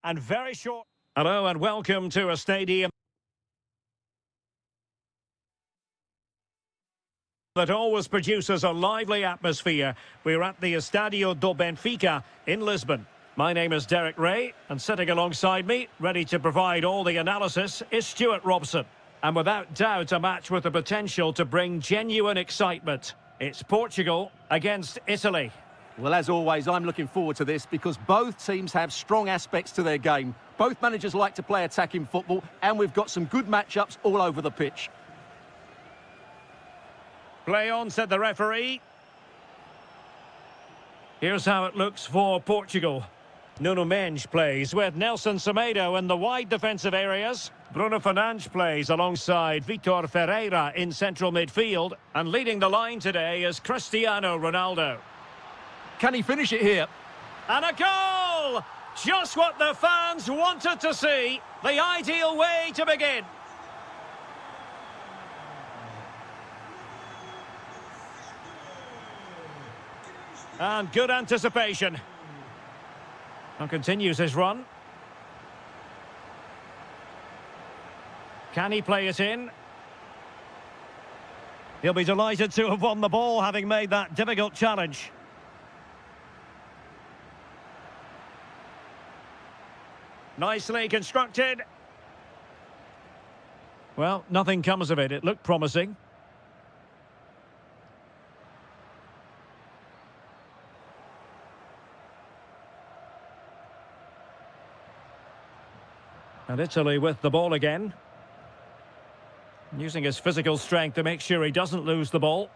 and very short. Hello and welcome to a stadium that always produces a lively atmosphere. We're at the Estadio do Benfica in Lisbon. My name is Derek Ray, and sitting alongside me, ready to provide all the analysis, is Stuart Robson. And without doubt, a match with the potential to bring genuine excitement. It's Portugal against Italy. Well, as always, I'm looking forward to this because both teams have strong aspects to their game. Both managers like to play attacking football, and we've got some good matchups all over the pitch. Play on, said the referee. Here's how it looks for Portugal. Nuno Mendes plays with Nelson Semedo in the wide defensive areas. Bruno Fernandes plays alongside Vitor Ferreira in central midfield. And leading the line today is Cristiano Ronaldo. Can he finish it here? And a goal! Just what the fans wanted to see. The ideal way to begin. And good anticipation. And continues his run. Can he play it in? He'll be delighted to have won the ball, having made that difficult challenge. Nicely constructed. Well, nothing comes of it. It looked promising. And Italy with the ball again. Using his physical strength to make sure he doesn't lose the ball.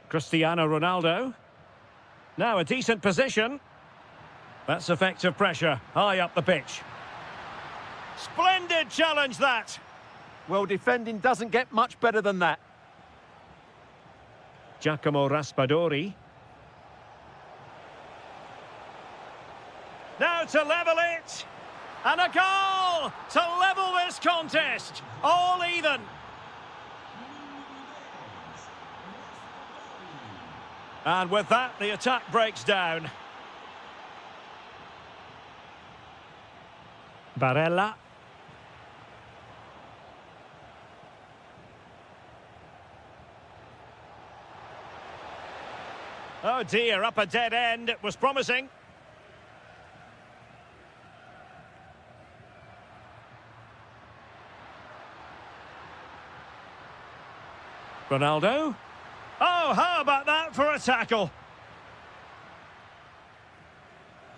Cristiano Ronaldo. Now a decent position. That's effective pressure, high up the pitch. Splendid challenge, that! Well, defending doesn't get much better than that. Giacomo Raspadori. Now to level it! And a goal to level this contest! All even! And with that, the attack breaks down. Barella. Oh dear, up a dead end. It was promising. Ronaldo. Oh, how about that for a tackle?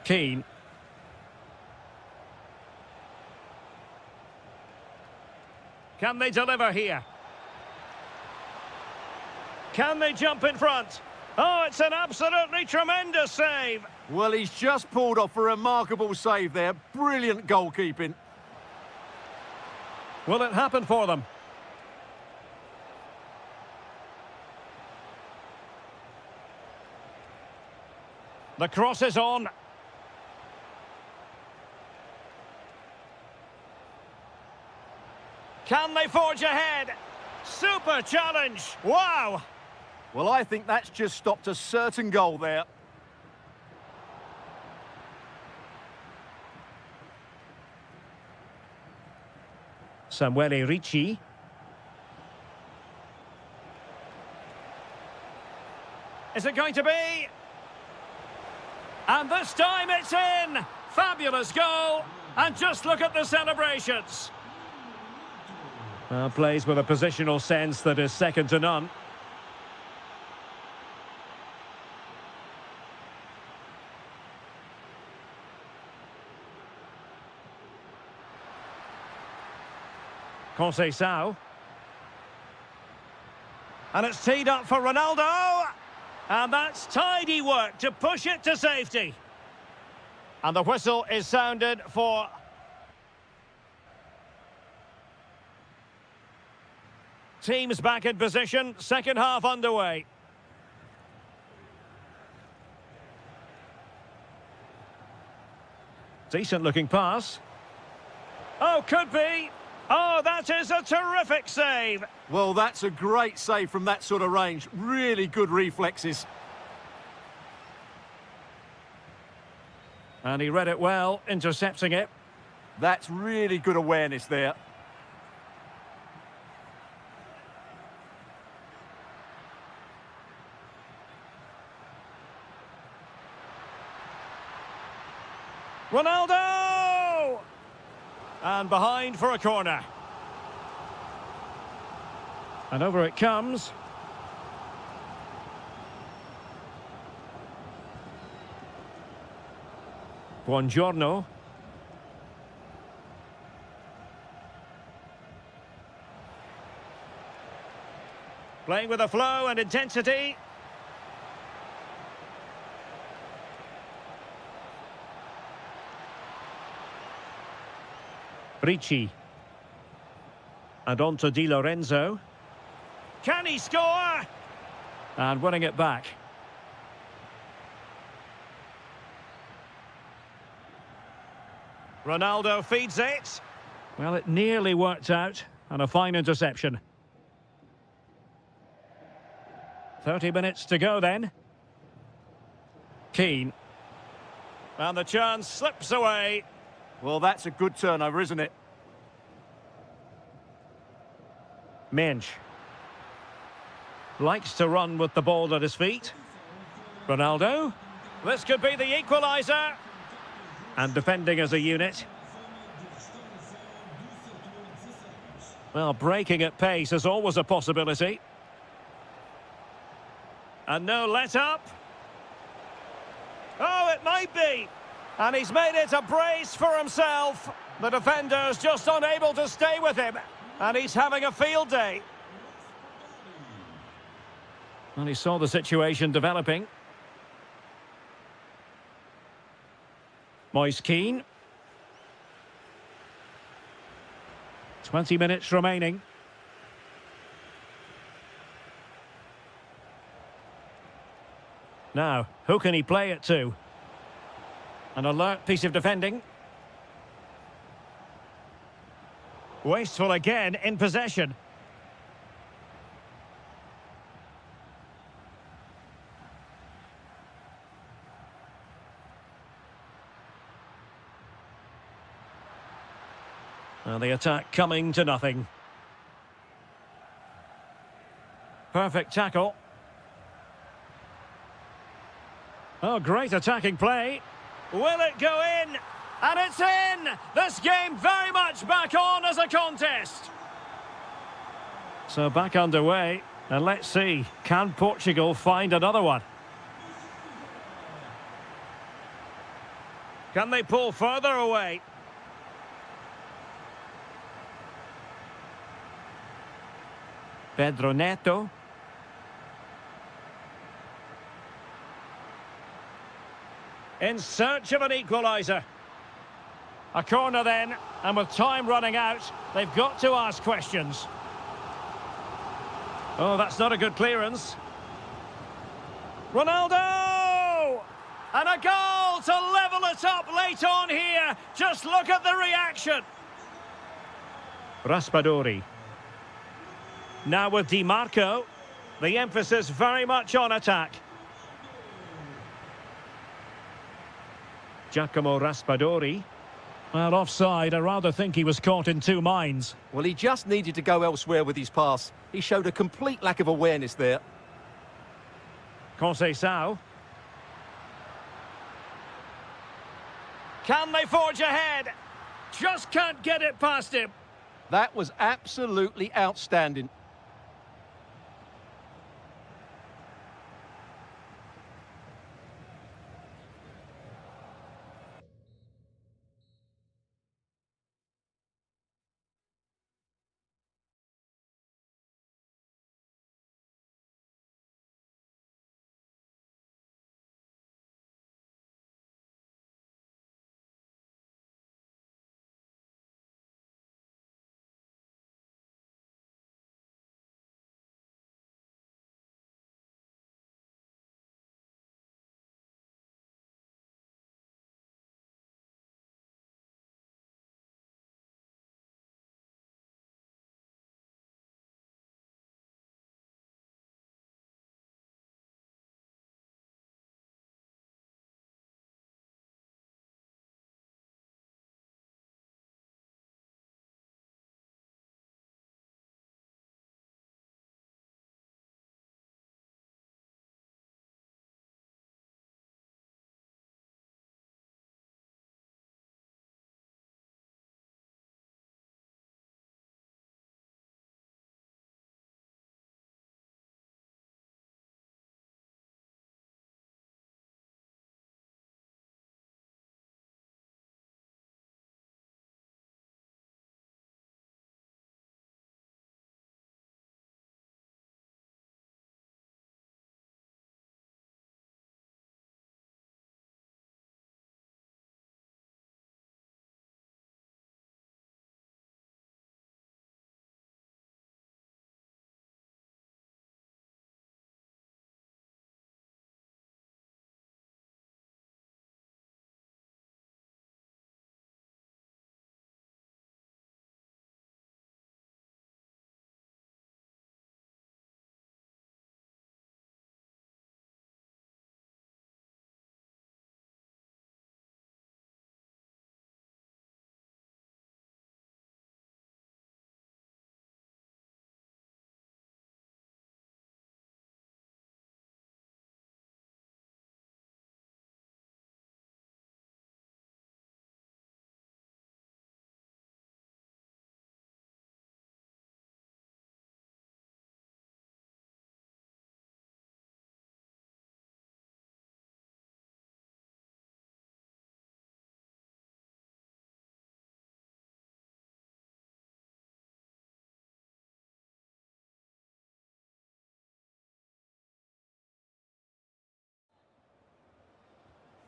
Keane. Can they deliver here? Can they jump in front? Oh, it's an absolutely tremendous save. Well, he's just pulled off a remarkable save there. Brilliant goalkeeping. Will it happen for them? The cross is on. Can they forge ahead? Super challenge. Wow. Well, I think that's just stopped a certain goal there. Samuele Ricci. Is it going to be? And this time it's in. Fabulous goal. And just look at the celebrations. Plays with a positional sense that is second to none. Conceição. And it's teed up for Ronaldo. And that's tidy work to push it to safety. And the whistle is sounded for... Teams back in position, second half underway. Decent looking pass. Oh, could be. Oh, that is a terrific save. Well, that's a great save from that sort of range. Really good reflexes. And he read it well, intercepting it. That's really good awareness there. Ronaldo! And behind for a corner. And over it comes. Buongiorno. Playing with a flow and intensity. Ricci. And on to Di Lorenzo. Can he score? And winning it back. Ronaldo feeds it. Well, it nearly worked out, and a fine interception. 30 minutes to go then. Keane. And the chance slips away. Well, that's a good turnover, isn't it? Mensch. Likes to run with the ball at his feet. Ronaldo. This could be the equaliser. And defending as a unit. Well, breaking at pace is always a possibility. And no let-up. Oh, it might be. And he's made it a brace for himself. The defender's just unable to stay with him. And he's having a field day. And he saw the situation developing. Moise Keane. 20 minutes remaining. Now, who can he play it to? An alert piece of defending. Wasteful again in possession. And the attack coming to nothing. Perfect tackle. Oh, great attacking play. Will it go in? And it's in! This game very much back on as a contest. So back underway. And let's see, can Portugal find another one? Can they pull further away? Pedro Neto. In search of an equaliser. A corner then, and with time running out, they've got to ask questions. Oh, that's not a good clearance. Ronaldo! And a goal to level it up late on here. Just look at the reaction. Raspadori. Now with Di Marco. The emphasis very much on attack. Giacomo Raspadori. Well, offside. I rather think he was caught in two minds. Well, he just needed to go elsewhere with his pass. He showed a complete lack of awareness there. Conceição. Can they forge ahead? Just can't get it past him. That was absolutely outstanding.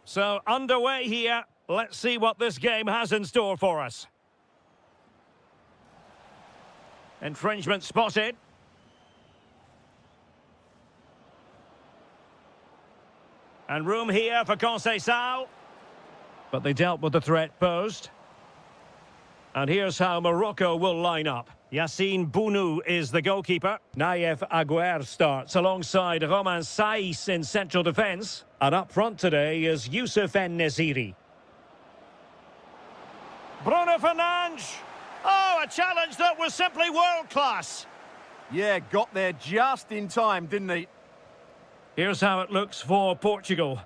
So, underway here. Let's see what this game has in store for us. Infringement spotted. And room here for Conceição. But they dealt with the threat posed. And here's how Morocco will line up. Yassine Bounou is the goalkeeper. Naïef Aguer starts alongside Romain Saïs in central defence. And up front today is Youssef En-Nesyri. Bruno Fernandes. Oh, a challenge that was simply world-class. Yeah, got there just in time, didn't he? Here's how it looks for Portugal.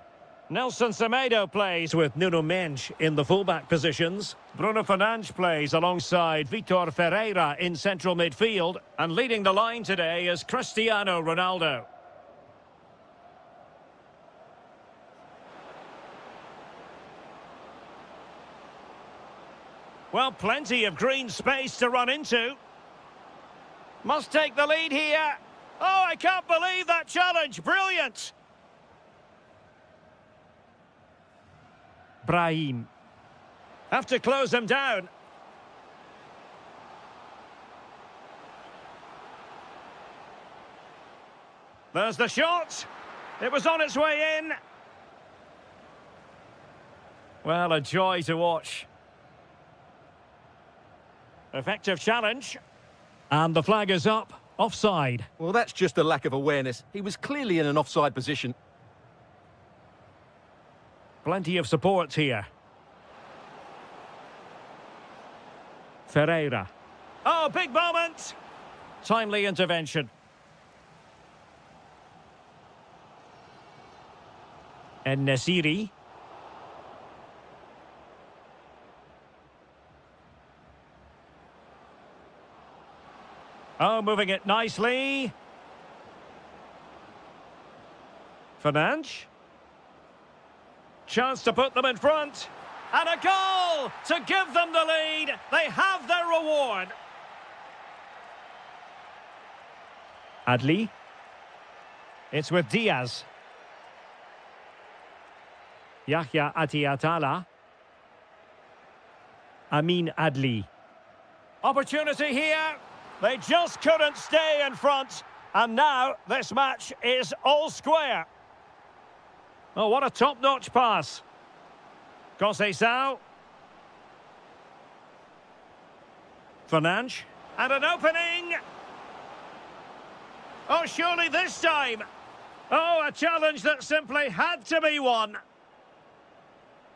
Nelson Semedo plays with Nuno Mendes in the fullback positions. Bruno Fernandes plays alongside Vitor Ferreira in central midfield. And leading the line today is Cristiano Ronaldo. Well, plenty of green space to run into. Must take the lead here. Oh, I can't believe that challenge. Brilliant. Brahim. Have to close him down. There's the shot. It was on its way in. Well, a joy to watch. Effective challenge. And the flag is up. Offside. Well, that's just a lack of awareness. He was clearly in an offside position. Plenty of support here. Ferreira. Oh, big moment. Timely intervention. En-Nesyri. Oh, moving it nicely. Fernandes. Chance to put them in front. And a goal to give them the lead. They have their reward. Adli. It's with Diaz. Yahya Atiatala. Amin Adli. Opportunity here. They just couldn't stay in front. And now this match is all square. Oh, what a top-notch pass. Conceição. Fernandes. And an opening. Oh, surely this time. Oh, a challenge that simply had to be won.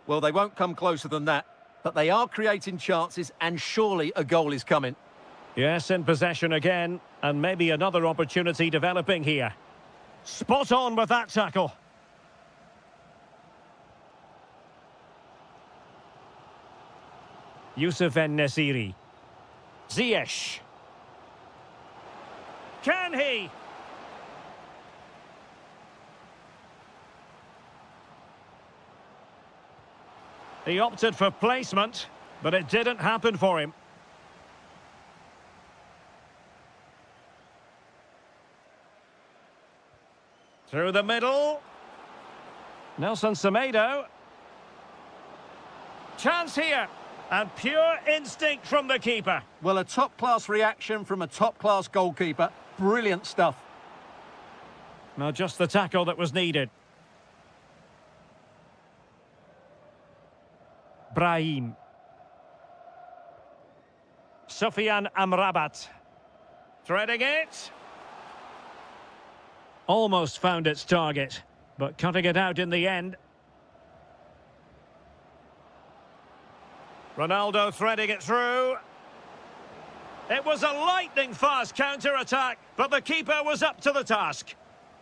Well, they won't come closer than that. But they are creating chances, and surely a goal is coming. Yes, in possession again. And maybe another opportunity developing here. Spot on with that tackle. Youssef En-Nesyri. Ziyech. Can he? He opted for placement, but it didn't happen for him. Through the middle. Nelson Semedo. Chance here. And pure instinct from the keeper. Well, a top-class reaction from a top-class goalkeeper. Brilliant stuff. Now, just the tackle that was needed. Brahim. Sofiane Amrabat. Threading it. Almost found its target, but cutting it out in the end. Ronaldo threading it through. It was a lightning-fast counter-attack, but the keeper was up to the task.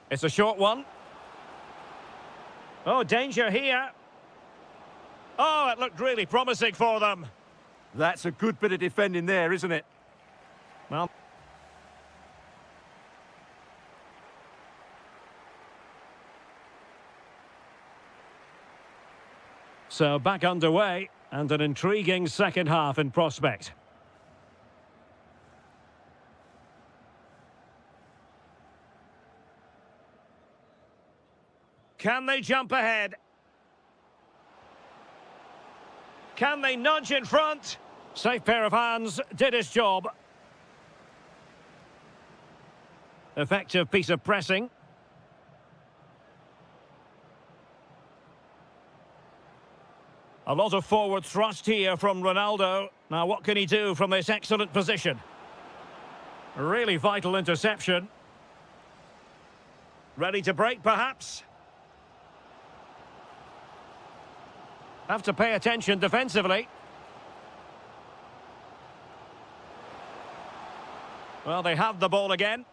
It's a short one. Oh, danger here. Oh, it looked really promising for them. That's a good bit of defending there, isn't it? Well, so back underway, and an intriguing second half in prospect. Can they jump ahead? Can they nudge in front? Safe pair of hands, did his job. Effective piece of pressing. A lot of forward thrust here from Ronaldo. Now what can he do from this excellent position? A really vital interception. Ready to break, perhaps? Have to pay attention defensively. Well, they have the ball again.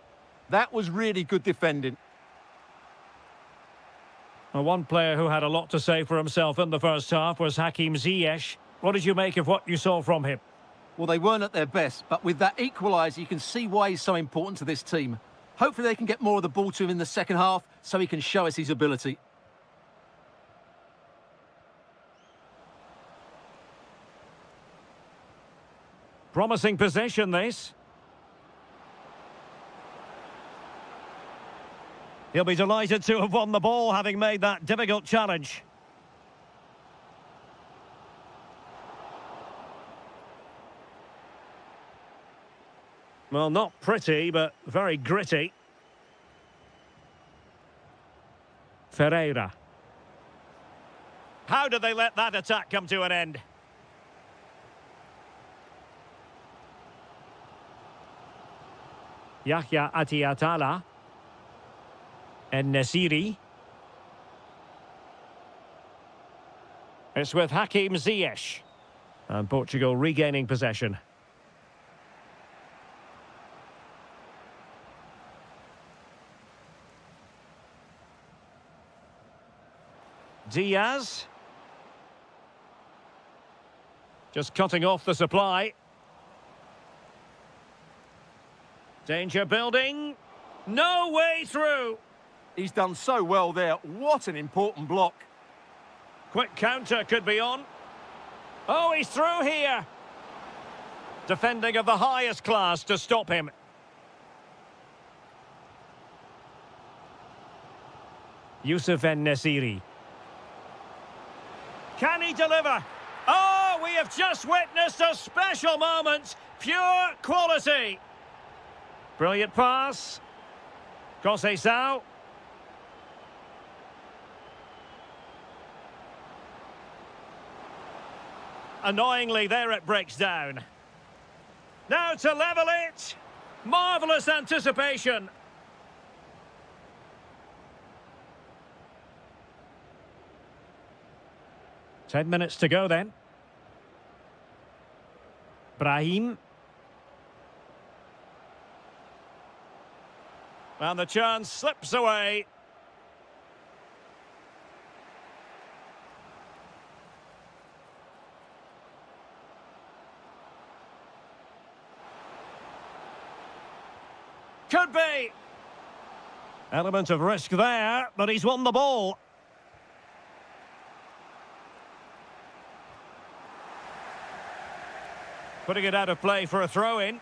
That was really good defending. Well, one player who had a lot to say for himself in the first half was Hakim Ziyech. What did you make of what you saw from him? Well, they weren't at their best, but with that equaliser, you can see why he's so important to this team. Hopefully they can get more of the ball to him in the second half so he can show us his ability. Promising possession, this. He'll be delighted to have won the ball, having made that difficult challenge. Well, not pretty, but very gritty. Ferreira. How did they let that attack come to an end? Yahya Atiatala. And Nasiri. It's with Hakim Ziyech. And Portugal regaining possession. Diaz. Just cutting off the supply. Danger building. No way through. He's done so well there. What an important block. Quick counter could be on. Oh, he's through here. Defending of the highest class to stop him. Youssef En-Nesyri. Can he deliver? Oh, we have just witnessed a special moment. Pure quality. Brilliant pass. Conceição. Annoyingly, there it breaks down. Now to level it. Marvellous anticipation. Ten minutes to go then. Brahim. And the chance slips away. Could be. Element of risk there, but he's won the ball. Putting it out of play for a throw-in.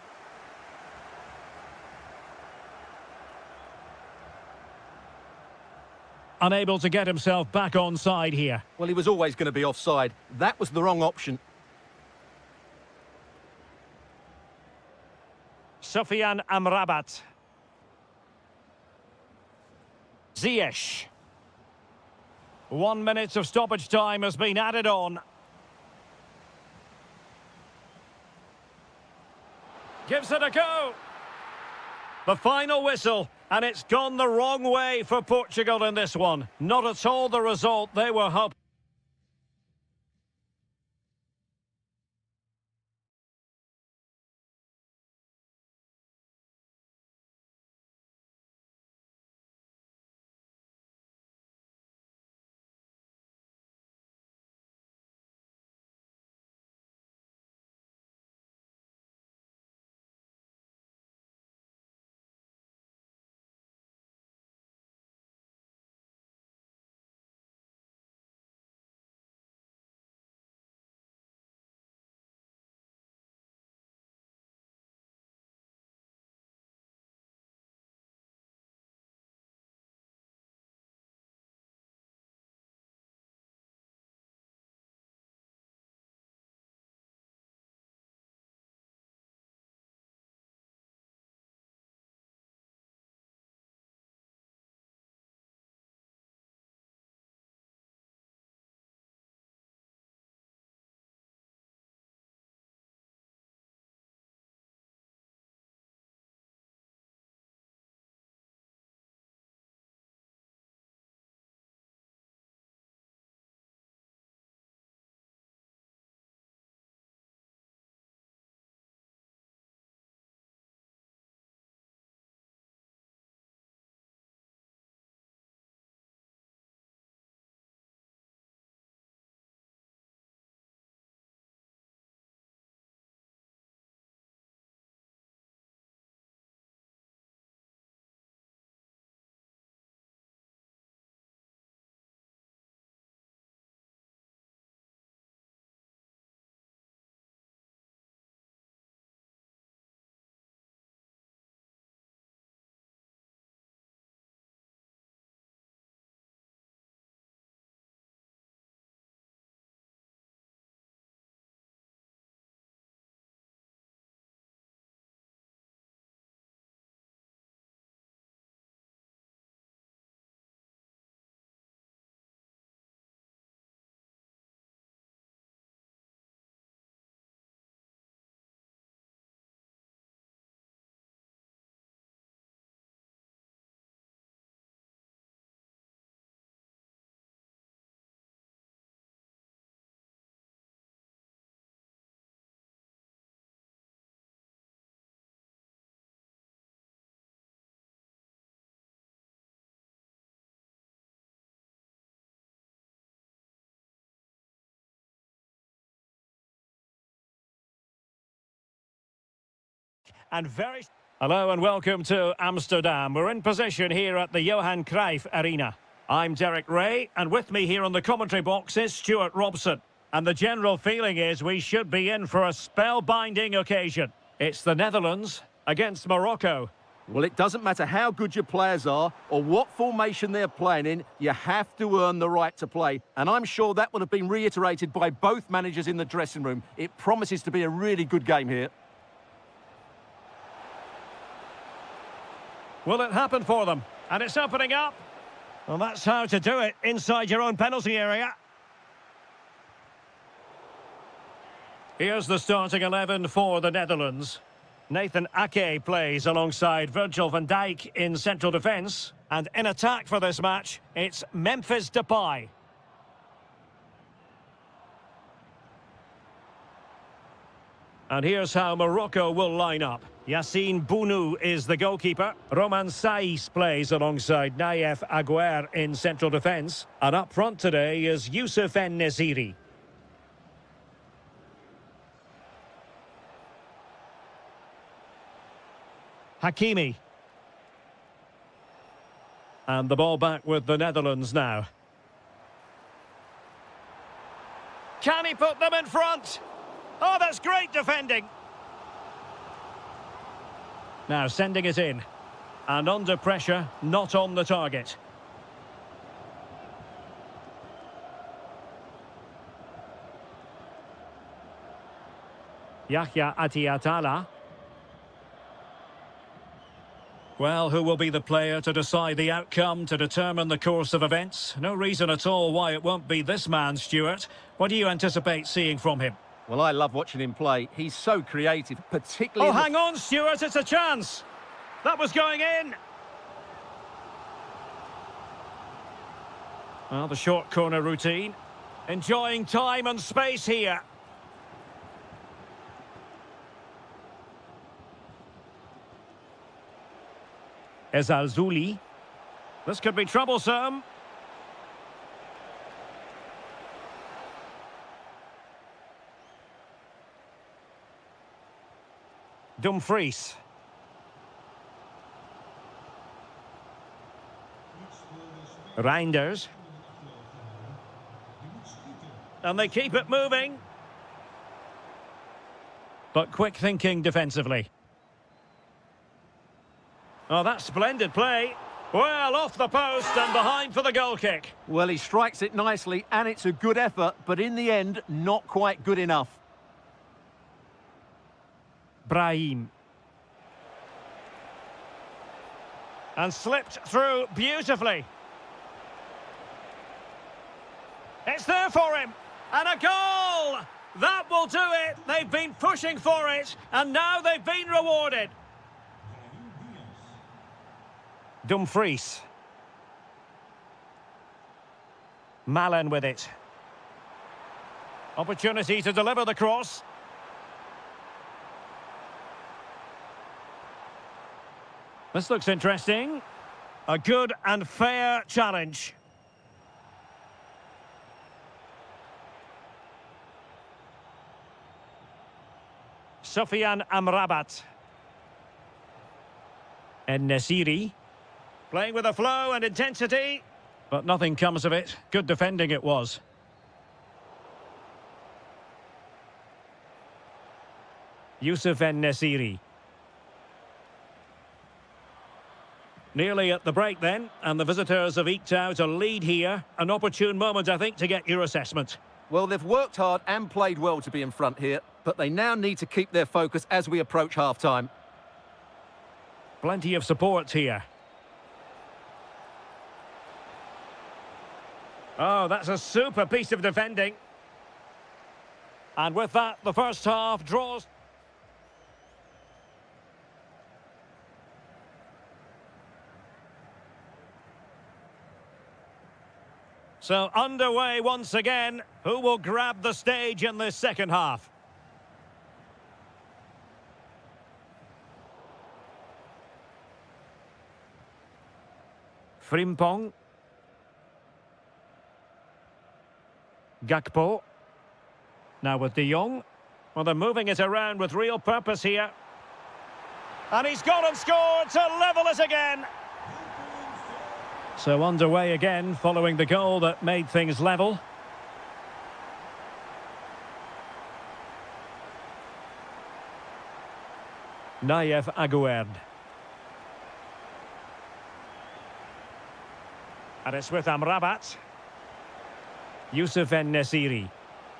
Unable to get himself back onside here. Well, he was always going to be offside. That was the wrong option. Sufyan Amrabat. Ziyech. 1 minute of stoppage time has been added on. Gives it a go. The final whistle, and it's gone the wrong way for Portugal in this one. Not at all the result they were hoping. and very... Hello and welcome to Amsterdam. We're in position here at the Johan Cruyff Arena. I'm Derek Ray, and with me here on the commentary box is Stuart Robson. And the general feeling is we should be in for a spellbinding occasion. It's the Netherlands against Morocco. Well, it doesn't matter how good your players are or what formation they're playing in, you have to earn the right to play. And I'm sure that would have been reiterated by both managers in the dressing room. It promises to be a really good game here. Will it happen for them? And it's opening up. Well, that's how to do it inside your own penalty area. Here's the starting 11 for the Netherlands. Nathan Ake plays alongside Virgil van Dijk in central defence. And in attack for this match, it's Memphis Depay. And here's how Morocco will line up. Yassine Bounou is the goalkeeper. Roman Saïs plays alongside Naïef Aguer in central defence. And up front today is Youssef En-Nesyri. Hakimi. And the ball back with the Netherlands now. Can he put them in front? Oh, that's great defending. Now sending it in. And under pressure, not on the target. Yahya Atiatala. Well, who will be the player to decide the outcome, to determine the course of events? No reason at all why it won't be this man, Stuart. What do you anticipate seeing from him? Well, I love watching him play. He's so creative, particularly... Oh, hang on, Stuart, it's a chance! That was going in! Well, the short corner routine. Enjoying time and space here. Ezalzouli. This could be troublesome. Dumfries. Reinders. And they keep it moving. But quick thinking defensively. Oh, that's splendid play. Well, off the post and behind for the goal kick. Well, he strikes it nicely, and it's a good effort, but in the end, not quite good enough. Brahim. And slipped through beautifully. It's there for him. And a goal! That will do it. They've been pushing for it, and now they've been rewarded. Dumfries. Malen with it. Opportunity to deliver the cross. This looks interesting. A good and fair challenge. Sofiane Amrabat. En-Nesyri. Playing with a flow and intensity, but nothing comes of it. Good defending it was. Youssef En-Nesyri. Nearly at the break then, and the visitors have eked out a lead here. An opportune moment, I think, to get your assessment. Well, they've worked hard and played well to be in front here, but they now need to keep their focus as we approach half-time. Plenty of support here. Oh, that's a super piece of defending. And with that, the first half draws. So underway once again. Who will grab the stage in this second half? Frimpong. Gakpo. Now with De Jong. Well, they're moving it around with real purpose here. And he's gone and scored to level it again. So underway again following the goal that made things level. Nayev Aguerd. And it's with Amrabat. Youssef En-Nesyri.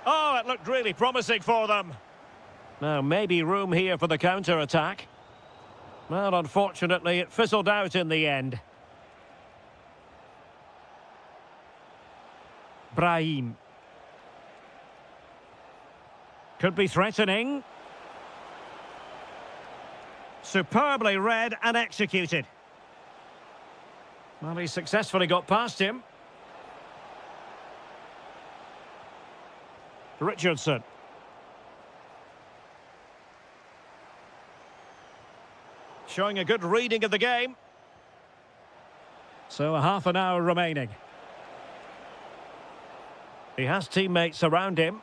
Oh, it looked really promising for them. Now, maybe room here for the counter-attack. Well, unfortunately, it fizzled out in the end. Brahim. Could be threatening. Superbly read and executed. Well, he successfully got past him. Richardson. Showing a good reading of the game. So a half an hour remaining. He has teammates around him.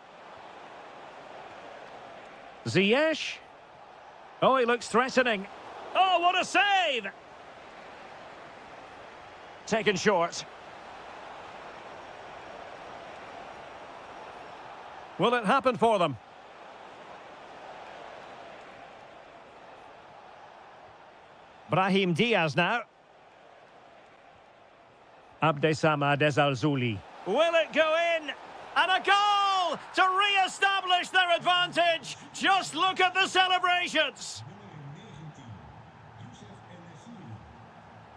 Ziyech. Oh, he looks threatening. Oh, what a save! Taken short. Will it happen for them? Brahim Diaz now. Abdesamad Ezalzouli. Will it go in? And a goal to re-establish their advantage. Just look at the celebrations.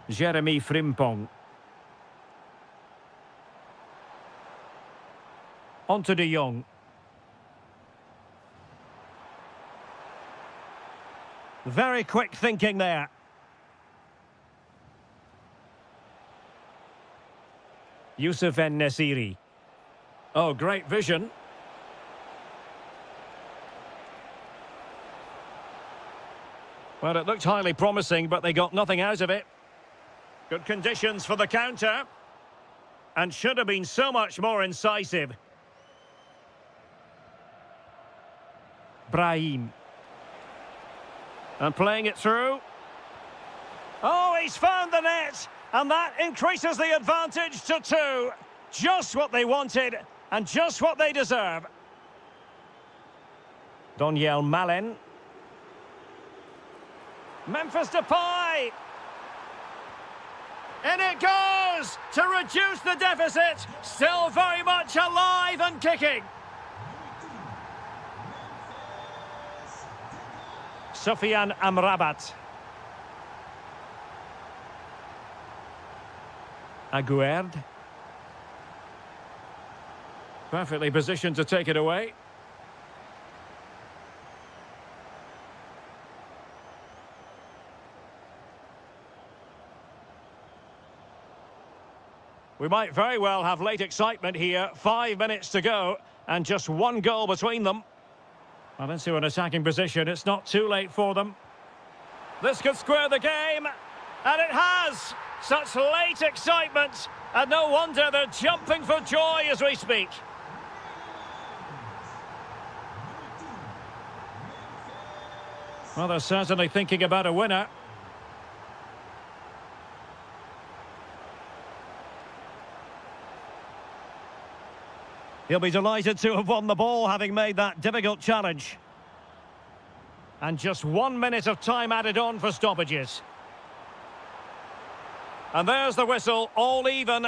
Jeremy Frimpong. On to De Jong. Very quick thinking there. Youssef En-Nesyri. Oh, great vision. Well, it looked highly promising, but they got nothing out of it. Good conditions for the counter. And should have been so much more incisive. Brahim. And playing it through. Oh, he's found the net. And that increases the advantage to 2. Just what they wanted, and just what they deserve. Donyell Malen. Memphis Depay. In it goes to reduce the deficit. Still very much alive and kicking. Sofiane Amrabat. Aguerd. Perfectly positioned to take it away. We might very well have late excitement here. 5 minutes to go and just 1 goal between them. Well, into an attacking position. It's not too late for them. This could square the game. And it has. Such late excitement. And no wonder they're jumping for joy as we speak. Well, they're certainly thinking about a winner. He'll be delighted to have won the ball, having made that difficult challenge. And just 1 minute of time added on for stoppages. And there's the whistle, all even.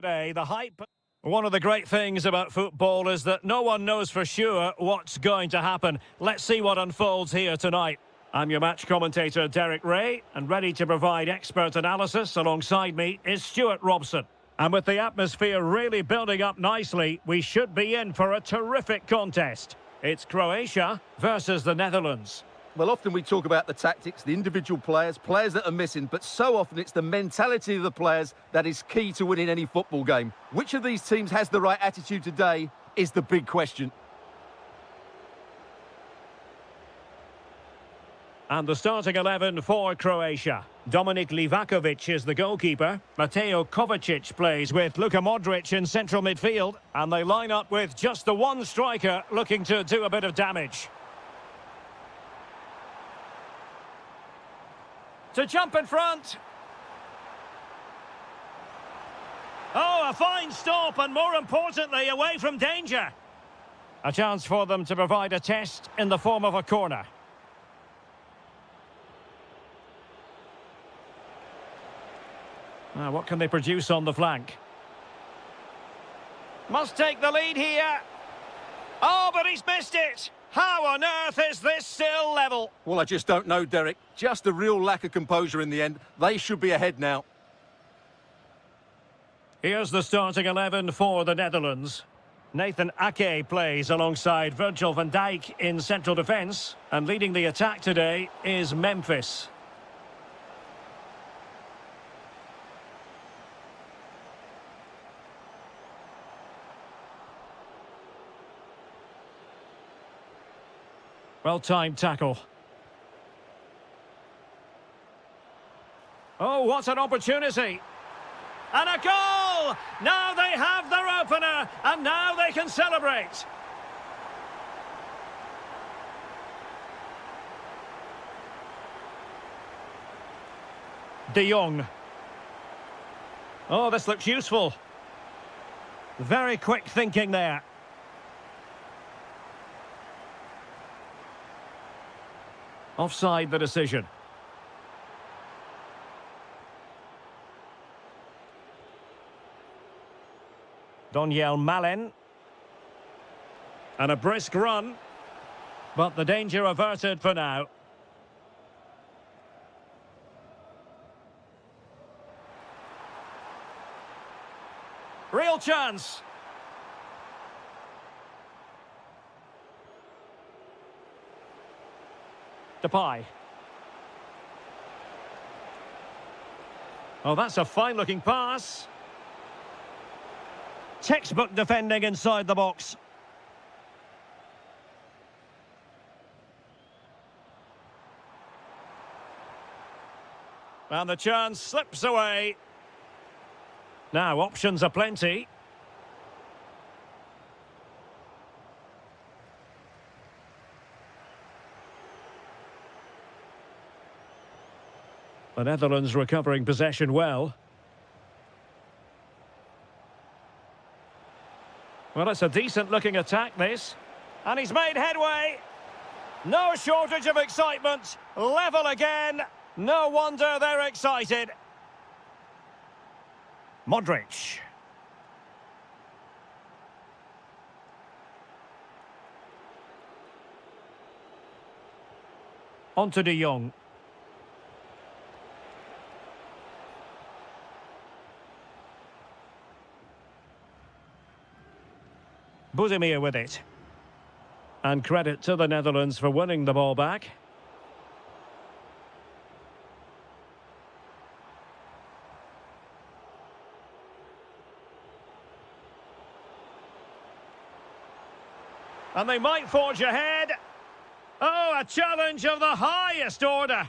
The hype. One of the great things about football is that no one knows for sure what's going to happen. Let's see what unfolds here tonight. I'm your match commentator, Derek Ray, and ready to provide expert analysis alongside me is Stuart Robson. And with the atmosphere really building up nicely, we should be in for a terrific contest. It's Croatia versus the Netherlands. Well, often we talk about the tactics, the individual players, players that are missing, but so often it's the mentality of the players that is key to winning any football game. Which of these teams has the right attitude today is the big question. And the starting 11 for Croatia. Dominik Livakovic is the goalkeeper. Mateo Kovacic plays with Luka Modric in central midfield. And they line up with just the one striker looking to do a bit of damage. To jump in front. Oh, a fine stop, and more importantly, away from danger. A chance for them to provide a test in the form of a corner. Now, what can they produce on the flank? Must take the lead here. Oh, but he's missed it. How on earth is this still level? Well, I just don't know, Derek. Just a real lack of composure in the end. They should be ahead now. Here's the starting 11 for the Netherlands. Nathan Ake plays alongside Virgil van Dijk in central defence. And leading the attack today is Memphis. Well-timed tackle. Oh, what an opportunity. And a goal! Now they have their opener, and now they can celebrate. De Jong. Oh, this looks useful. Very quick thinking there. Offside the decision. Doniel Malen. And a brisk run. But the danger averted for now. Real chance. Depay. Oh, that's a fine-looking pass. Textbook defending inside the box. And the chance slips away. Now, options are plenty. The Netherlands recovering possession well. Well, it's a decent-looking attack, this. And he's made headway. No shortage of excitement. Level again. No wonder they're excited. Modric. On to De Jong. Budimir with it. And credit to the Netherlands for winning the ball back. And they might forge ahead. Oh, a challenge of the highest order.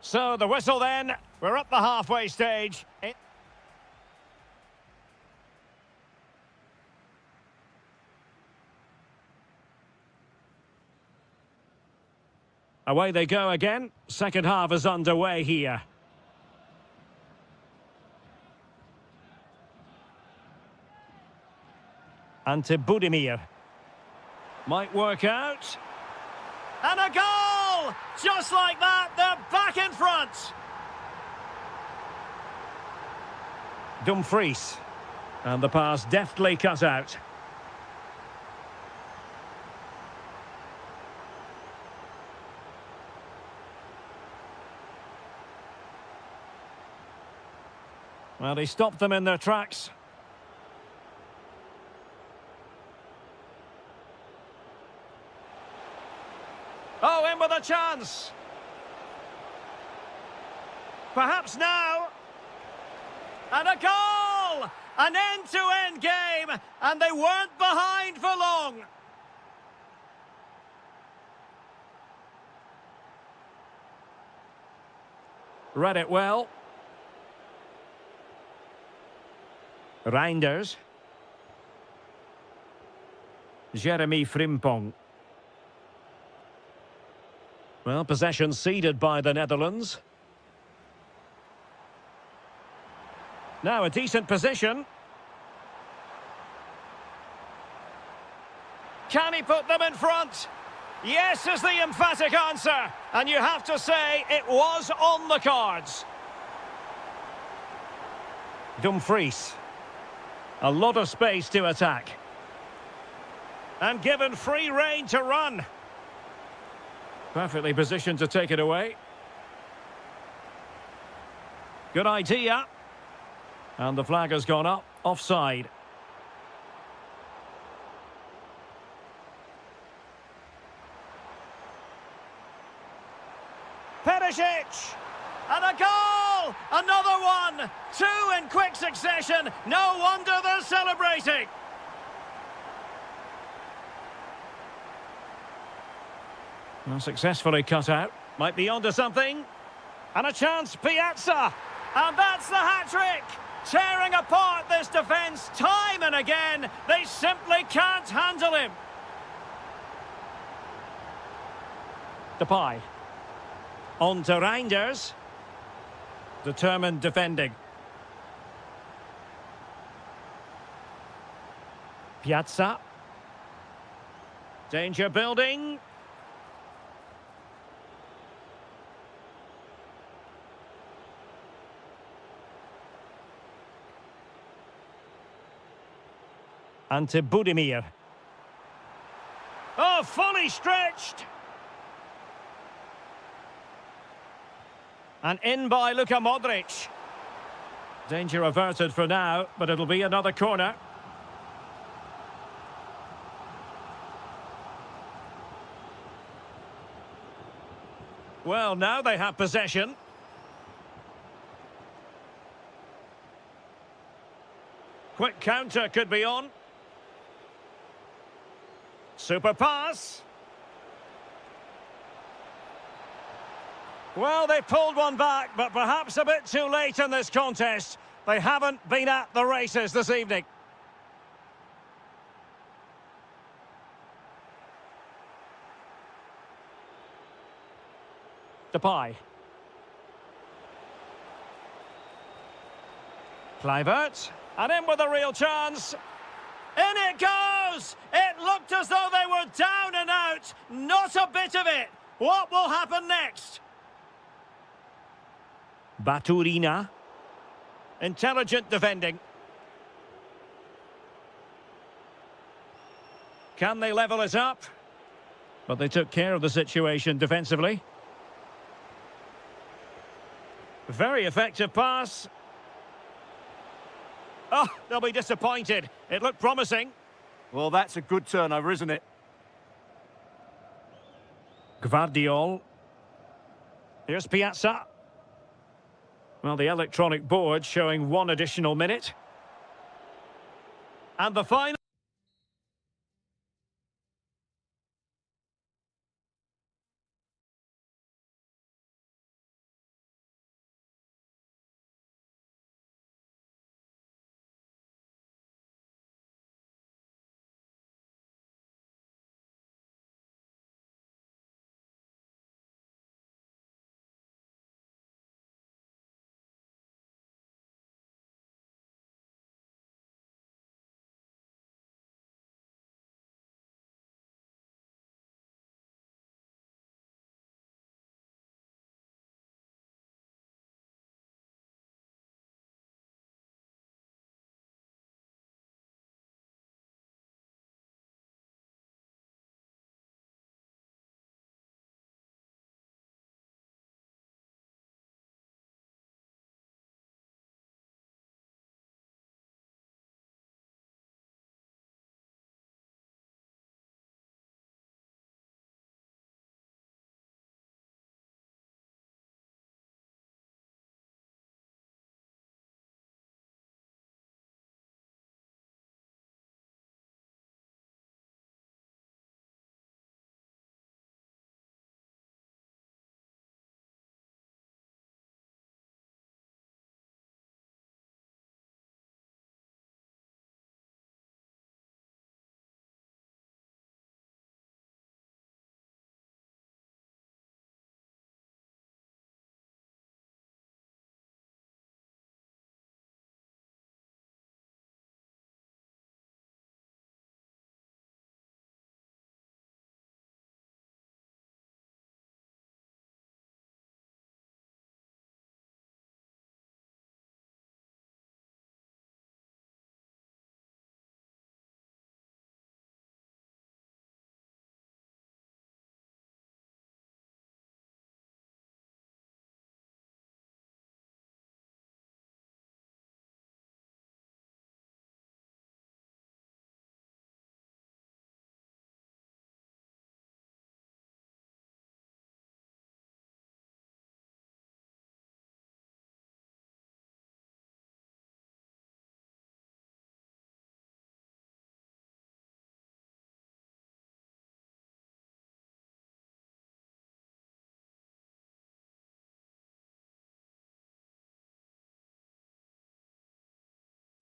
So the whistle then. We're up the halfway stage. Away they go again. Second half is underway here. And to Budimir. Might work out. And a goal! Just like that, they're back in front. Dumfries. And the pass deftly cut out. Well, he stopped them in their tracks. Oh, in with a chance. Perhaps now. And a goal! An end-to-end game, and they weren't behind for long. Read it well. Reinders. Jeremy Frimpong. Well, possession ceded by the Netherlands. Now a decent position. Can he put them in front? Yes is the emphatic answer. And you have to say it was on the cards. Dumfries. A lot of space to attack. And given free rein to run. Perfectly positioned to take it away. Good idea. And the flag has gone up, offside. Perisic! And a goal! Another one! Two in quick succession. No wonder they're celebrating. Well, successfully cut out. Might be onto something. And a chance, Piazza! And that's the hat-trick! Tearing apart this defence time and again. They simply can't handle him. Depay. On to Reinders. Determined defending. Piazza. Danger building. And to Budimir. Oh, fully stretched. And in by Luka Modric. Danger averted for now, but it'll be another corner. Well, now they have possession. Quick counter could be on. Super pass. Well, they pulled one back, but perhaps a bit too late in this contest. They haven't been at the races this evening. Depay. Kluivert. And in with a real chance. In it goes! It looked as though they were down and out. Not a bit of it. What will happen next? Baturina. Intelligent defending. Can they level it up? But they took care of the situation defensively. Very effective pass. Oh, they'll be disappointed. It looked promising. Well, that's a good turnover, isn't it? Gvardiol. Here's Piazza. Well, the electronic board showing one additional minute. And the final...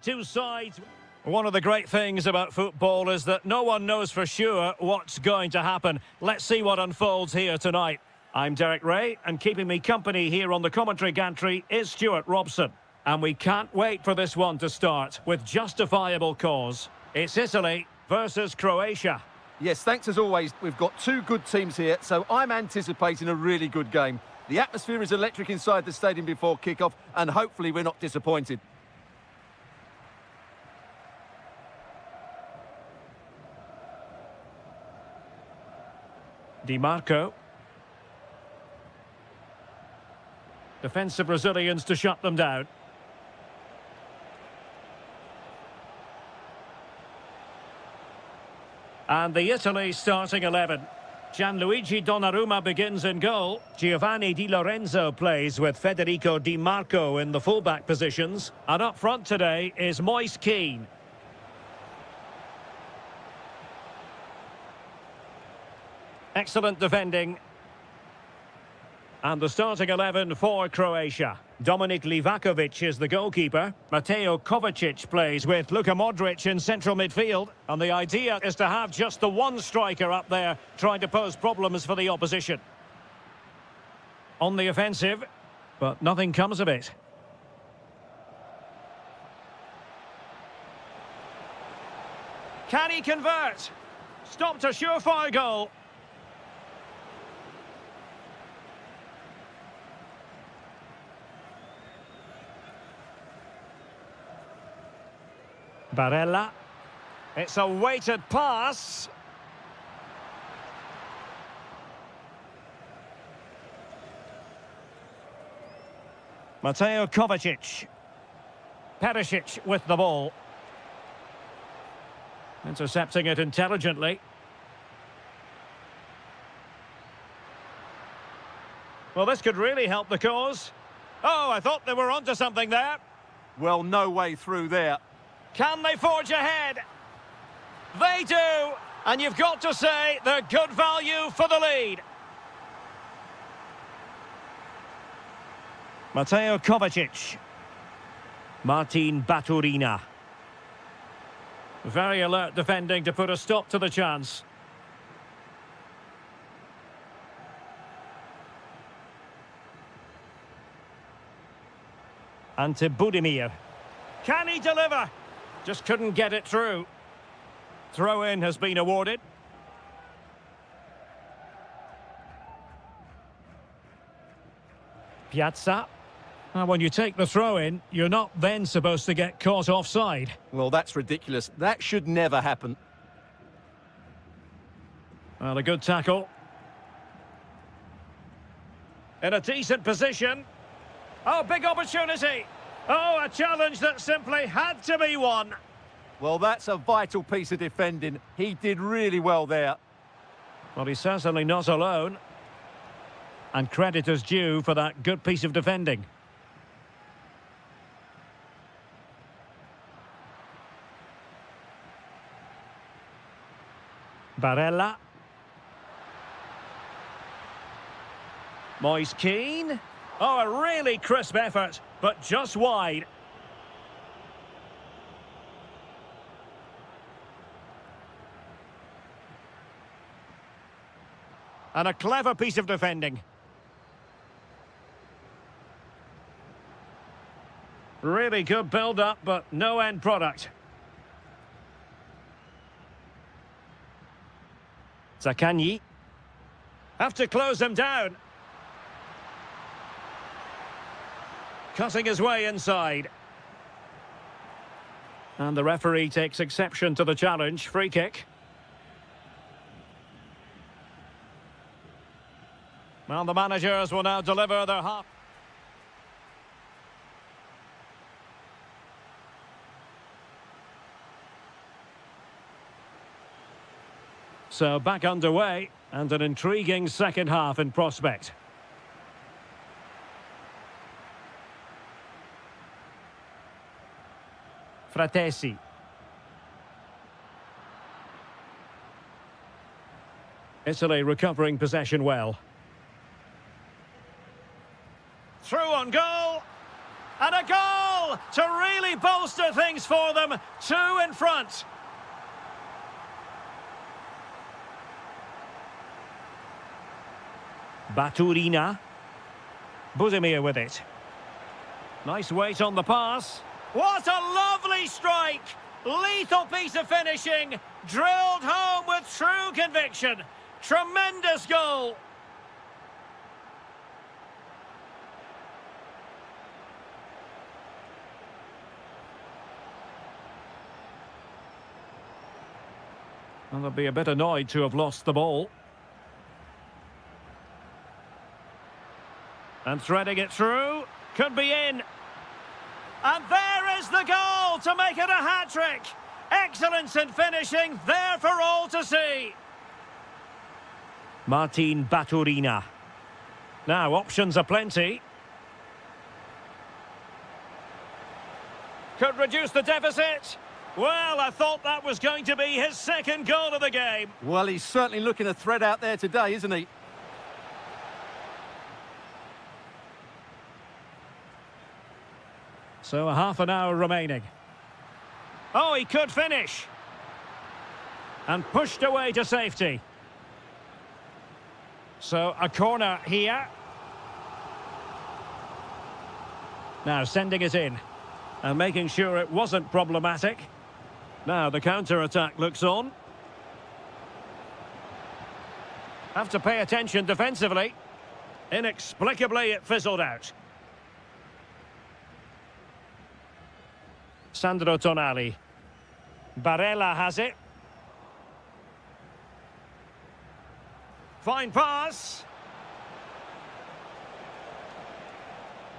Two sides. One of the great things about football is that no one knows for sure what's going to happen. Let's see what unfolds here tonight. I'm Derek Ray, and keeping me company here on the commentary gantry is Stuart Robson. And we can't wait for this one to start with justifiable cause. It's Italy versus Croatia. Yes, thanks as always. We've got two good teams here, so I'm anticipating a really good game. The atmosphere is electric inside the stadium before kick-off, and hopefully we're not disappointed. Di Marco. Defensive Brazilians to shut them down. And the Italy starting 11. Gianluigi Donnarumma begins in goal. Giovanni Di Lorenzo plays with Federico Di Marco in the fullback positions. And up front today is Moise Kean. Excellent defending. And the starting 11 for Croatia. Dominik Livakovic is the goalkeeper. Mateo Kovacic plays with Luka Modric in central midfield. And the idea is to have just the one striker up there trying to pose problems for the opposition. On the offensive, but nothing comes of it. Can he convert? Stopped a surefire goal. Barella. It's a weighted pass. Mateo Kovacic. Perisic with the ball. Intercepting it intelligently. Well, this could really help the cause. Oh, I thought they were onto something there. Well, no way through there. Can they forge ahead? They do! And you've got to say they're good value for the lead. Mateo Kovacic. Martin Baturina. Very alert defending to put a stop to the chance. Ante Budimir. Can he deliver? Just couldn't get it through. Throw-in has been awarded. Piazza. And when you take the throw-in, you're not then supposed to get caught offside. Well, that's ridiculous. That should never happen. Well, a good tackle. In a decent position. Oh, big opportunity. Oh, a challenge that simply had to be won. Well, that's a vital piece of defending. He did really well there. Well, he's certainly not alone. And credit is due for that good piece of defending. Barella. Moise Kean. Oh, a really crisp effort, but just wide. And a clever piece of defending. Really good build-up, but no end product. Zaccagni. Have to close them down. Cutting his way inside. And the referee takes exception to the challenge. Free kick. Well, the managers will now deliver their half. So back underway, and an intriguing second half in prospect. Fratesi. Italy recovering possession well. Through on goal! And a goal! goal to really bolster things for them. 2 in front. Baturina. Budimir with it. Nice weight on the pass. What a lovely strike! Lethal piece of finishing. Drilled home with true conviction. Tremendous goal. Well, they'll be a bit annoyed to have lost the ball. And threading it through. Could be in. And there is the goal to make it a hat-trick. Excellence in finishing, there for all to see. Martin Baturina. Now, options are plenty. Could reduce the deficit. Well, I thought that was going to be his second goal of the game. Well, he's certainly looking a threat out there today, isn't he? So a half an hour remaining. Oh, he could finish. And pushed away to safety. So a corner here. Now sending it in. And making sure it wasn't problematic. Now the counter-attack looks on. Have to pay attention defensively. Inexplicably it fizzled out. Sandro Tonali. Barella has it. Fine pass.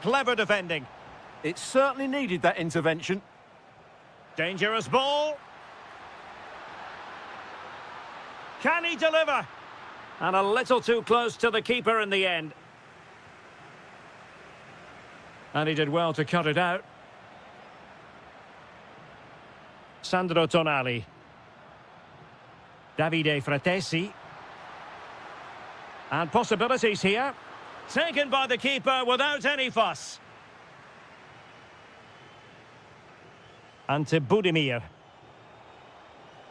Clever defending. It certainly needed that intervention. Dangerous ball. Can he deliver? And a little too close to the keeper in the end. And he did well to cut it out. Sandro Tonali. Davide Fratesi. And possibilities here. Taken by the keeper without any fuss. And to Budimir.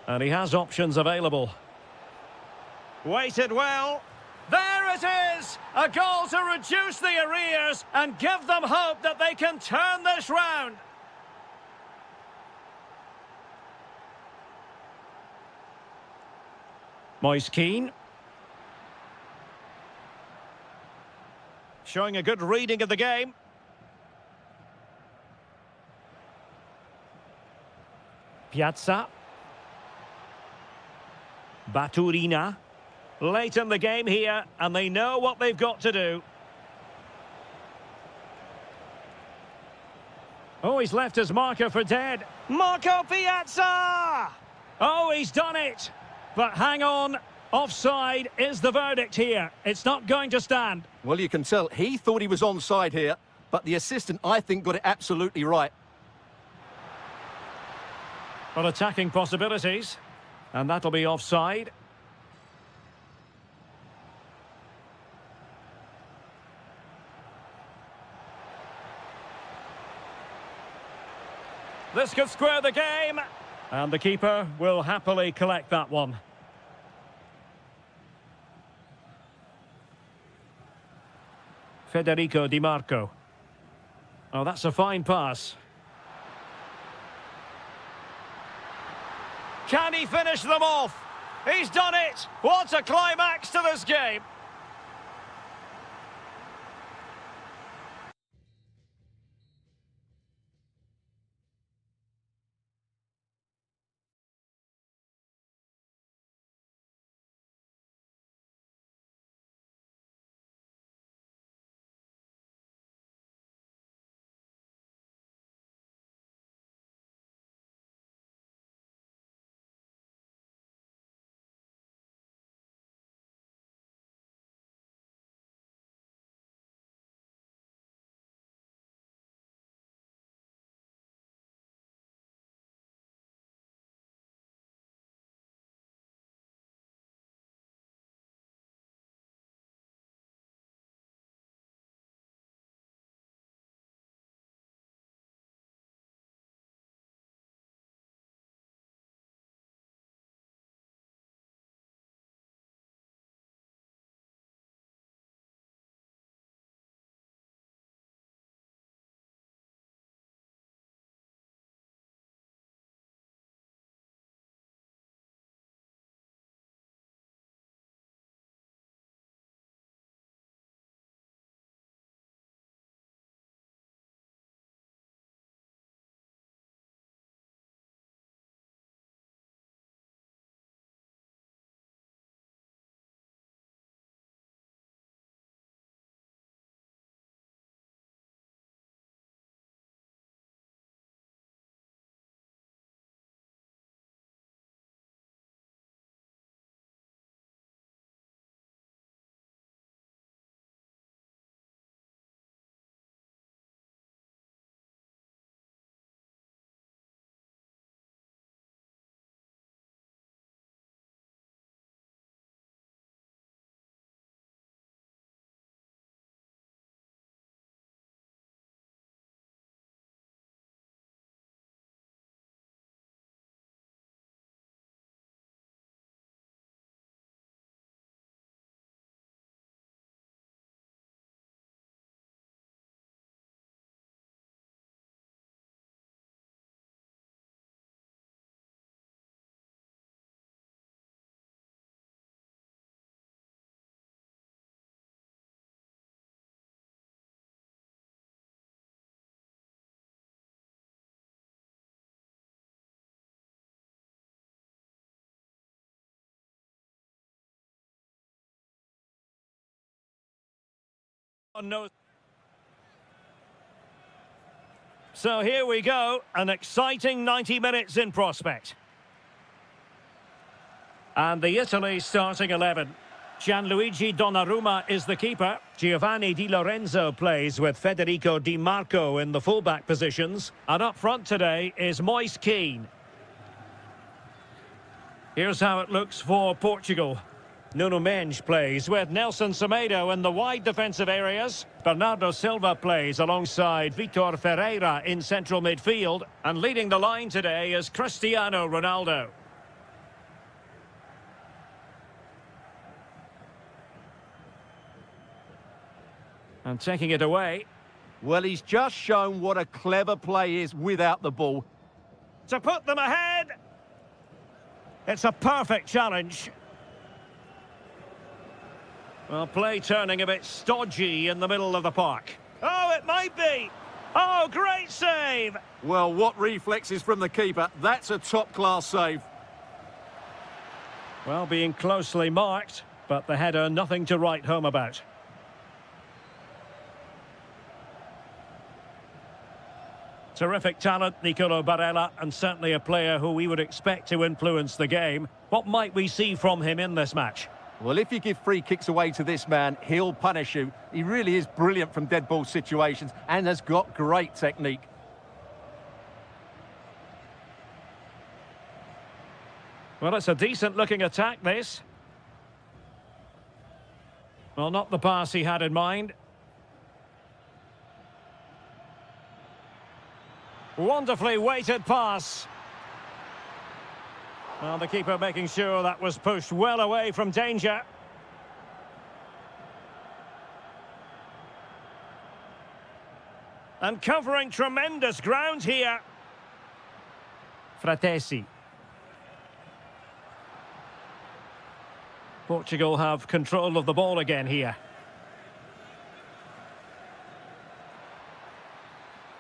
And he has options available. Waited well. There it is! A goal to reduce the arrears and give them hope that they can turn this round. Moise Keane. Showing a good reading of the game. Piazza. Baturina. Late in the game here, and they know what they've got to do. Oh, he's left his marker for dead. Marco Piazza! Oh, he's done it. But hang on, offside is the verdict here. It's not going to stand. Well, you can tell he thought he was onside here, but the assistant, I think, got it absolutely right. Well, attacking possibilities, and that'll be offside. This could square the game, and the keeper will happily collect that one. Federico Di Marco. Oh, that's a fine pass. Can he finish them off? He's done it! What a climax to this game! No. So here we go, an exciting 90 minutes in prospect. And the Italy starting 11. Gianluigi Donnarumma is the keeper. Giovanni Di Lorenzo plays with Federico Di Marco in the fullback positions. And up front today is Moise Kean. Here's how it looks for Portugal. Nuno Mendes plays with Nelson Semedo in the wide defensive areas. Bernardo Silva plays alongside Vitor Ferreira in central midfield. And leading the line today is Cristiano Ronaldo. And taking it away. Well, he's just shown what a clever play is without the ball. To put them ahead. It's a perfect challenge. Well, play turning a bit stodgy in the middle of the park. Oh, it might be. Oh, great save. Well, what reflexes from the keeper. That's a top-class save. Well, being closely marked, but the header nothing to write home about. Terrific talent, Nicolo Barella, and certainly a player who we would expect to influence the game. What might we see from him in this match? Well, if you give free kicks away to this man, he'll punish you. He really is brilliant from dead ball situations and has got great technique. Well, it's a decent-looking attack, this. Well, not the pass he had in mind. Wonderfully weighted pass. Well, the keeper making sure that was pushed well away from danger. And covering tremendous ground here. Fratesi. Portugal have control of the ball again here.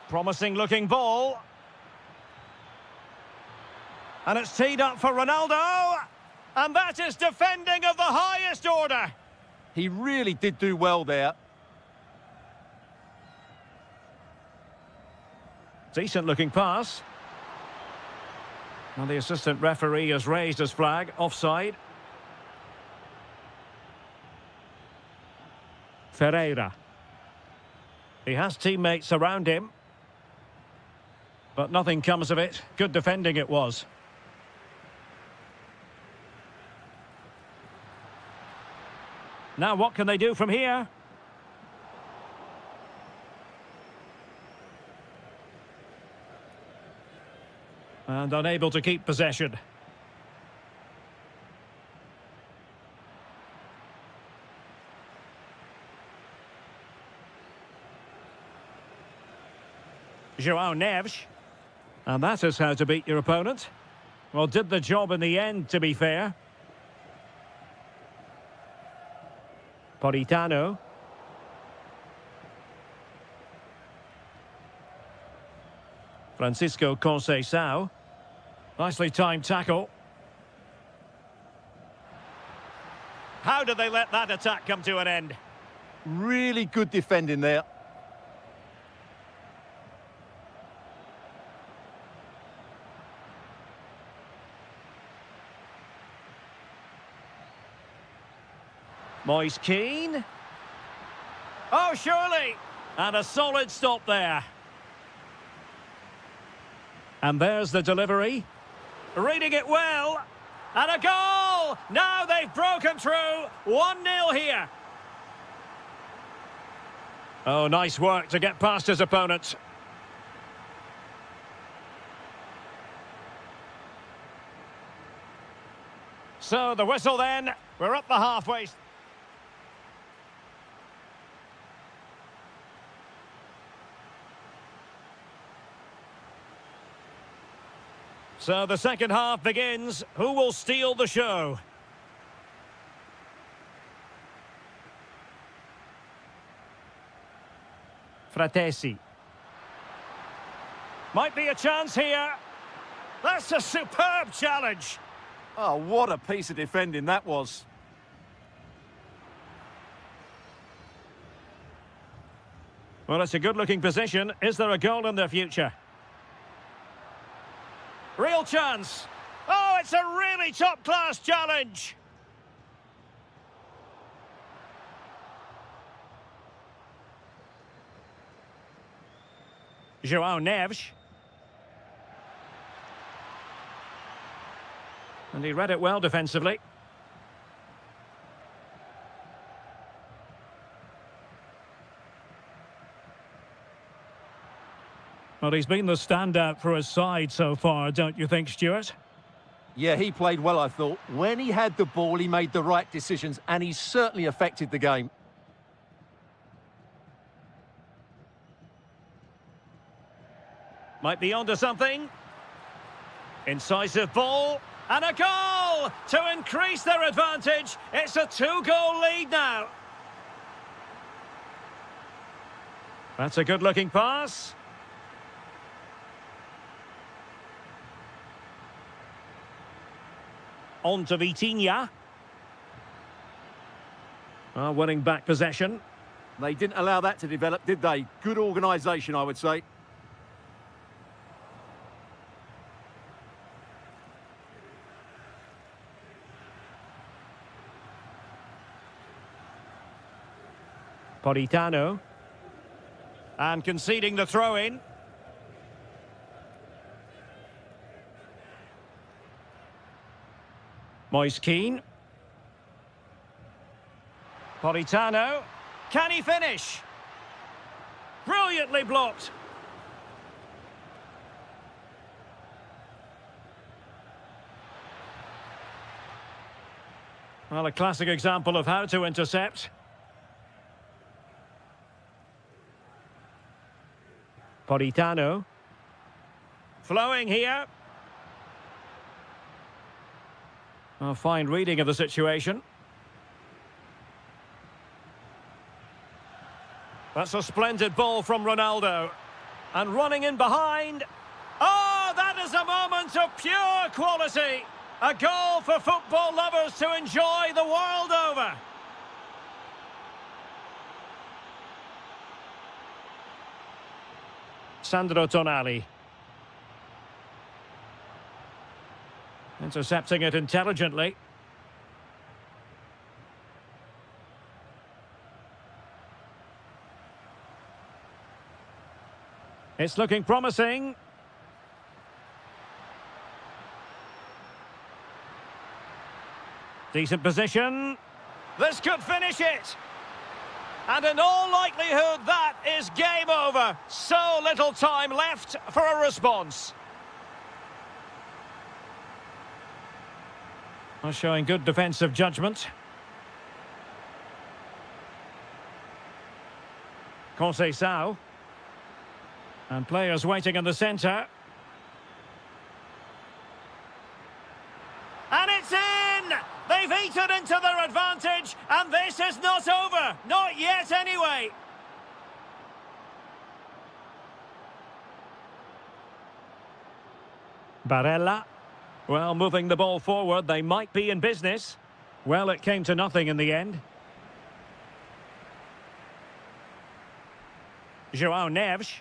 Promising looking ball. And it's teed up for Ronaldo. And that is defending of the highest order. He really did do well there. Decent looking pass. And the assistant referee has raised his flag. Offside. Ferreira. He has teammates around him. But nothing comes of it. Good defending it was. Now what can they do from here? And unable to keep possession. João Neves. And that is how to beat your opponent. Well, did the job in the end, to be fair. Politano. Francisco Conceição. Nicely timed tackle. How did they let that attack come to an end? Really good defending there. Moise Kean. Oh, surely! And a solid stop there. And there's the delivery. Reading it well. And a goal! Now they've broken through. 1-0 here. Oh, nice work to get past his opponent. So the whistle then. We're up the halfway. So the second half begins. Who will steal the show? Fratesi. Might be a chance here. That's a superb challenge. Oh, what a piece of defending that was. Well, it's a good-looking position. Is there a goal in the future? Real chance. Oh, it's a really top-class challenge. João Neves. And he read it well defensively. Well, he's been the standout for his side so far, don't you think, Stuart? Yeah, he played well, I thought. When he had the ball, he made the right decisions, and he certainly affected the game. Might be onto something. Incisive ball. And a goal to increase their advantage. It's a 2-goal lead now. That's a good-looking pass. On to Vitinha. Winning back possession. They didn't allow that to develop, did they? Good organisation, I would say. Politano. And conceding the throw-in. Moise Keane. Politano. Can he finish? Brilliantly blocked. Well, a classic example of how to intercept. Politano. Flowing here. A fine reading of the situation. That's a splendid ball from Ronaldo. And running in behind. Oh, that is a moment of pure quality. A goal for football lovers to enjoy the world over. Sandro Tonali. Intercepting it intelligently. It's looking promising. Decent position. This could finish it. And in all likelihood, that is game over. So little time left for a response. Showing good defensive judgment. Conceição. And players waiting in the centre. And it's in! They've eaten into their advantage, and this is not over. Not yet, anyway. Barella. Well, moving the ball forward, they might be in business. Well, it came to nothing in the end. João Neves.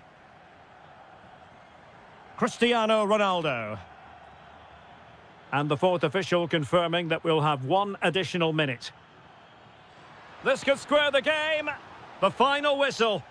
Cristiano Ronaldo. And the fourth official confirming that we'll have one additional minute. This could square the game. The final whistle.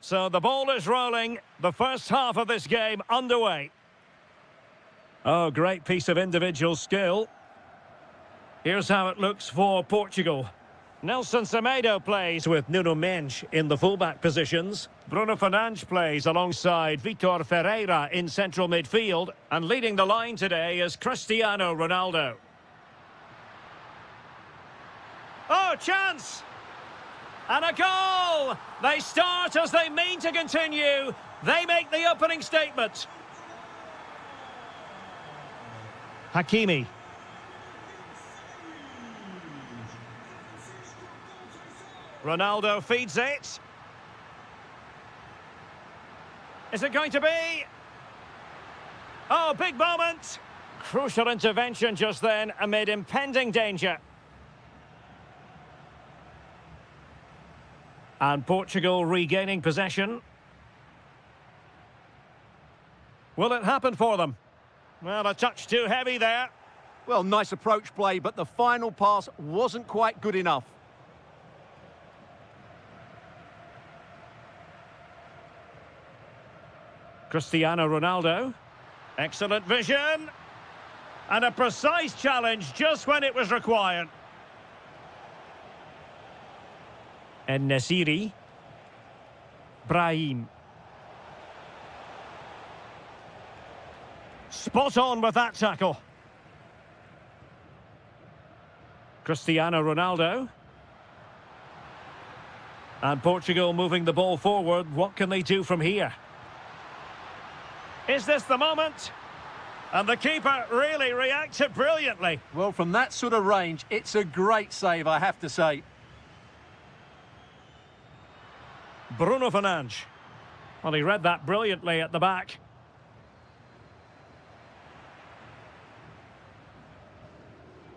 So the ball is rolling. The first half of this game underway. Oh, great piece of individual skill. Here's how it looks for Portugal. Nelson Semedo plays with Nuno Mendes in the fullback positions. Bruno Fernandes plays alongside Vitor Ferreira in central midfield. And leading the line today is Cristiano Ronaldo. Oh, chance! And a goal! They start as they mean to continue. They make the opening statement. Hakimi. Ronaldo feeds it. Is it going to be? Oh, big moment. Crucial intervention just then amid impending danger. And Portugal regaining possession. Will it happen for them? Well, a touch too heavy there. Well, nice approach play, but the final pass wasn't quite good enough. Cristiano Ronaldo. Excellent vision. And a precise challenge just when it was required. En-Nesyri. Brahim. Spot on with that tackle. Cristiano Ronaldo. And Portugal moving the ball forward. What can they do from here? Is this the moment? And the keeper really reacted brilliantly. Well, from that sort of range, it's a great save, I have to say. Bruno Fernandes. Well, he read that brilliantly at the back.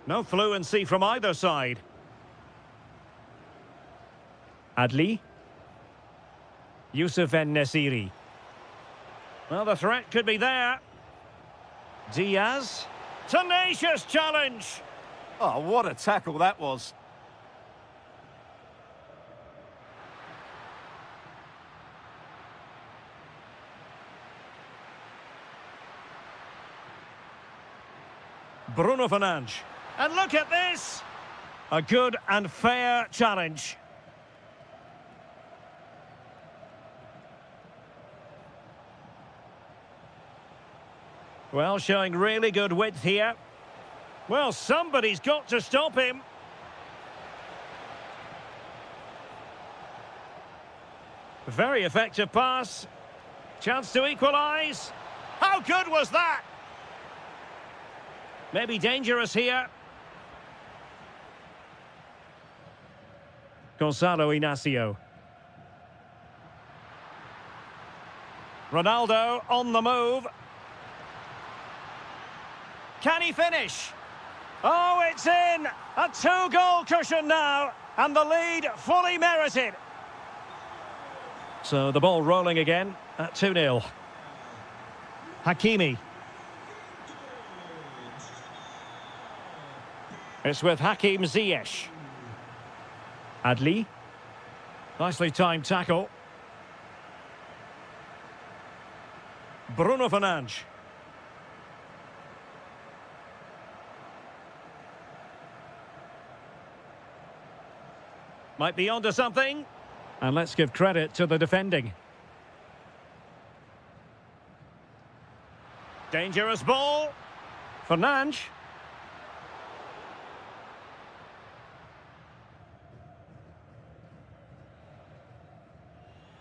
No fluency from either side. Adli. Youssef En-Nesyri. Well, the threat could be there. Diaz. Tenacious challenge. Oh, what a tackle that was. Bruno Fernandes. And look at this! A good and fair challenge. Well, showing really good width here. Well, somebody's got to stop him. Very effective pass. Chance to equalise. How good was that? Maybe dangerous here. Gonzalo Inacio. Ronaldo on the move. Can he finish? Oh, it's in! A two-goal cushion now, and the lead fully merited. So the ball rolling again at 2-0. Hakimi. It's with Hakim Ziyech. Adli. Nicely timed tackle. Bruno Fernandes. Might be onto something. And let's give credit to the defending. Dangerous ball. Fernandes.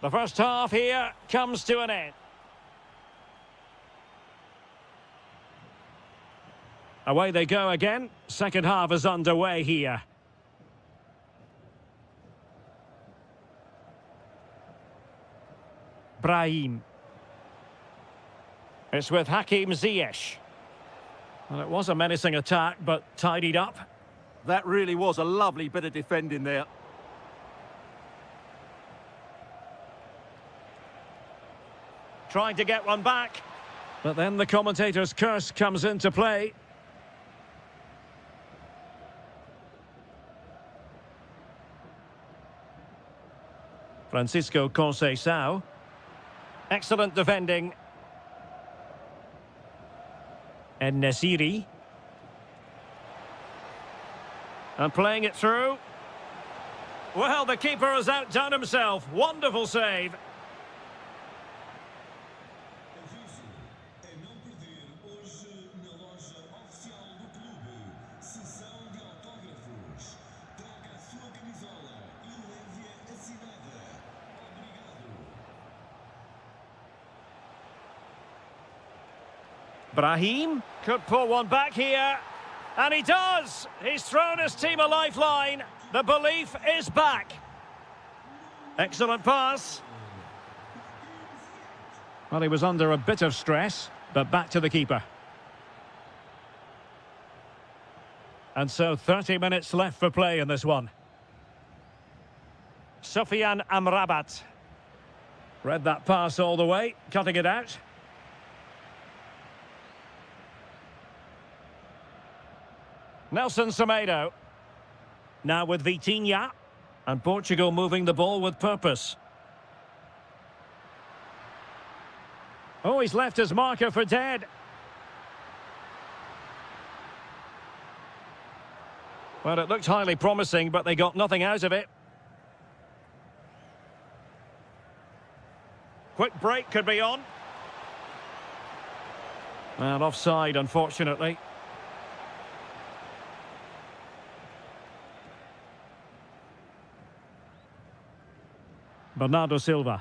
The first half here comes to an end. Away they go again. Second half is underway here. Brahim. It's with Hakim Ziyech. Well, it was a menacing attack, but tidied up. That really was a lovely bit of defending there. Trying to get one back. But then the commentator's curse comes into play. Francisco Conceição. Excellent defending. En-Nesyri. And playing it through. Well, the keeper has outdone himself. Wonderful save. Brahim could pull one back here. And he does! He's thrown his team a lifeline. The belief is back. Excellent pass. Well, he was under a bit of stress, but back to the keeper. And so 30 minutes left for play in this one. Sufyan Amrabat. Read that pass all the way, cutting it out. Nelson Semedo. Now with Vitinha. And Portugal moving the ball with purpose. Oh, he's left his marker for dead. Well, it looked highly promising, but they got nothing out of it. Quick break could be on. Well, offside, unfortunately. Bernardo Silva.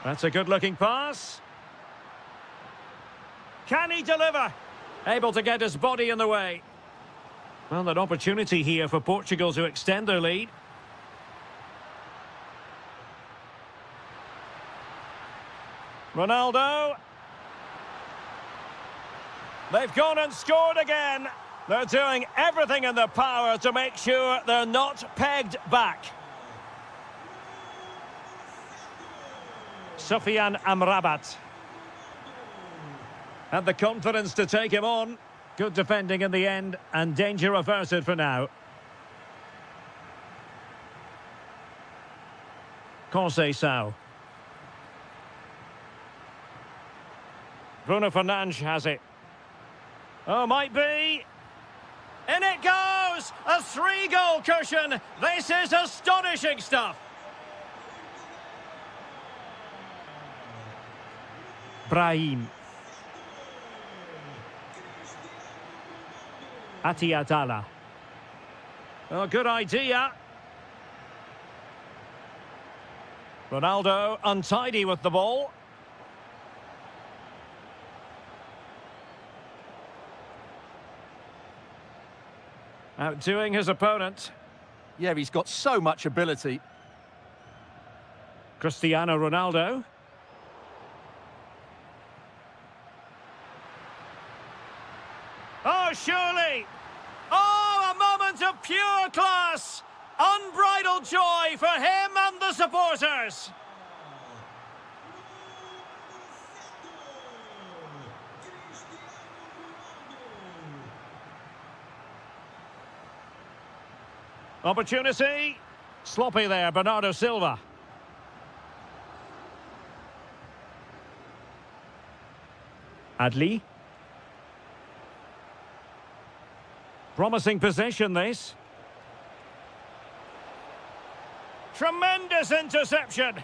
That's a good-looking pass. Can he deliver? Able to get his body in the way. Well, an opportunity here for Portugal to extend their lead. Ronaldo. They've gone and scored again. They're doing everything in their power to make sure they're not pegged back. Sufyan Amrabat. Had the confidence to take him on. Good defending in the end, and danger averted for now. Conceição. Bruno Fernandes has it. Oh, might be. In it goes! A 3-goal cushion. This is astonishing stuff. Brahim. Atiatala. Oh, good idea. Ronaldo untidy with the ball. Outdoing his opponent. Yeah, he's got so much ability. Cristiano Ronaldo. Oh, surely! Oh, a moment of pure class! Unbridled joy for him and the supporters! Opportunity. Sloppy there, Bernardo Silva. Adli. Promising possession, this. Tremendous interception.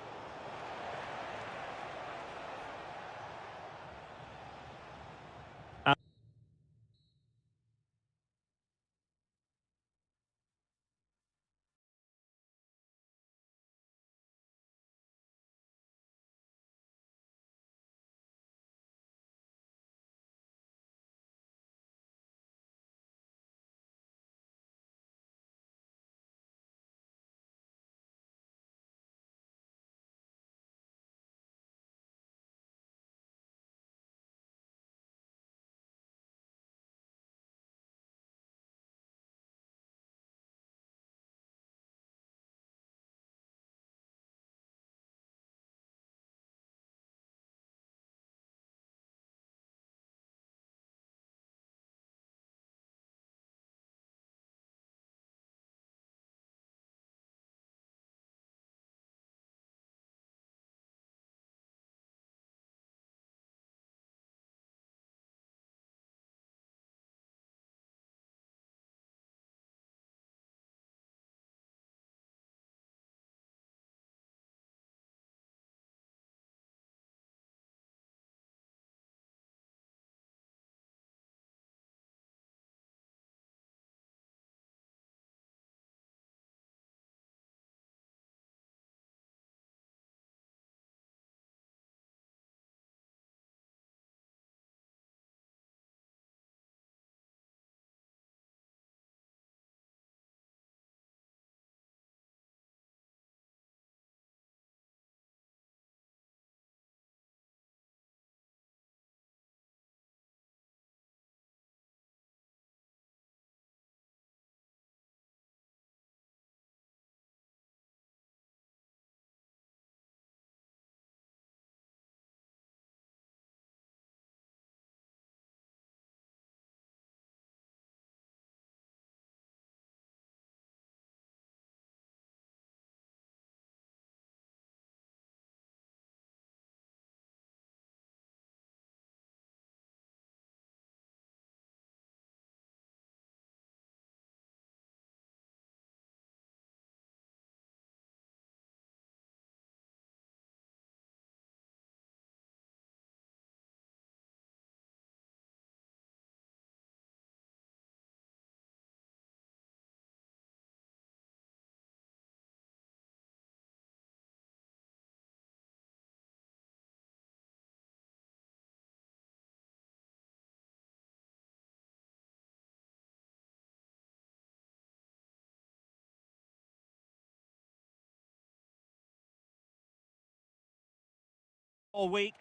all week.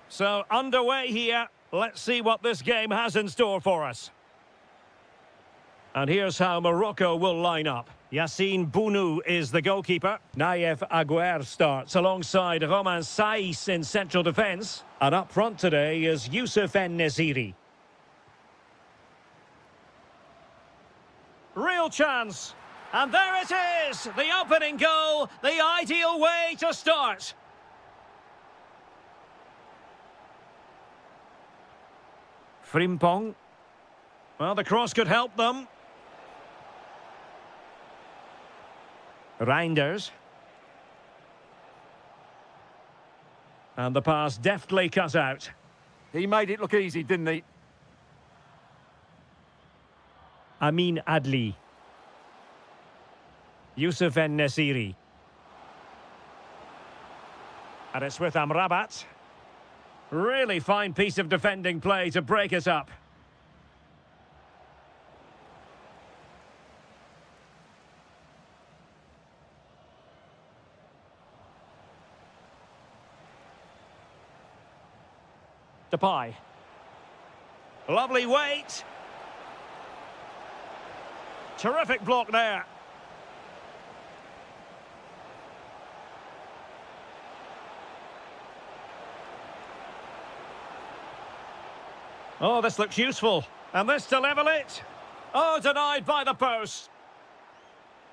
So underway here. Let's see what this game has in store for us. And here's how Morocco will line up. Yassine Bounou is the goalkeeper. Naïef Aguer starts alongside Romain Saïs in central defence. And up front today is Youssef En-Nesyri. Real chance. And there it is! The opening goal, the ideal way to start. Frimpong. Well, the cross could help them. Reinders. And the pass deftly cut out. He made it look easy, didn't he? Amin Adli. Youssef En-Nesyri. And it's with Amrabat. Really fine piece of defending play to break it up. Depay. Lovely weight. Terrific block there. Oh, this looks useful. And this to level it. Oh, denied by the post.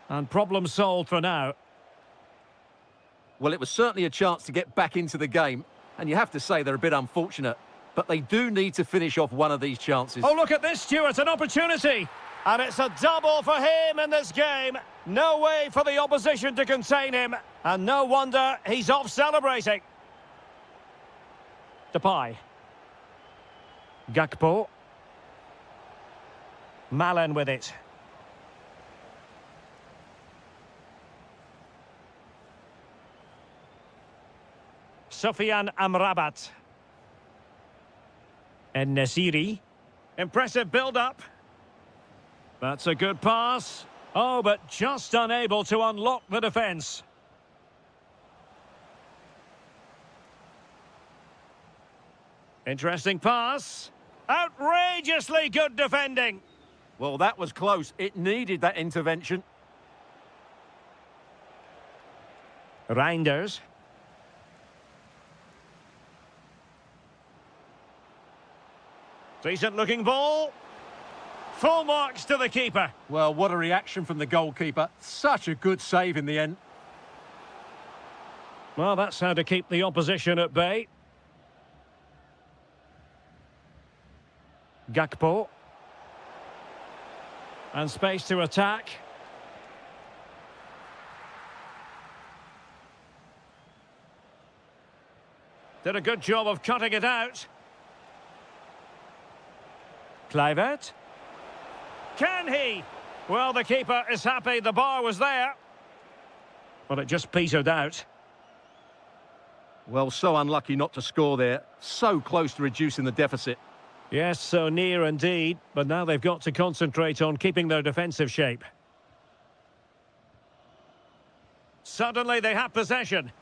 And problem solved for now. Well, it was certainly a chance to get back into the game. And you have to say they're a bit unfortunate. But they do need to finish off one of these chances. Oh, look at this, Stuart. An opportunity. And it's a double for him in this game. No way for the opposition to contain him. And no wonder he's off celebrating. Depay. Gakpo. Malen with it. Sofiane Amrabat. En-Nesyri. Impressive build-up. That's a good pass. Oh, but just unable to unlock the defence. Interesting pass. Outrageously good defending. Well, that was close. It needed that intervention. Reinders. Decent looking ball. Full marks to the keeper. Well, what a reaction from the goalkeeper. Such a good save in the end. Well, that's how to keep the opposition at bay. Gakpo. And space to attack. Did a good job of cutting it out. Kluivert. Can he? Well, the keeper is happy the bar was there. But it just petered out. Well, so unlucky not to score there. So close to reducing the deficit. Yes, so near indeed. But now they've got to concentrate on keeping their defensive shape. Suddenly they have possession.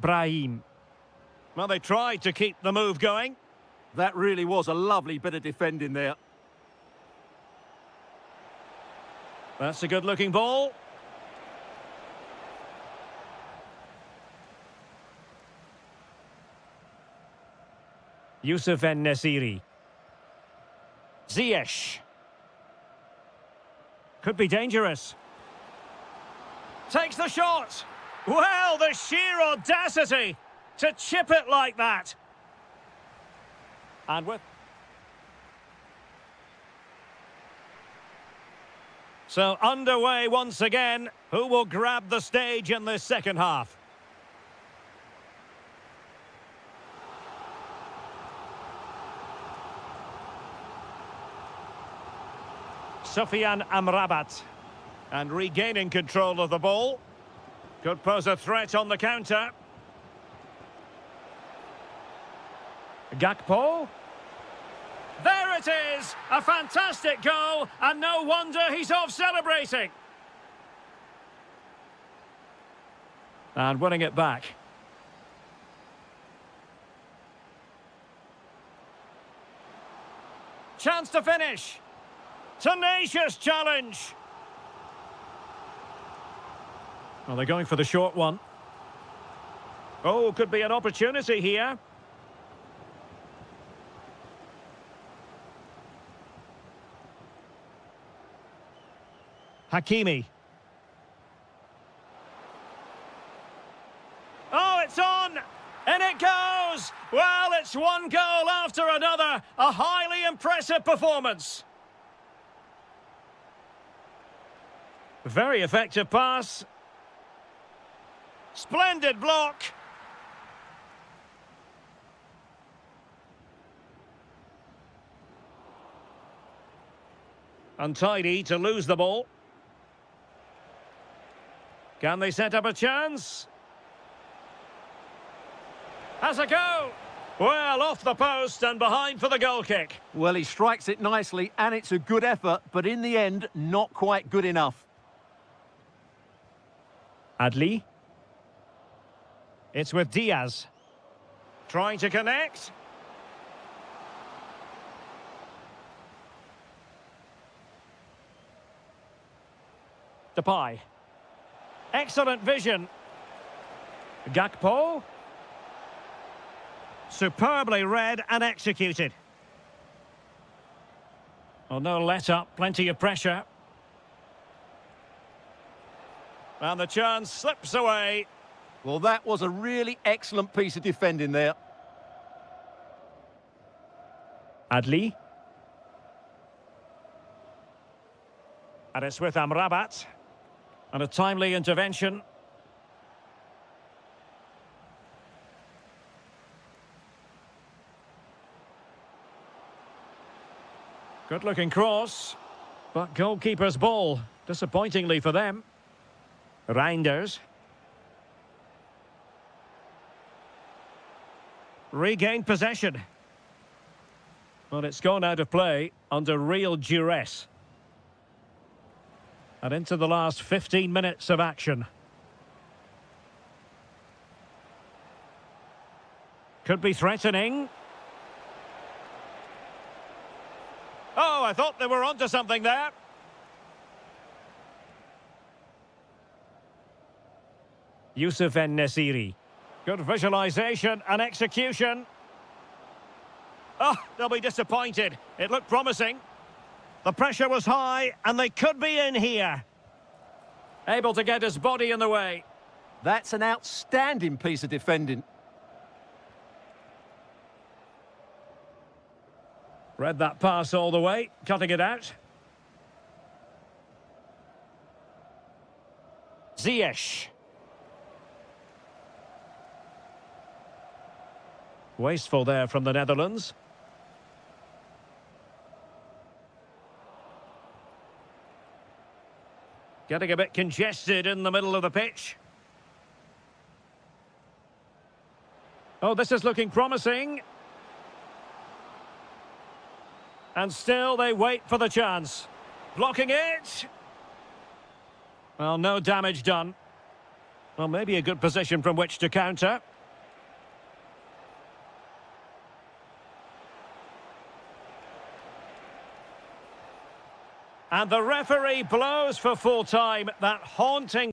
Brahim. Well, they tried to keep the move going. That really was a lovely bit of defending there. That's a good-looking ball. Youssef En-Nesyri. Ziyech. Could be dangerous. Takes the shot. Well, the sheer audacity to chip it like that. And with... So underway once again. Who will grab the stage in this second half? Sofiane Amrabat. And regaining control of the ball. Could pose a threat on the counter. Gakpo. There it is! A fantastic goal, and no wonder he's off celebrating. And winning it back. Chance to finish. Tenacious challenge. Well, they're going for the short one. Oh, could be an opportunity here. Hakimi. Oh, it's on! And it goes! Well, it's one goal after another. A highly impressive performance. Very effective pass. Splendid block. Untidy to lose the ball. Can they set up a chance? Has a go. Well, off the post and behind for the goal kick. Well, he strikes it nicely, and it's a good effort, but in the end, not quite good enough. Adli. It's with Diaz. Trying to connect. Depay. Excellent vision. Gakpo. Superbly read and executed. Oh, no let up, plenty of pressure. And the chance slips away. Well, that was a really excellent piece of defending there. Adli. And it's with Amrabat. And a timely intervention. Good-looking cross. But goalkeeper's ball. Disappointingly for them. Reinders. Regained possession. But it's gone out of play under real duress. And into the last 15 minutes of action. Could be threatening. Oh, I thought they were onto something there. Youssef En-Nesyri. Good visualisation and execution. Oh, they'll be disappointed. It looked promising. The pressure was high, and they could be in here. Able to get his body in the way. That's an outstanding piece of defending. Read that pass all the way, cutting it out. Ziyech. Wasteful there from the Netherlands. Getting a bit congested in the middle of the pitch. Oh, this is looking promising. And still they wait for the chance. Blocking it. Well, no damage done. Well, maybe a good position from which to counter. And the referee blows for full time. That haunting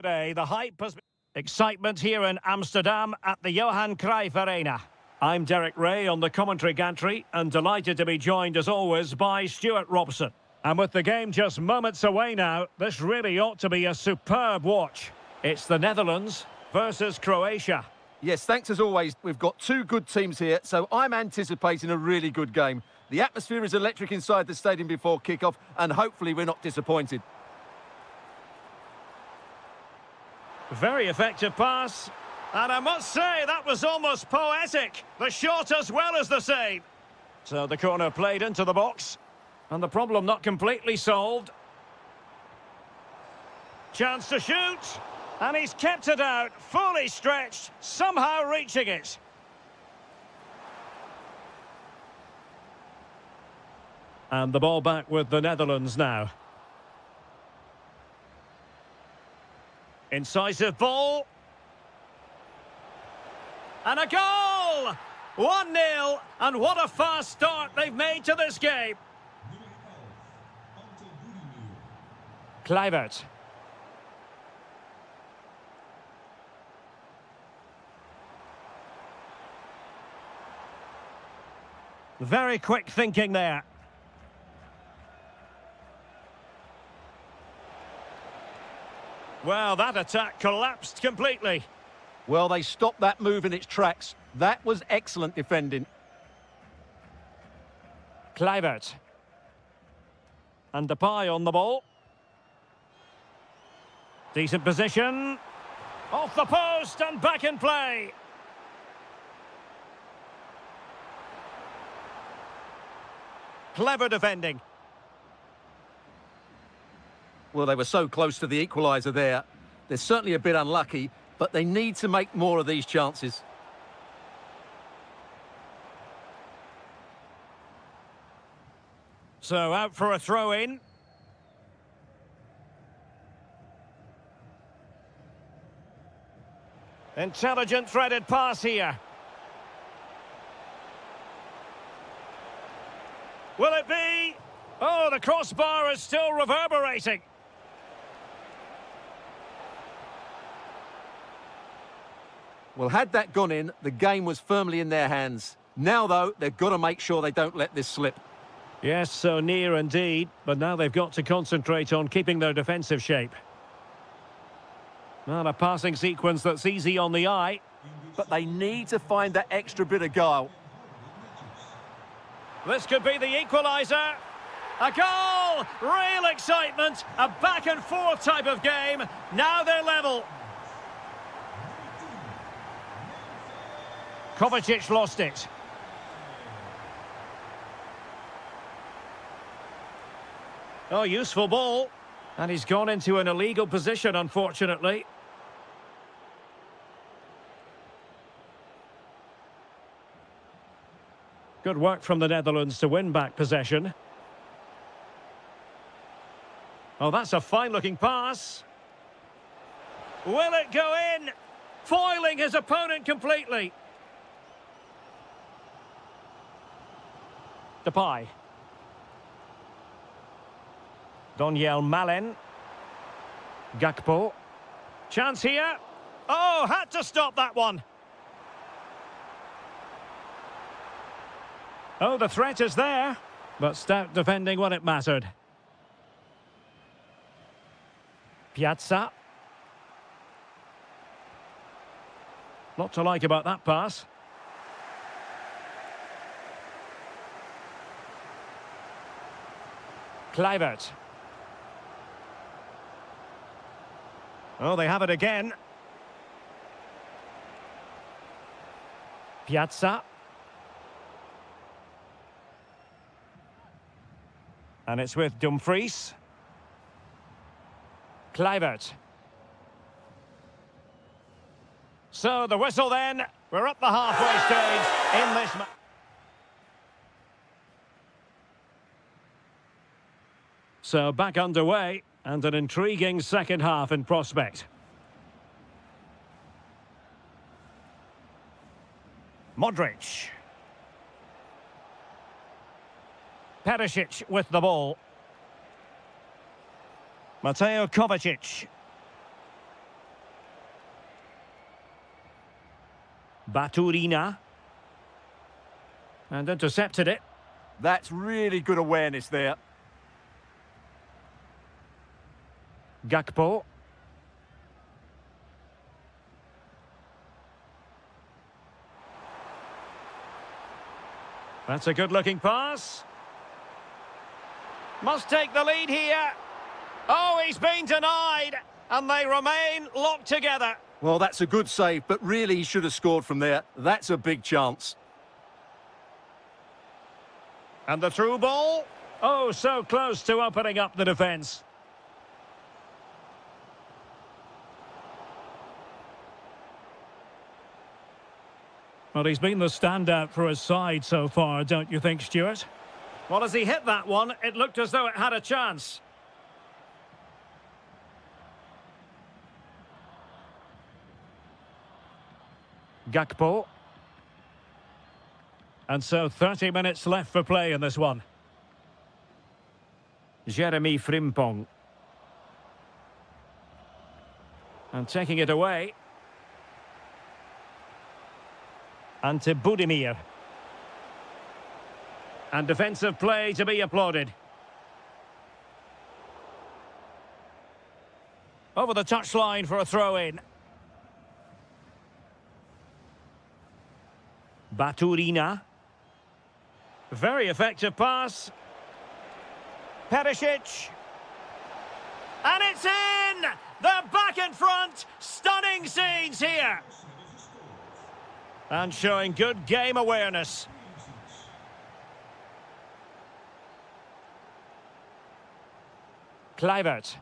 Today, the hype has been excitement here in Amsterdam at the Johan Cruyff Arena. I'm Derek Ray on the commentary gantry and delighted to be joined as always by Stuart Robson. And with the game just moments away now, this really ought to be a superb watch. It's the Netherlands versus Croatia. Yes, thanks as always. We've got two good teams here, so I'm anticipating a really good game. The atmosphere is electric inside the stadium before kick-off, and hopefully we're not disappointed. Very effective pass. And I must say, that was almost poetic. The shot as well as the save. So the corner played into the box. And the problem not completely solved. Chance to shoot. And he's kept it out, fully stretched, somehow reaching it. And the ball back with the Netherlands now. Incisive ball. And a goal! 1-0, and what a fast start they've made to this game. Kluivert. Very quick thinking there. Well, that attack collapsed completely. Well, they stopped that move in its tracks. That was excellent defending. Kluivert. And Depay on the ball. Decent position. Off the post and back in play. Clever defending. Well, they were so close to the equaliser there. They're certainly a bit unlucky, but they need to make more of these chances. So out for a throw-in. Intelligent threaded pass here. Will it be? Oh, the crossbar is still reverberating. Well, had that gone in, the game was firmly in their hands. Now, though, they've got to make sure they don't let this slip. Yes, so near indeed, but now they've got to concentrate on keeping their defensive shape. Not a passing sequence that's easy on the eye. But they need to find that extra bit of guile. This could be the equaliser. A goal! Real excitement. A back-and-forth type of game. Now they're level. Kovacic lost it. Oh, useful ball. And he's gone into an illegal position, unfortunately. Good work from the Netherlands to win back possession. Oh, that's a fine-looking pass. Will it go in? Foiling his opponent completely. Depay. Doniel Malen. Gakpo. Chance here. Oh, had to stop that one. Oh, the threat is there, but stout defending when it mattered. Piazza. Lot to like about that pass. Kluivert. Oh, they have it again. Piazza. And it's with Dumfries. Kluivert. So the whistle then. We're at the halfway stage in this match. So back underway and an intriguing second half in prospect. Modric. Perisic with the ball. Mateo Kovacic. Baturina. And intercepted it. That's really good awareness there. Gakpo. That's a good-looking pass. Must take the lead here. Oh, he's been denied. And they remain locked together. Well, that's a good save, but really he should have scored from there. That's a big chance. And the through ball. Oh, so close to opening up the defence. Well, he's been the standout for his side so far, don't you think, Stuart? Well, as he hit that one, it looked as though it had a chance. Gakpo. And so 30 minutes left for play in this one. Jeremy Frimpong. And taking it away. And to Budimir. And defensive play to be applauded. Over the touchline for a throw-in. Baturina. Very effective pass. Perisic. And it's in! They're back in front. Stunning scenes here. And showing good game awareness. Kluivert.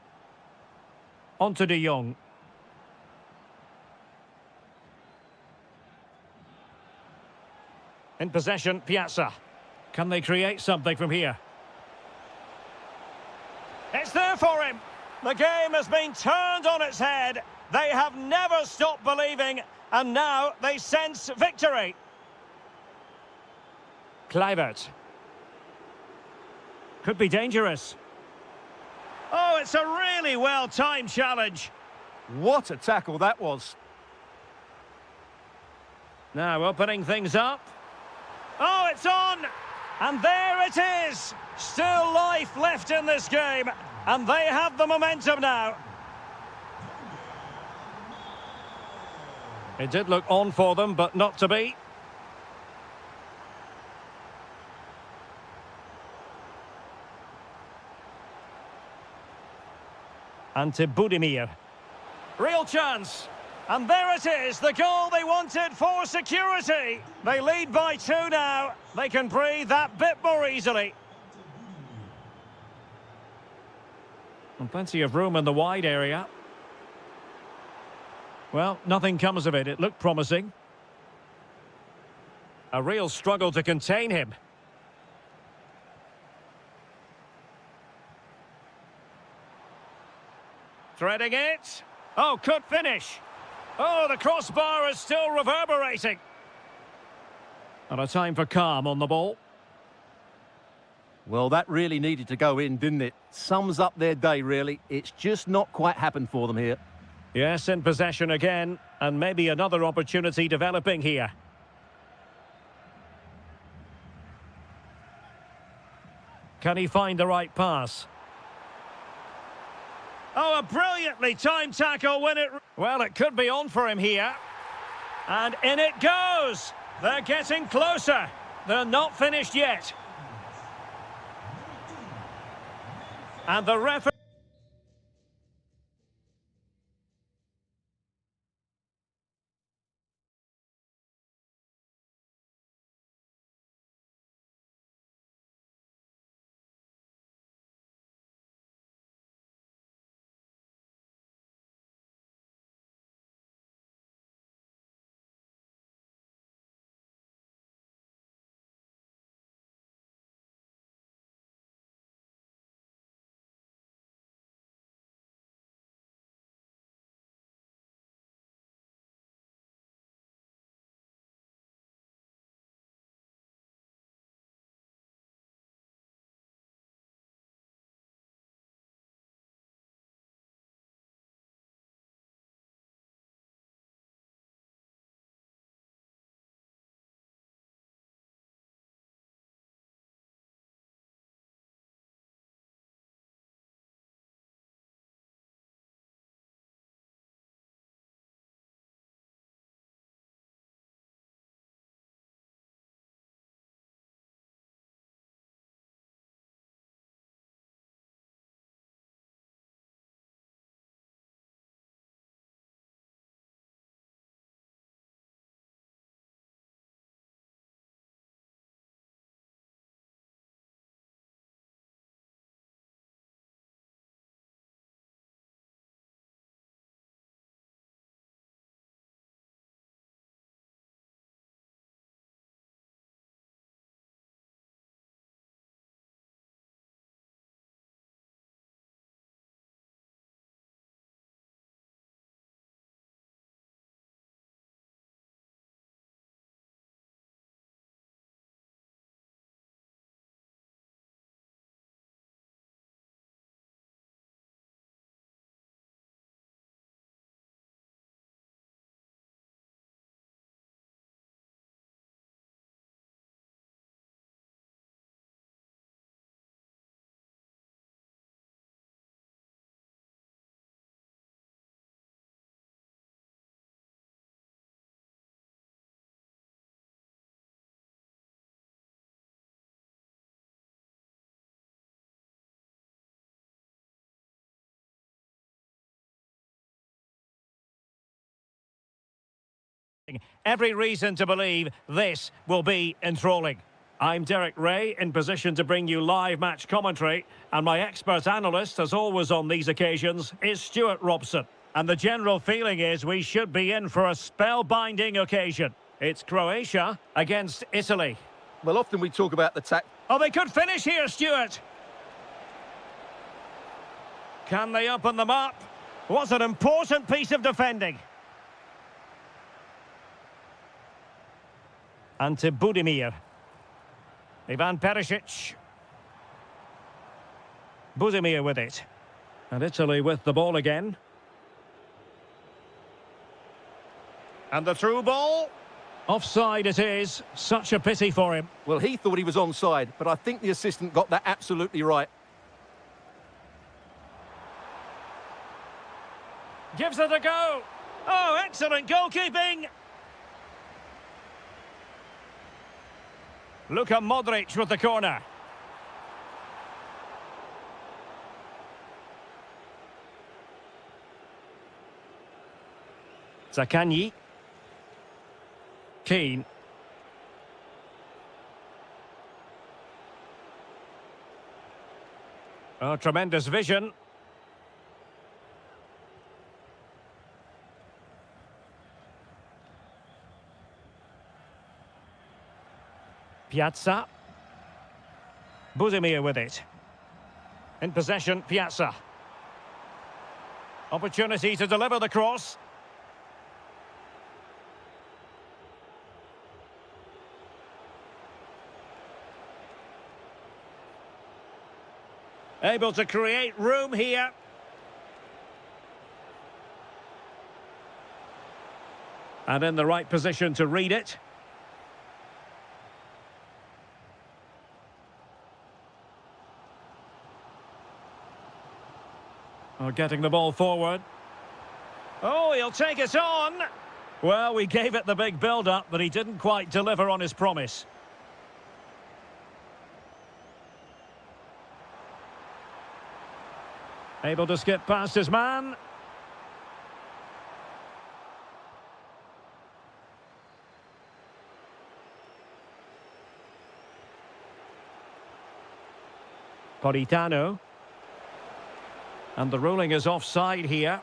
On to De Jong. In possession, Piazza. Can they create something from here? It's there for him. The game has been turned on its head. They have never stopped believing, and now they sense victory. Kluivert. Could be dangerous. Oh, it's a really well-timed challenge. What a tackle that was. Now opening things up. Oh, it's on! And there it is! Still life left in this game, and they have the momentum now. It did look on for them, but not to be. And to Budimir. Real chance. And there it is, the goal they wanted for security. They lead by 2 now. They can breathe that bit more easily. And plenty of room in the wide area. Well, nothing comes of it. It looked promising. A real struggle to contain him. Threading it. Oh, could finish. Oh, the crossbar is still reverberating. And a time for calm on the ball. Well, that really needed to go in, didn't it? Sums up their day, really. It's just not quite happened for them here. Yes, in possession again, and maybe another opportunity developing here. Can he find the right pass? Oh, a brilliantly timed tackle when it... Well, it could be on for him here. And in it goes! They're getting closer. They're not finished yet. And the referee... Every reason to believe this will be enthralling. I'm Derek Ray, in position to bring you live match commentary, and my expert analyst, as always on these occasions, is Stuart Robson. And the general feeling is we should be in for a spellbinding occasion. It's Croatia against Italy. Well, often we talk about the Oh, they could finish here, Stuart. Can they open them up? What an important piece of defending. Ante Budimir. Ivan Perisic. Budimir with it. And Italy with the ball again. And the through ball. Offside it is. Such a pity for him. Well, he thought he was onside, but I think the assistant got that absolutely right. Gives it a go. Oh, excellent goalkeeping. Luka Modric with the corner. Zakanyi. Keane. Oh, tremendous vision. Piazza. Budimir with it. In possession, Piazza. Opportunity to deliver the cross. Able to create room here. And in the right position to read it. Oh, getting the ball forward. Oh, he'll take it on. Well, we gave it the big build-up, but he didn't quite deliver on his promise. Able to skip past his man. Politano. And the ruling is offside here.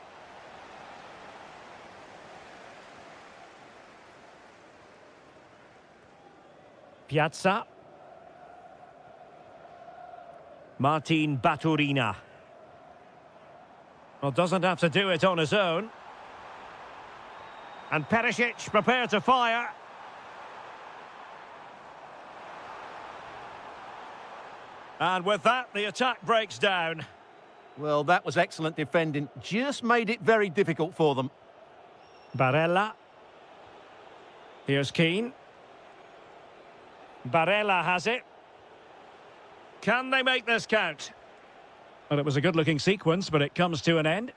Piazza. Martin Baturina. Well, doesn't have to do it on his own. And Perisic prepared to fire. And with that, the attack breaks down. Well, that was excellent defending. Just made it very difficult for them. Barella. Here's Keane. Barella has it. Can they make this count? Well, it was a good-looking sequence, but it comes to an end.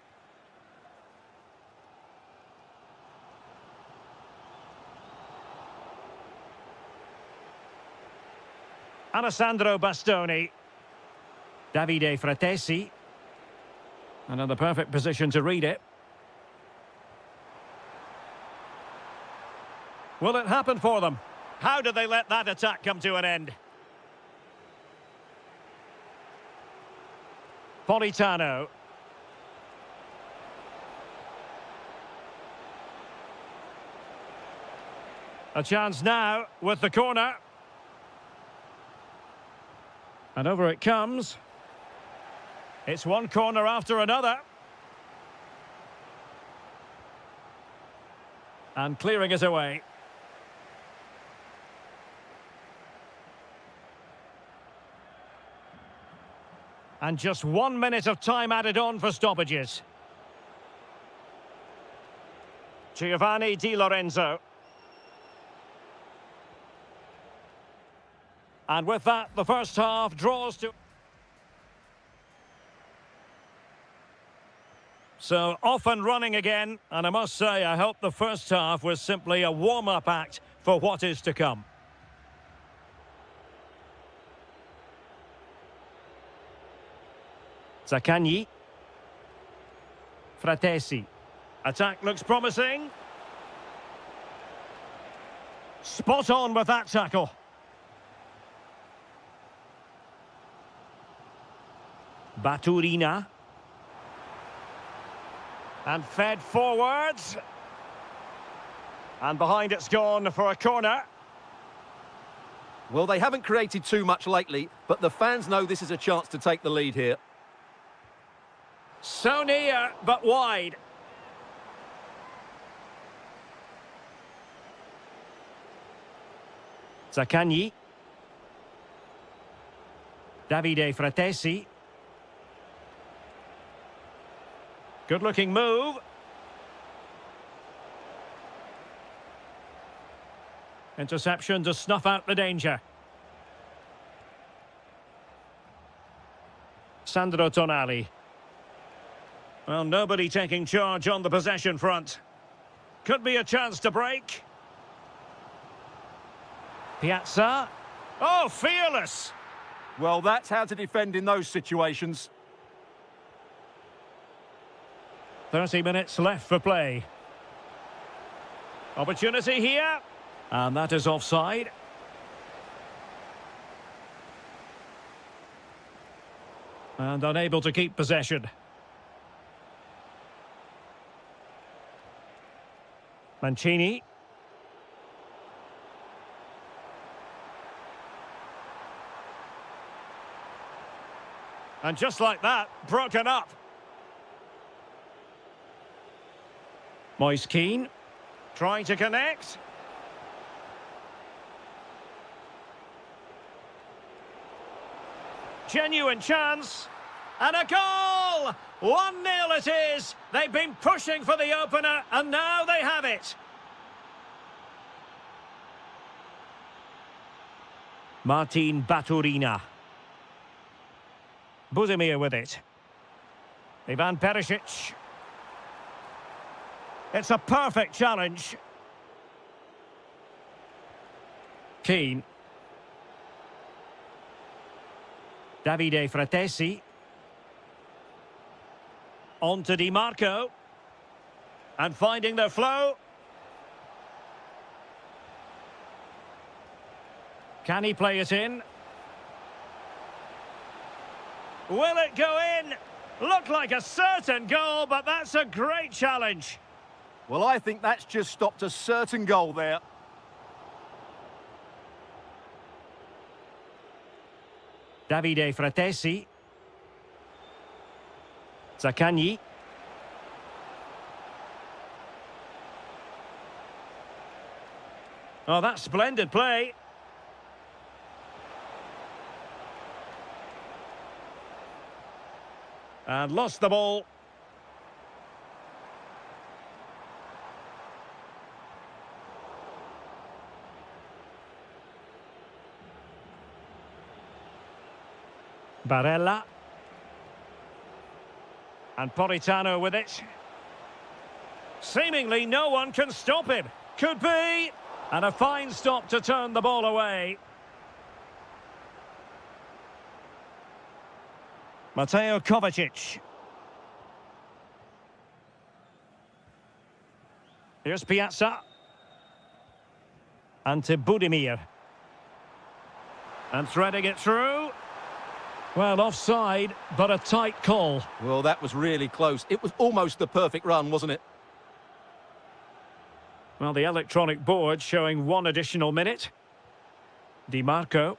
Alessandro Bastoni. Davide Fratesi. And in the perfect position to read it. Will it happen for them? How did they let that attack come to an end? Politano. A chance now with the corner. And over it comes. It's one corner after another. And clearing it away. And just 1 minute of time added on for stoppages. Giovanni Di Lorenzo. And with that, the first half draws to... So, off and running again, and I must say, I hope the first half was simply a warm-up act for what is to come. Zakanyi. Fratesi. Attack looks promising. Spot on with that tackle. Baturina. And fed forwards. And behind it's gone for a corner. Well, they haven't created too much lately, but the fans know this is a chance to take the lead here. So near, but wide. Zaccagni. Davide Fratesi. Good-looking move. Interception to snuff out the danger. Sandro Tonali. Well, nobody taking charge on the possession front. Could be a chance to break. Piazza. Oh, fearless! Well, that's how to defend in those situations. 30 minutes left for play. Opportunity here. And that is offside. And unable to keep possession. Mancini. And just like that, broken up. Moise Keane. Trying to connect. Genuine chance. And a goal! 1-0 it is. They've been pushing for the opener, and now they have it. Martin Baturina. Budimir with it. Ivan Perisic. It's a perfect challenge. Keane. Davide Fratesi. On to Di Marco. And finding their flow. Can he play it in? Will it go in? Looked like a certain goal, but that's a great challenge. Well, I think that's just stopped a certain goal there. Davide Fratesi. Zaccagni. Oh, that's splendid play. And lost the ball. Barella. And Politano with it. Seemingly no one can stop him. Could be. And a fine stop to turn the ball away. Mateo Kovacic. Here's Piazza. And to Budimir. And threading it through. Well, offside, but a tight call. Well, that was really close. It was almost the perfect run, wasn't it? Well, the electronic board showing 1 additional minute. Di Marco.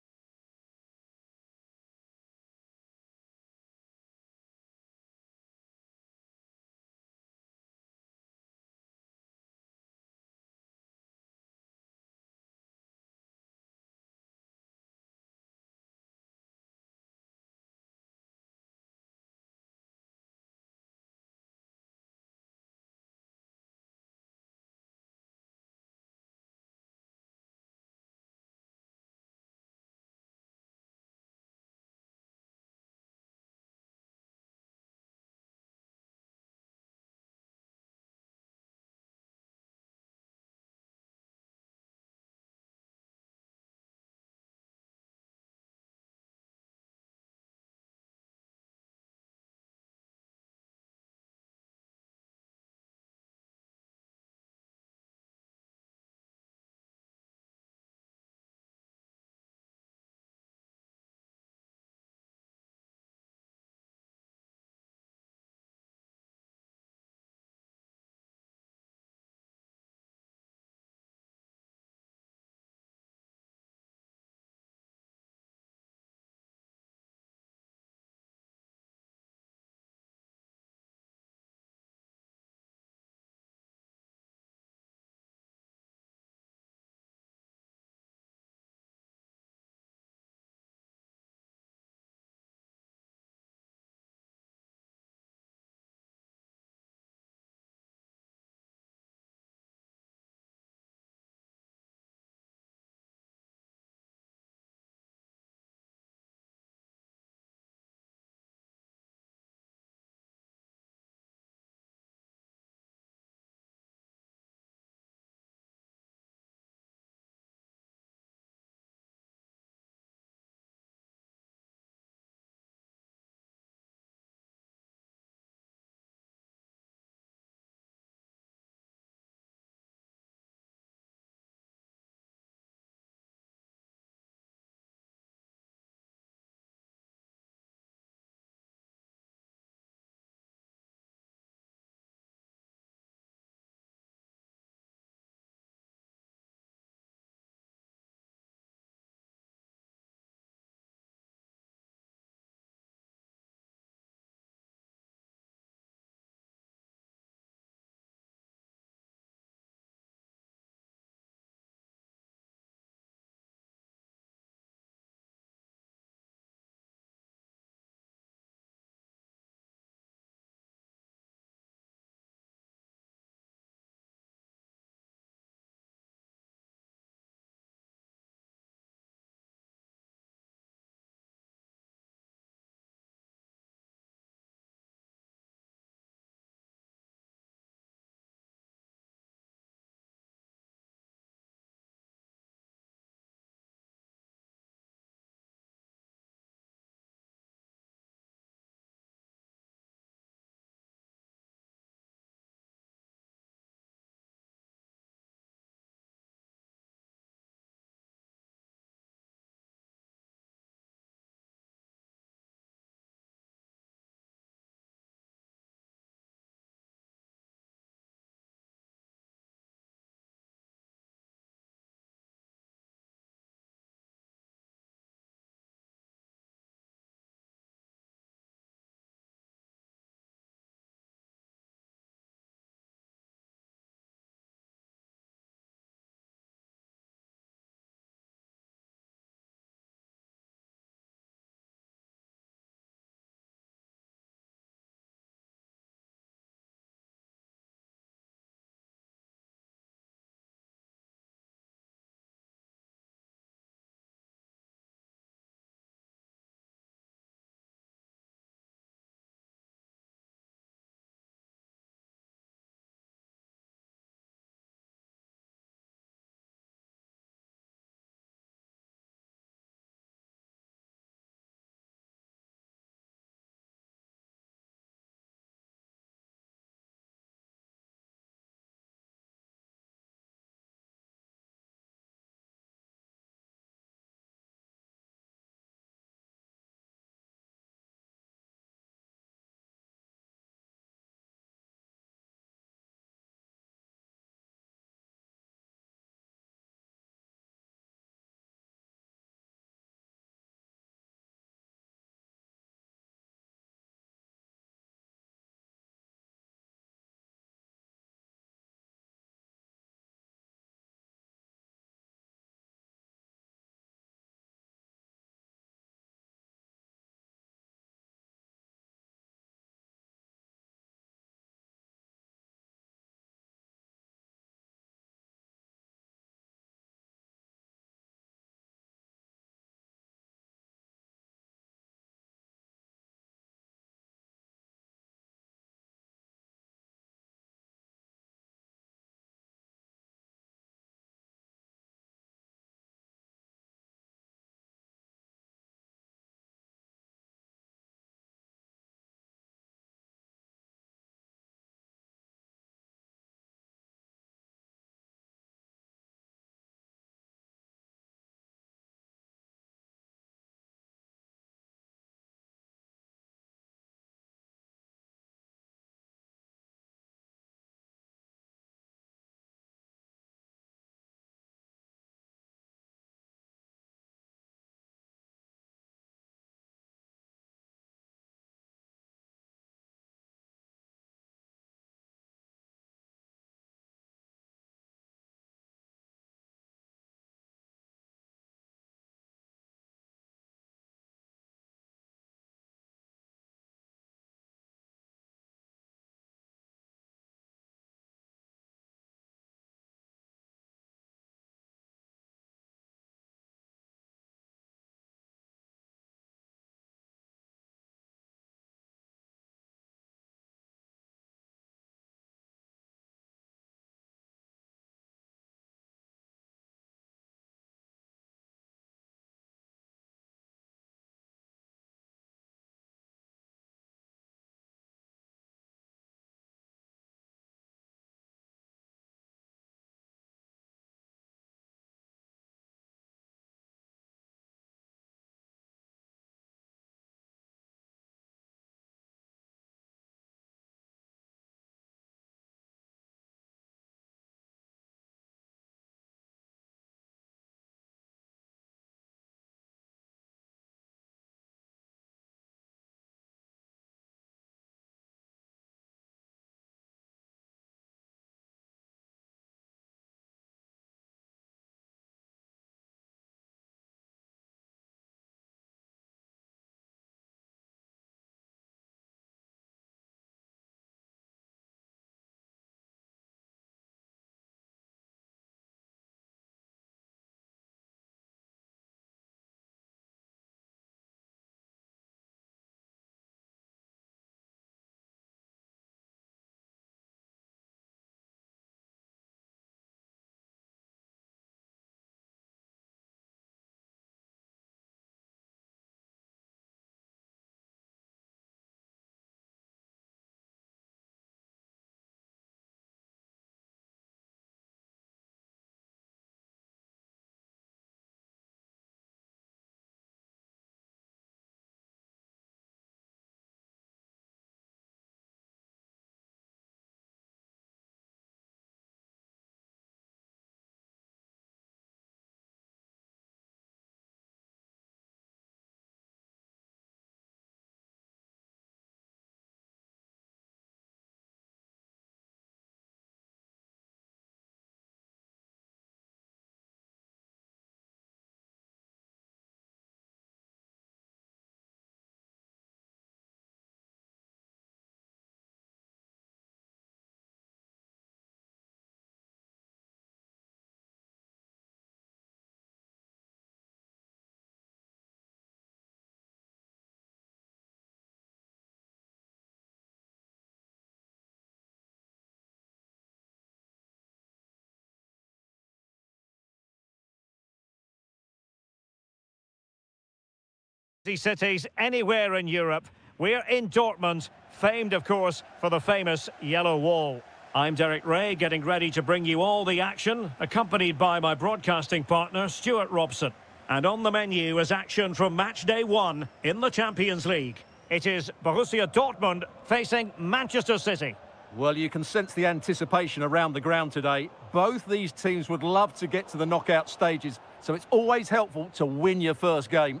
Cities anywhere in Europe. We're in Dortmund, famed, of course, for the famous yellow wall. I'm Derek Ray, getting ready to bring you all the action, accompanied by my broadcasting partner, Stuart Robson. And on the menu is action from match day 1 in the Champions League. It is Borussia Dortmund facing Manchester City. Well, you can sense the anticipation around the ground today. Both these teams would love to get to the knockout stages, so it's always helpful to win your first game.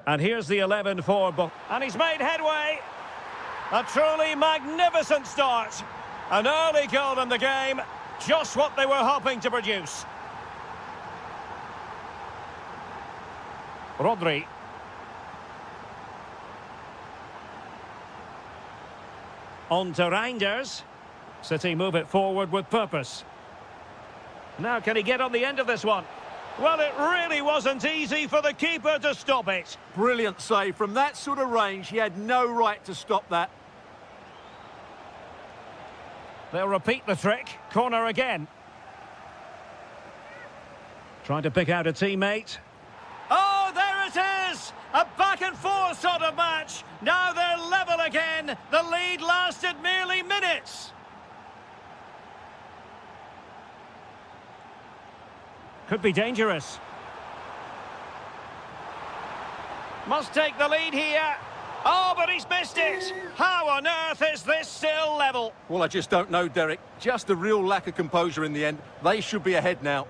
And here's the 11 for and he's made headway. A truly magnificent start. An early goal in the game, just what they were hoping to produce. Rodri. On to Reinders. City move it forward with purpose. Now can he get on the end of this one? Well, it really wasn't easy for the keeper to stop it. Brilliant save. From that sort of range, he had no right to stop that. They'll repeat the trick. Corner again. Trying to pick out a teammate. Oh, there it is! A back and forth sort of match. Now they're level again. The lead lasted merely minutes. Could be dangerous. Must take the lead here. Oh, but he's missed it. How on earth is this still level? Well, I just don't know, Derek. Just a real lack of composure in the end. They should be ahead now.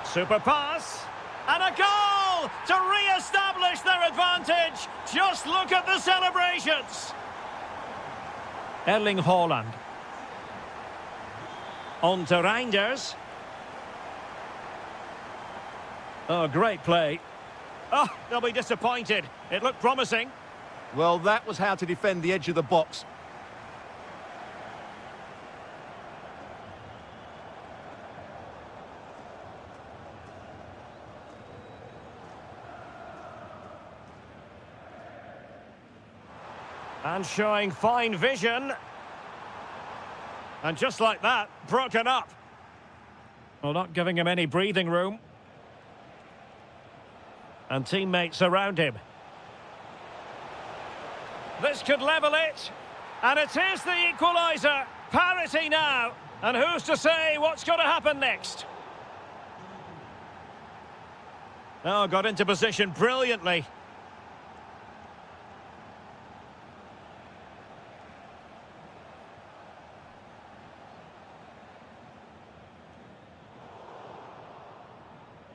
Super pass. And a goal to re-establish their advantage. Just look at the celebrations. Erling Haaland. On to Reinders. Oh, great play. Oh, they'll be disappointed. It looked promising. Well, that was how to defend the edge of the box. And showing fine vision. And just like that, broken up. Well, not giving him any breathing room. And teammates around him. This could level it. And it is the equaliser. Parity now. And who's to say what's going to happen next? Oh, got into position brilliantly.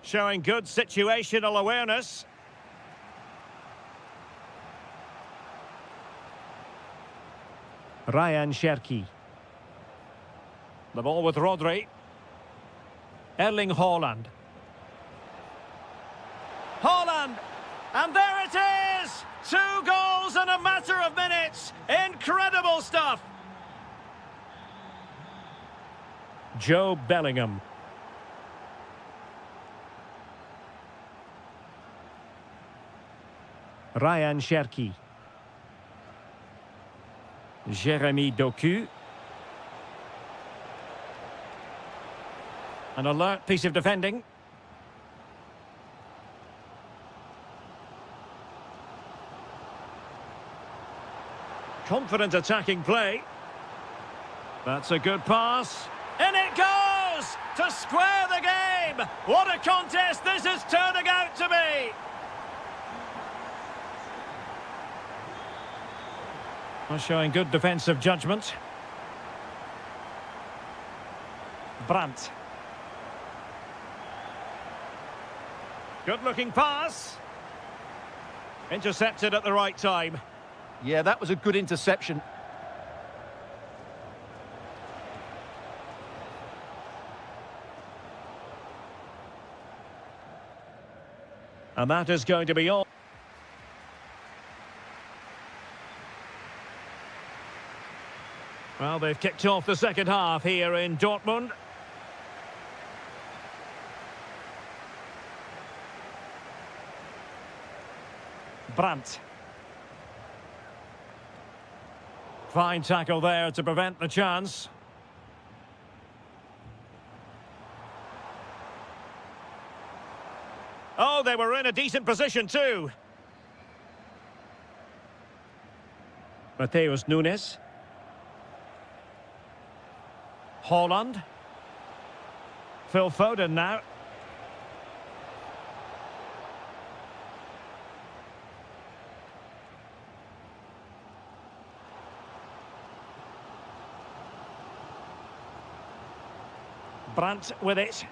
Showing good situational awareness. Ryan Cherki. The ball with Rodri. Erling Haaland. Haaland! And there it is! 2 goals in a matter of minutes. Incredible stuff. Joe Bellingham. Ryan Cherki. Jeremy Doku. An alert piece of defending. Confident attacking play. That's a good pass. In it goes! To square the game! What a contest this is turning out to be! Showing good defensive judgment. Brandt. Good-looking pass. Intercepted at the right time. Yeah, that was a good interception. And that is going to be all. Well, they've kicked off the second half here in Dortmund. Brandt. Fine tackle there to prevent the chance. they were in a decent position too. Mateus Nunes. Holland. Phil Foden now. Brandt with it.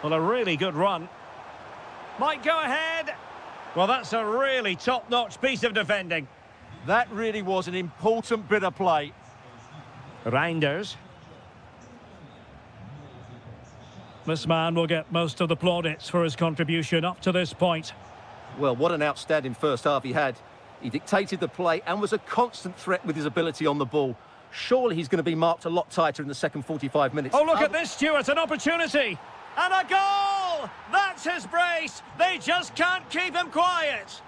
Well, a really good run. Might go ahead. Well, that's a really top-notch piece of defending. That really was an important bit of play. Reinders. This man will get most of the plaudits for his contribution up to this point. Well, what an outstanding first half he had. He dictated the play and was a constant threat with his ability on the ball. Surely he's going to be marked a lot tighter in the second 45 minutes. Oh, look at this, Stuart, an opportunity. And a goal! That's his brace. They just can't keep him quiet.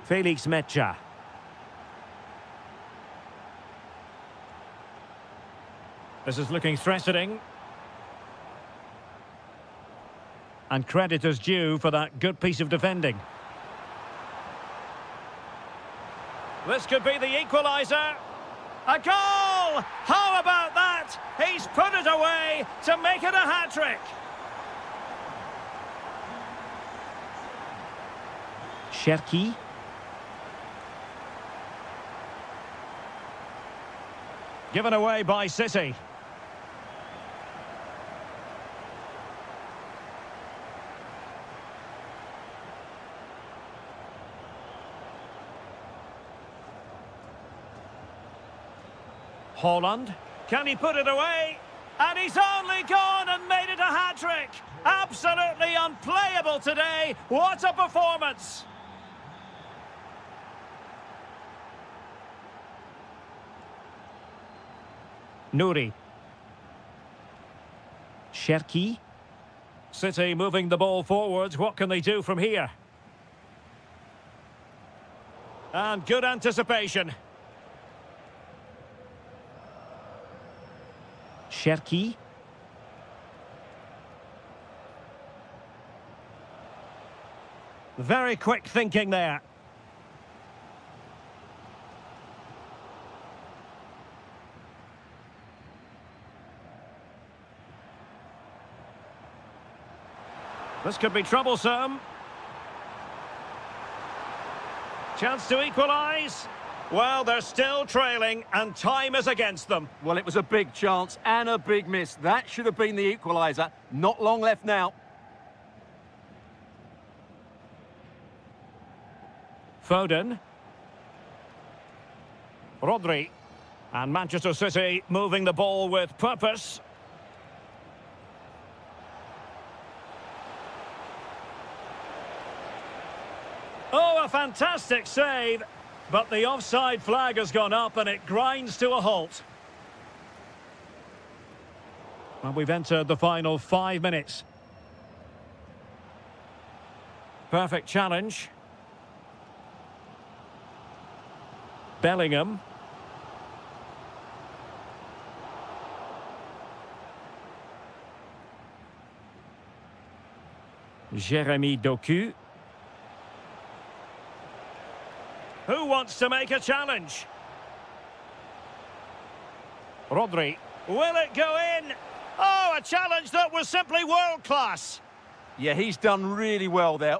Felix Mecha. This is looking threatening. And credit is due for that good piece of defending. This could be the equaliser. A goal! How about that? He's put it away to make it a hat-trick. Cherki. Given away by City. Holland. Can he put it away? And he's only gone and made it a hat-trick. Absolutely unplayable today. What a performance. Nouri. Cherki. City moving the ball forwards. What can they do from here? And good anticipation. Cherki. Very quick thinking there. This could be troublesome. Chance to equalise. Well, they're still trailing and time is against them. Well, it was a big chance and a big miss. That should have been the equaliser. Not long left now. Foden. Rodri. And Manchester City moving the ball with purpose. Oh, a fantastic save. But the offside flag has gone up and it grinds to a halt. And we've entered the final 5 minutes. Perfect challenge. Bellingham. Jérémy Doku. Who wants to make a challenge? Rodri. Will it go in? Oh, a challenge that was simply world-class. Yeah, he's done really well there.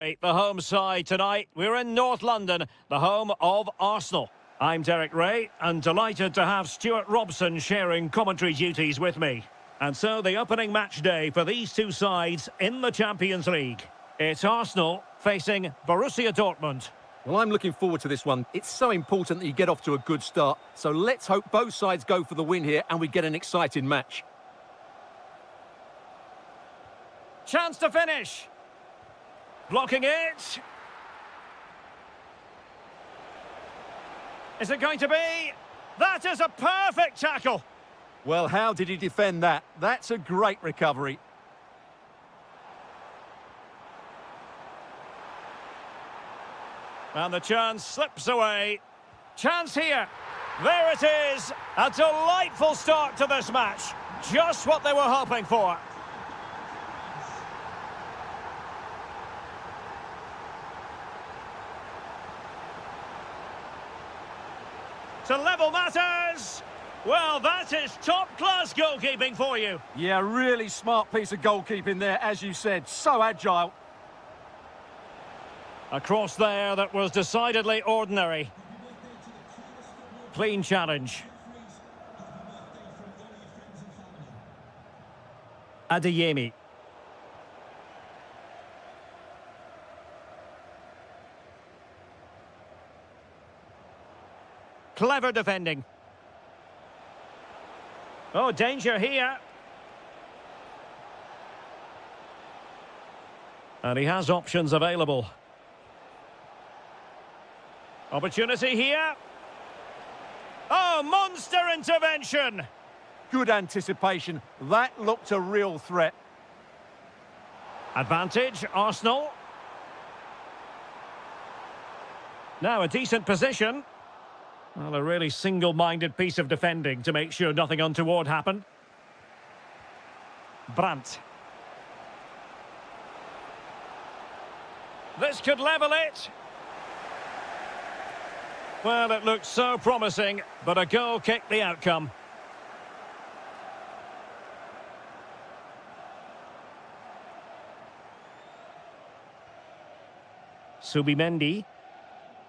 The home side tonight. We're in North London, the home of Arsenal. I'm Derek Ray, and delighted to have Stuart Robson sharing commentary duties with me. And so the opening match day for these two sides in the Champions League. It's Arsenal facing Borussia Dortmund. Well, I'm looking forward to this one. It's so important that you get off to a good start. So let's hope both sides go for the win here and we get an exciting match. Chance to finish. Blocking it. Is it going to be? That is a perfect tackle. Well, how did he defend that? That's a great recovery. And the chance slips away. Chance here. There it is. A delightful start to this match. Just what they were hoping for. To level matters. Well, that is top-class goalkeeping for you. Yeah, really smart piece of goalkeeping there, as you said. So agile. A cross there that was decidedly ordinary. Clean challenge. Adeyemi. Clever defending. Oh, danger here. And he has options available. Opportunity here. Oh, monster intervention. Good anticipation. That looked a real threat. Advantage, Arsenal. Now a decent position. Well, a really single-minded piece of defending to make sure nothing untoward happened. Brandt. This could level it. Well, it looked so promising, but a goal kicked the outcome. Subimendi.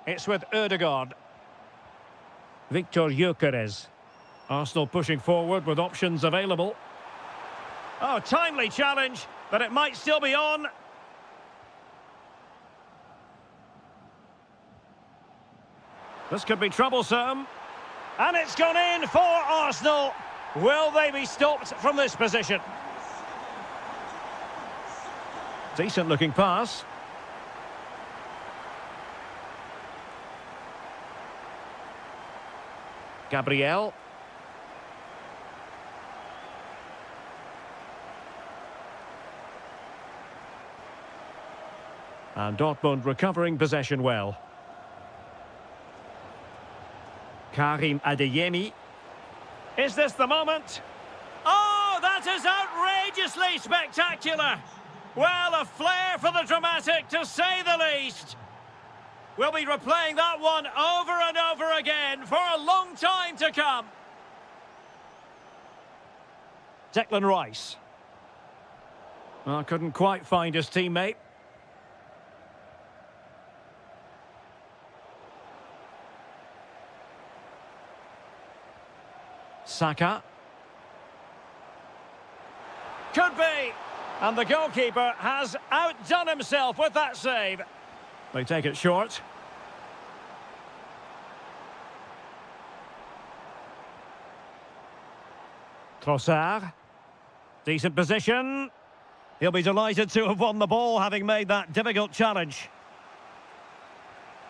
It's with Ødegaard. Victor Gyökeres. Arsenal pushing forward with options available. Oh, timely challenge, but it might still be on. This could be troublesome. And it's gone in for Arsenal. Will they be stopped from this position? Decent looking pass. Gabriel. And Dortmund recovering possession well. Karim Adeyemi. Is this the moment? Oh, that is outrageously spectacular. Well, a flair for the dramatic, to say the least. We'll be replaying that one over and over again for a long time to come. Declan Rice. Well, couldn't quite find his teammate. Saka. Could be. And the goalkeeper has outdone himself with that save. They take it short. Trossard. Decent position. He'll be delighted to have won the ball, having made that difficult challenge.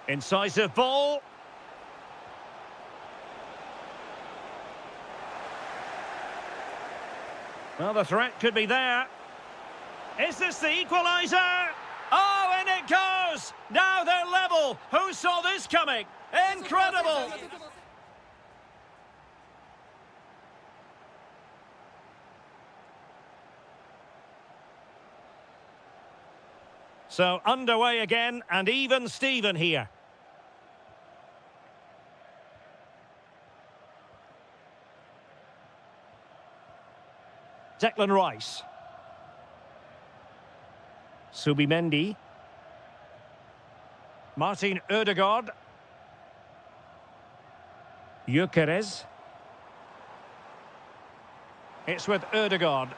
Incisive ball. Well, the threat could be there. Is this the equaliser? Oh, and it goes! Now they're level. Who saw this coming? Incredible! So underway again, and even Steven here. Declan Rice. Subimendi. Martin Ødegaard. Gyökeres. It's with Ødegaard.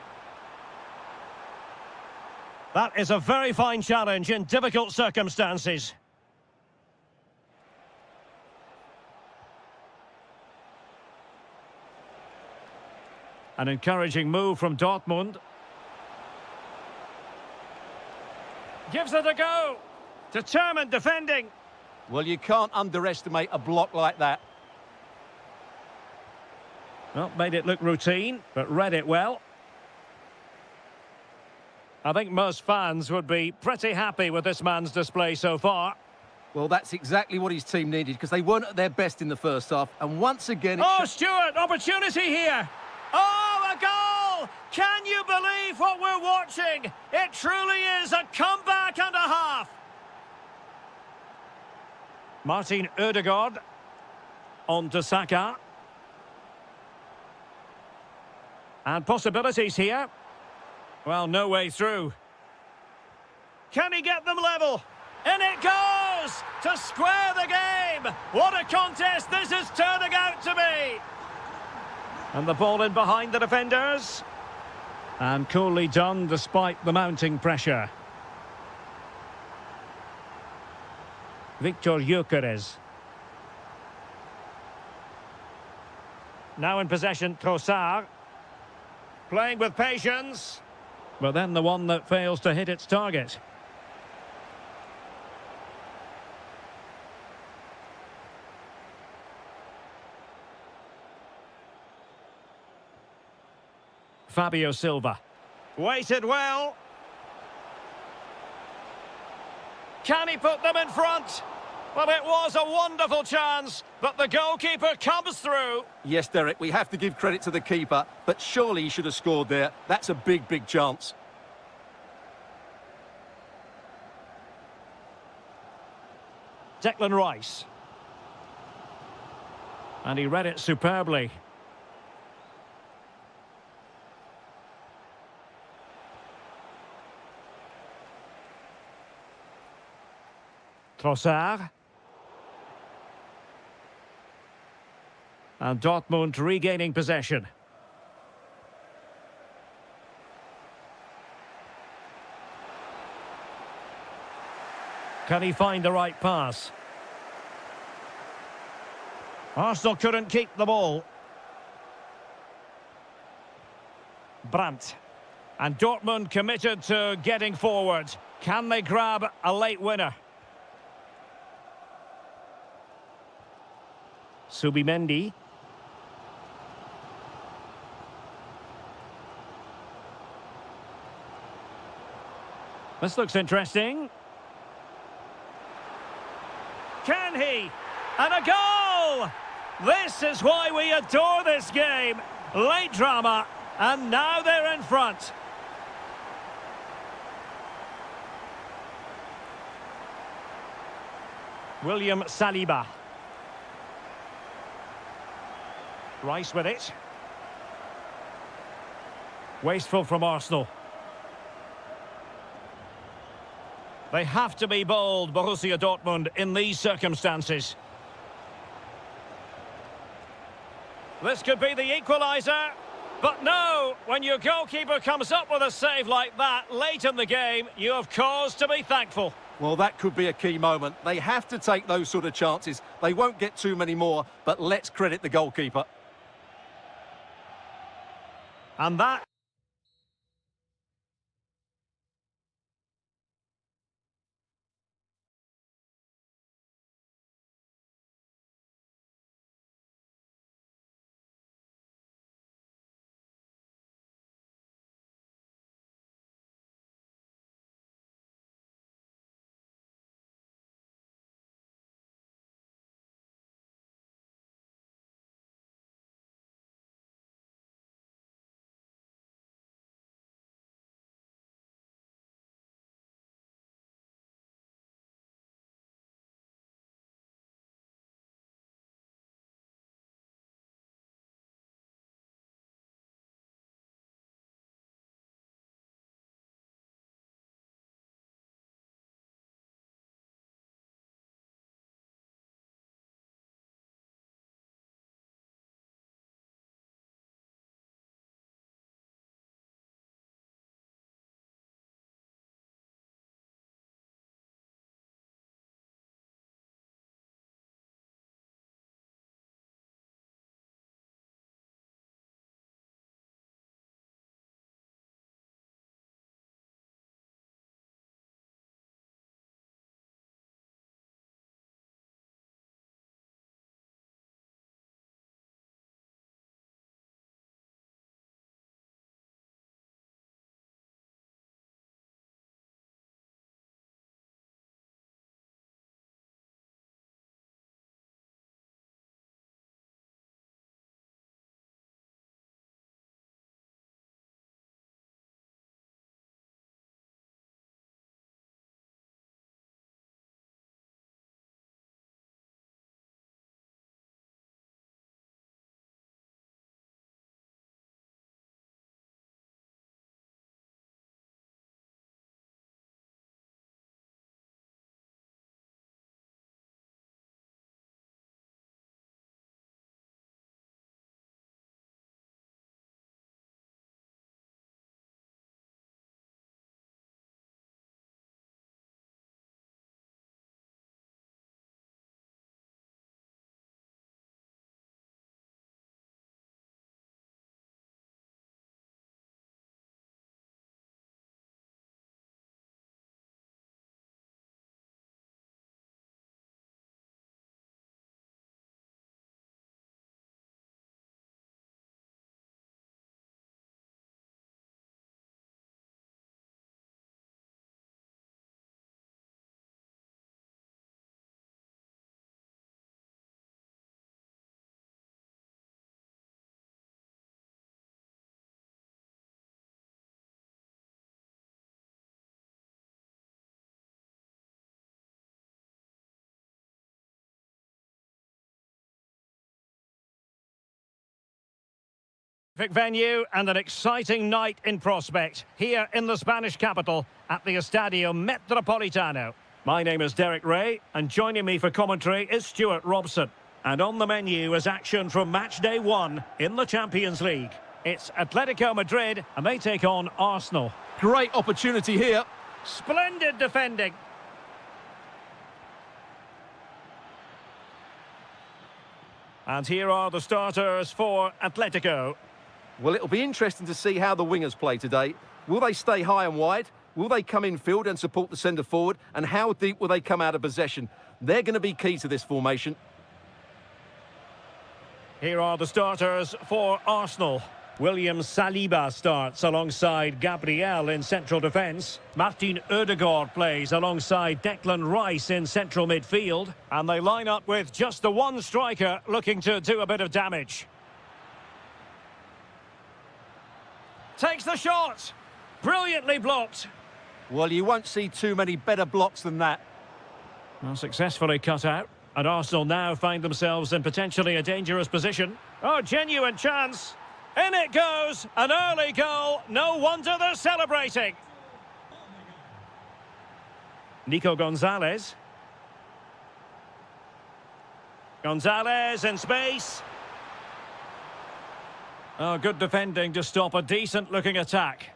That is a very fine challenge in difficult circumstances. An encouraging move from Dortmund. Gives it a go. Determined defending. Well, you can't underestimate a block like that. Well, made it look routine, but read it well. I think most fans would be pretty happy with this man's display so far. Well, that's exactly what his team needed, because they weren't at their best in the first half. And once again... Oh, Stuart, opportunity here. Oh, a goal! Can you believe what we're watching? It truly is a comeback and a half. Martin Ødegaard on to Saka. And possibilities here. Well, no way through. Can he get them level? In it goes! To square the game! What a contest this is turning out to be! And the ball in behind the defenders. And coolly done despite the mounting pressure. Victor Gyökeres. Now in possession, Trossard. Playing with patience. But then the one that fails to hit its target. Fabio Silva. Waited well. Can he put them in front? Well, it was a wonderful chance, but the goalkeeper comes through. Yes, Derek, we have to give credit to the keeper, but surely he should have scored there. That's a big, big chance. Declan Rice. And he read it superbly. Trossard. And Dortmund regaining possession. Can he find the right pass? Arsenal couldn't keep the ball. Brandt. And Dortmund committed to getting forward. Can they grab a late winner? Subimendi. This looks interesting. Can he? And a goal! This is why we adore this game. Late drama, and now they're in front. William Saliba. Rice with it. Wasteful from Arsenal. They have to be bold, Borussia Dortmund, in these circumstances. This could be the equaliser. But no, when your goalkeeper comes up with a save like that late in the game, you have cause to be thankful. Well, that could be a key moment. They have to take those sort of chances. They won't get too many more, but let's credit the goalkeeper. And that... Perfect venue and an exciting night in prospect here in the Spanish capital at the Estadio Metropolitano. My name is Derek Ray and joining me for commentary is Stuart Robson. And on the menu is action from match day 1 in the Champions League. It's Atletico Madrid and they take on Arsenal. Great opportunity here. Splendid defending. And here are the starters for Atletico. Well, it'll be interesting to see how the wingers play today. Will they stay high and wide? Will they come in field and support the centre forward? And how deep will they come out of possession? They're going to be key to this formation. Here are the starters for Arsenal. William Saliba starts alongside Gabriel in central defence. Martin Ødegaard plays alongside Declan Rice in central midfield. And they line up with just the one striker looking to do a bit of damage. Takes the shot. Brilliantly blocked. Well, you won't see too many better blocks than that. Well, successfully cut out. And Arsenal now find themselves in potentially a dangerous position. Oh, genuine chance. In it goes. An early goal. No wonder they're celebrating. Nico Gonzalez. Gonzalez in space. Oh, good defending to stop a decent-looking attack.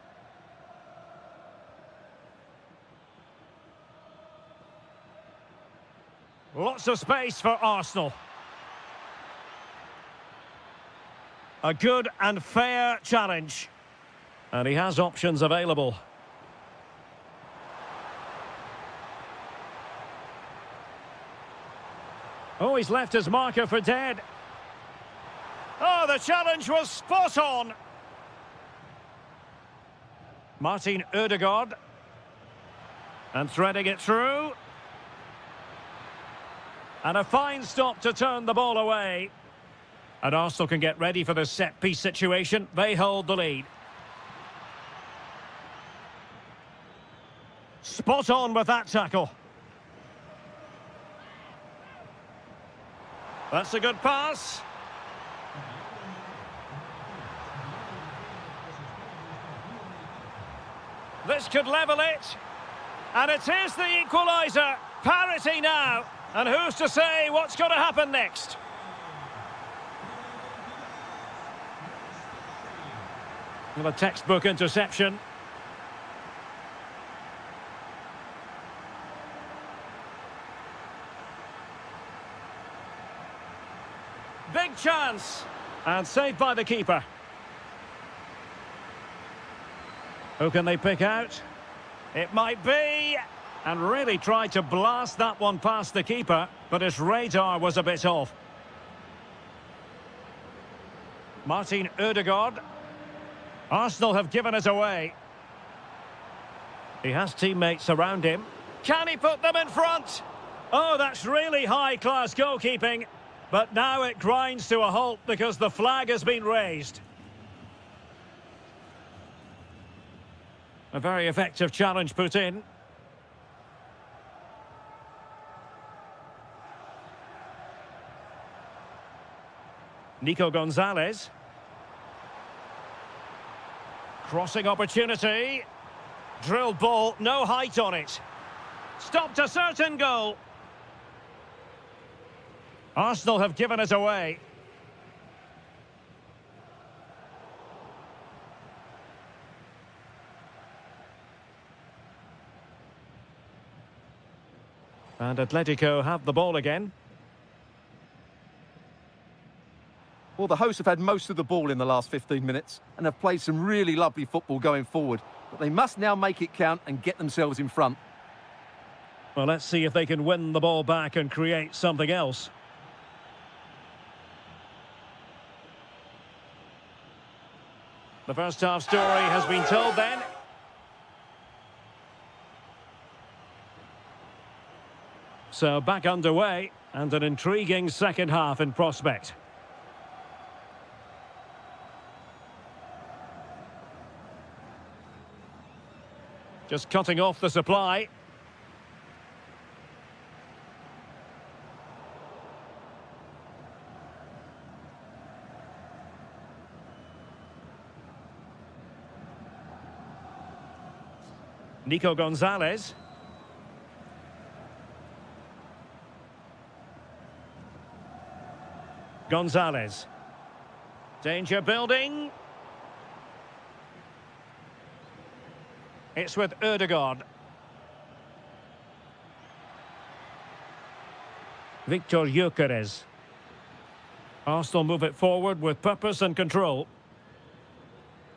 Lots of space for Arsenal. A good and fair challenge. And he has options available. Oh, he's left his marker for dead. Oh, the challenge was spot on. Martin Ødegaard. And threading it through. And a fine stop to turn the ball away. And Arsenal can get ready for this set-piece situation. They hold the lead. Spot on with that tackle. That's a good pass. This could level it. And it is the equaliser. Parity now. And who's to say what's going to happen next? Well, a textbook interception. Big chance. And saved by the keeper. Who can they pick out? It might be. And really tried to blast that one past the keeper, but his radar was a bit off. Martin Ødegaard. Arsenal have given it away. He has teammates around him. Can he put them in front? Oh, that's really high-class goalkeeping. But now it grinds to a halt because the flag has been raised. A very effective challenge put in. Nico Gonzalez. Crossing opportunity. Drilled ball, no height on it. Stopped a certain goal. Arsenal have given it away. And Atletico have the ball again. Well, the hosts have had most of the ball in the last 15 minutes and have played some really lovely football going forward. But they must now make it count and get themselves in front. Well, let's see if they can win the ball back and create something else. The first half story has been told then. So back underway and an intriguing second half in prospect. Just cutting off the supply. Nico Gonzalez. Gonzalez. Danger building. It's with Ødegaard. Victor Gyökeres. Arsenal move it forward with purpose and control.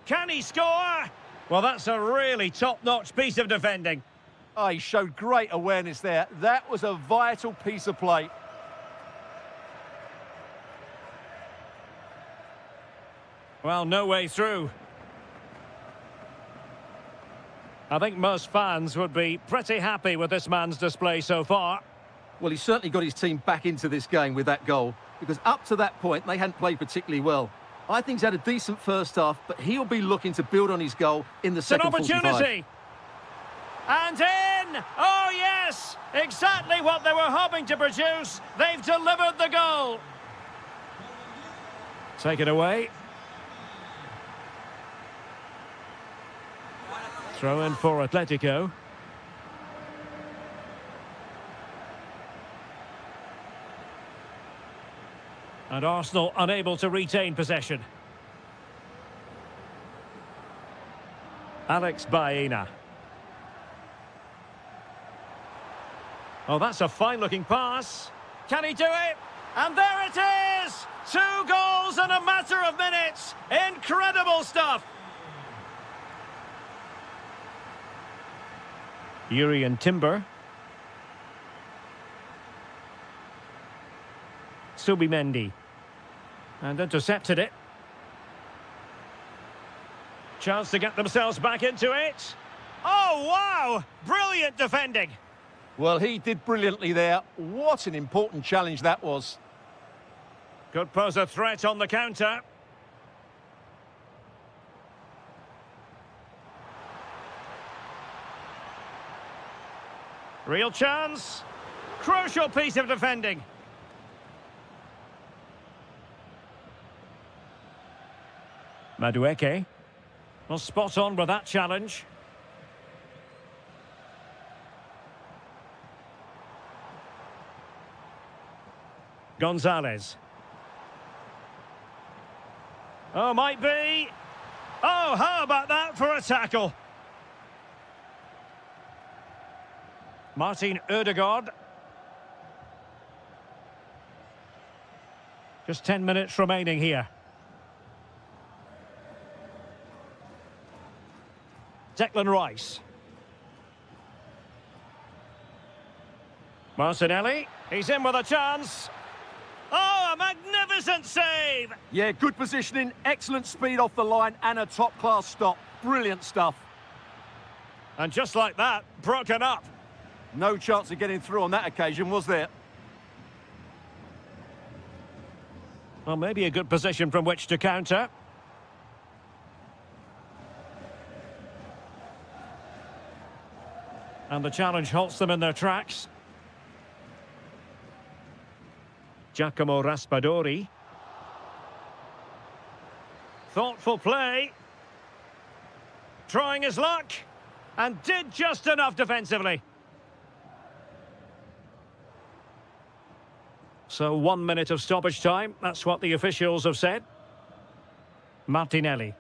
Can he score? Well, that's a really top-notch piece of defending. Oh, he showed great awareness there. That was a vital piece of play. Well, no way through. I think most fans would be pretty happy with this man's display so far. Well, he certainly got his team back into this game with that goal, because up to that point, they hadn't played particularly well. I think he's had a decent first half, but he'll be looking to build on his goal in the second 45. It's an opportunity! And in! Oh, yes! Exactly what they were hoping to produce. They've delivered the goal. Take it away. Throw in for Atletico. And Arsenal unable to retain possession. Alex Baena. Oh, that's a fine-looking pass. Can he do it? And there it is! 2 goals in a matter of minutes. Incredible stuff. Urian Timber. Subimendi. And intercepted it. Chance to get themselves back into it. Oh, wow! Brilliant defending. Well, he did brilliantly there. What an important challenge that was. Could pose a threat on the counter. Real chance. Crucial piece of defending. Madueke. Well, spot on with that challenge. Gonzalez. Oh, might be. Oh, how about that for a tackle? Martin Ødegaard. Just 10 minutes remaining here. Declan Rice. Martinelli. He's in with a chance. Oh, a magnificent save! Yeah, good positioning, excellent speed off the line, and a top-class stop. Brilliant stuff. And just like that, broken up. No chance of getting through on that occasion, was there? Well, maybe a good position from which to counter. And the challenge halts them in their tracks. Giacomo Raspadori. Thoughtful play. Trying his luck. And did just enough defensively. So 1 minute of stoppage time. That's what the officials have said. Martinelli.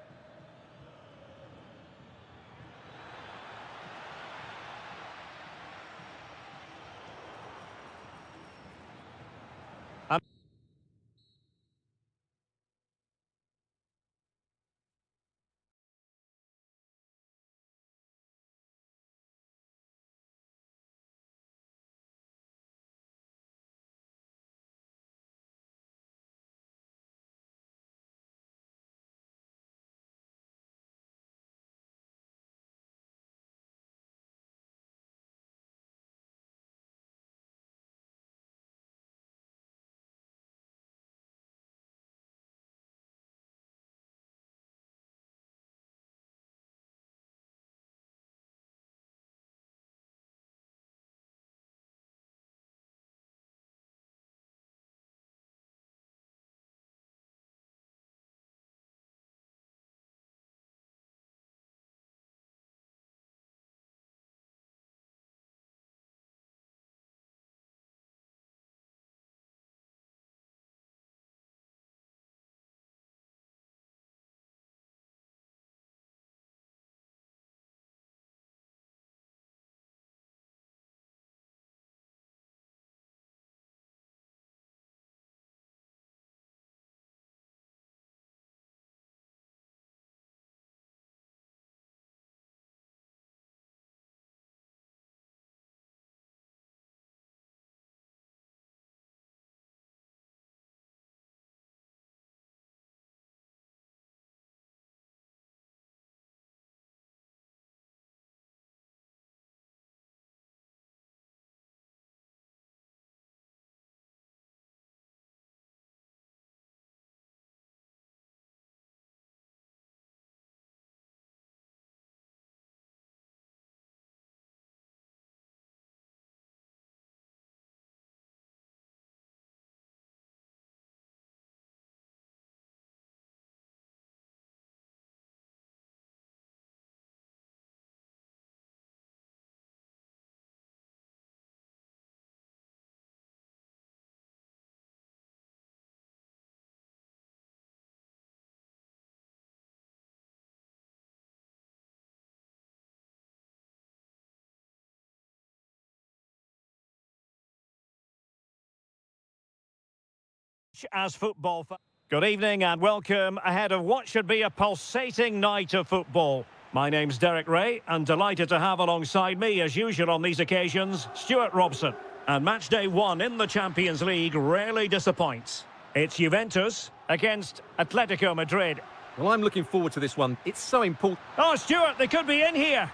much as football. Good evening and welcome ahead of what should be a pulsating night of football. My name's Derek Ray and delighted to have alongside me, as usual on these occasions, Stuart Robson. And match day one in the Champions League rarely disappoints. It's Juventus against Atletico Madrid. Well, I'm looking forward to this one. It's so important. Oh, Stuart, they could be in here.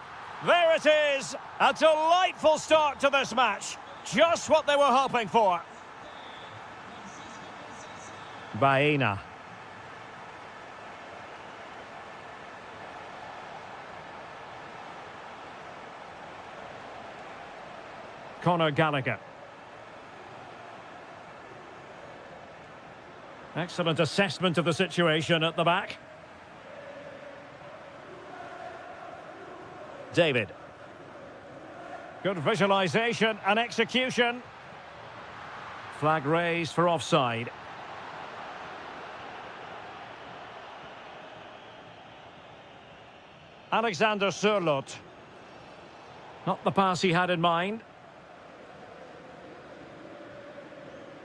There it is. A delightful start to this match. Just what they were hoping for. Baena. Conor Gallagher. Excellent assessment of the situation at the back. David. Good visualisation and execution. Flag raised for offside. Alexander Sørloth. Not the pass he had in mind.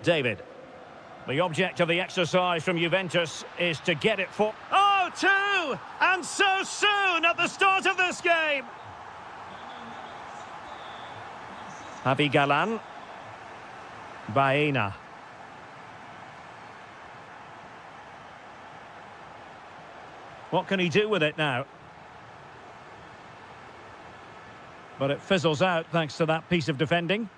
David. The object of the exercise from Juventus is to get it for... Oh, two! And so soon at the start of this game! Javi Galan. Baena. What can he do with it now? But it fizzles out thanks to that piece of defending.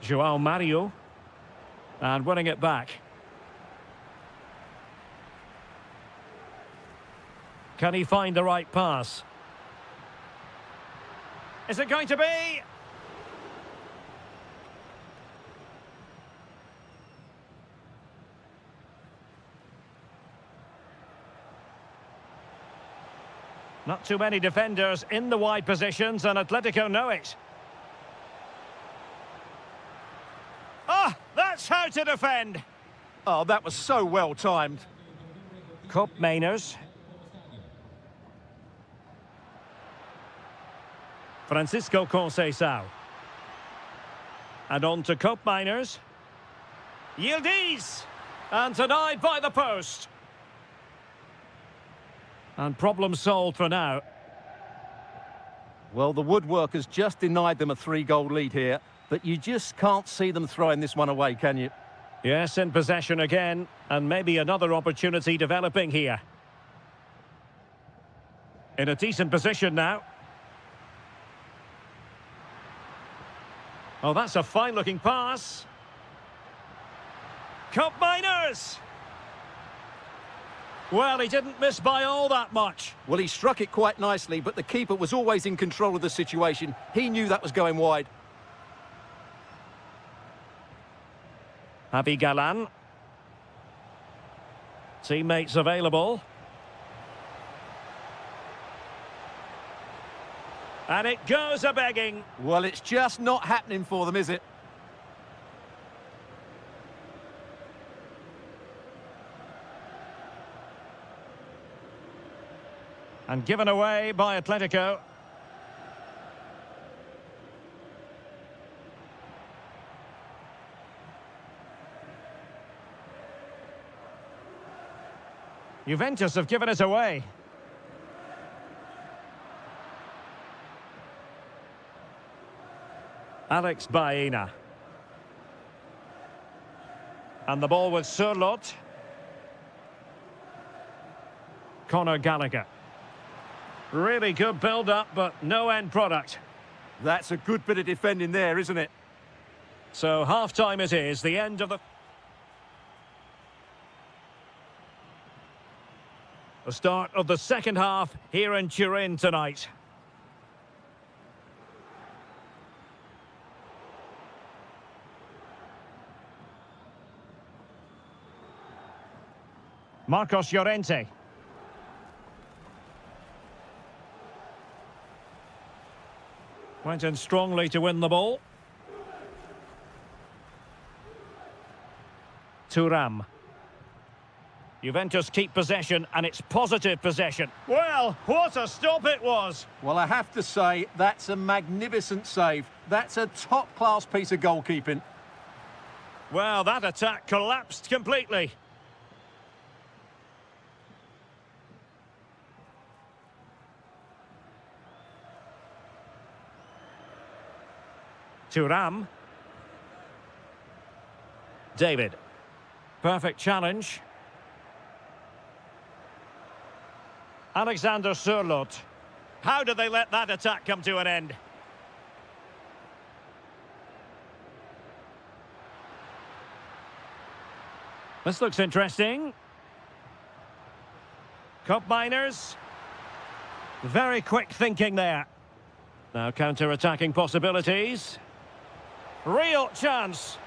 João Mario. And winning it back. Can he find the right pass? Is it going to be? Not too many defenders in the wide positions, and Atletico know it. Ah, that's how to defend. Oh, that was so well timed. Cup Mainers. Francisco Conceição. And on to Cup Miners. Yildiz! And denied by the post. And problem solved for now. Well, the woodworkers just denied them a 3-goal lead here, but you just can't see them throwing this one away, can you? Yes, in possession again, and maybe another opportunity developing here. In a decent position now. Oh, that's a fine-looking pass. Cup Miners! Well, he didn't miss by all that much. Well, he struck it quite nicely, but the keeper was always in control of the situation. He knew that was going wide. Javi Galan. Teammates available. And it goes a-begging. Well, it's just not happening for them, is it? And given away by Atletico. Juventus have given it away. Alex Baena. And the ball with Sørloth. Conor Gallagher. Really good build-up, but no end product. That's a good bit of defending there, isn't it? So half-time it is, the end of the start of the second half here in Turin tonight. Marcos Llorente. Went in strongly to win the ball. Thuram. Juventus keep possession, and it's positive possession. Well, what a stop it was. Well, I have to say, that's a magnificent save. That's a top-class piece of goalkeeping. Well, that attack collapsed completely. Thuram. David. Perfect challenge. Alexander Sørloth. How did they let that attack come to an end? This looks interesting. Cup miners. Very quick thinking there. Now counter-attacking possibilities. Real chance.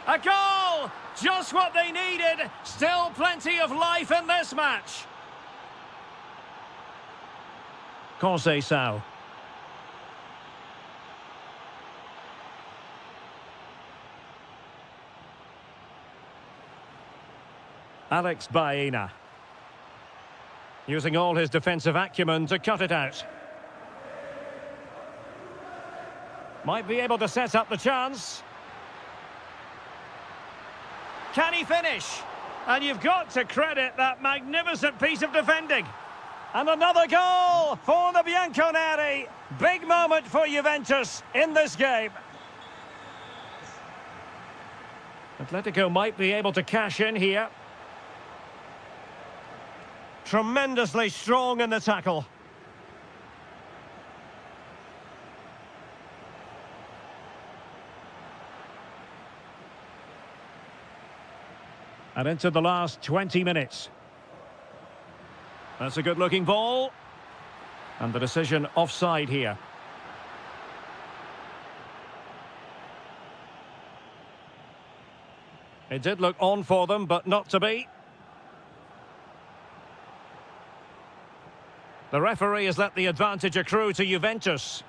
A goal! Just what they needed. Still plenty of life in this match. Conceição. Alex Baena. Using all his defensive acumen to cut it out. Might be able to set up the chance. Can he finish? And you've got to credit that magnificent piece of defending. And another goal for the Bianconeri. Big moment for Juventus in this game. Atletico might be able to cash in here. Tremendously strong in the tackle. And into the last 20 minutes. That's a good-looking ball. And the decision offside here. It did look on for them, but not to be. The referee has let the advantage accrue to Juventus.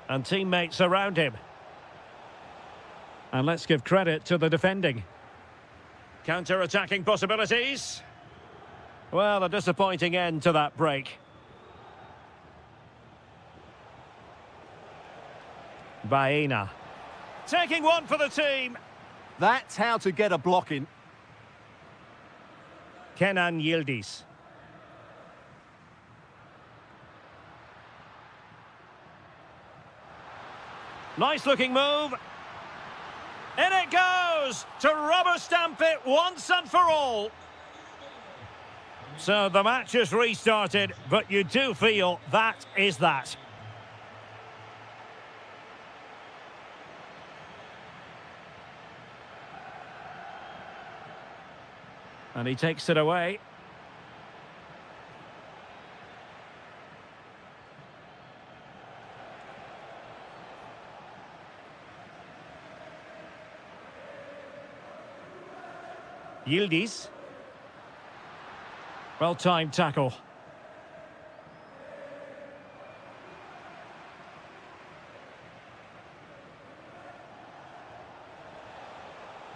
And teammates around him. And let's give credit to the defending. Counter-attacking possibilities. Well, a disappointing end to that break. Baena. Taking one for the team. That's how to get a block in. Kenan Yildiz. Nice looking move. In it goes to rubber stamp it once and for all. So the match has restarted, but you do feel that is that. And he takes it away. Yildiz. Well-timed tackle.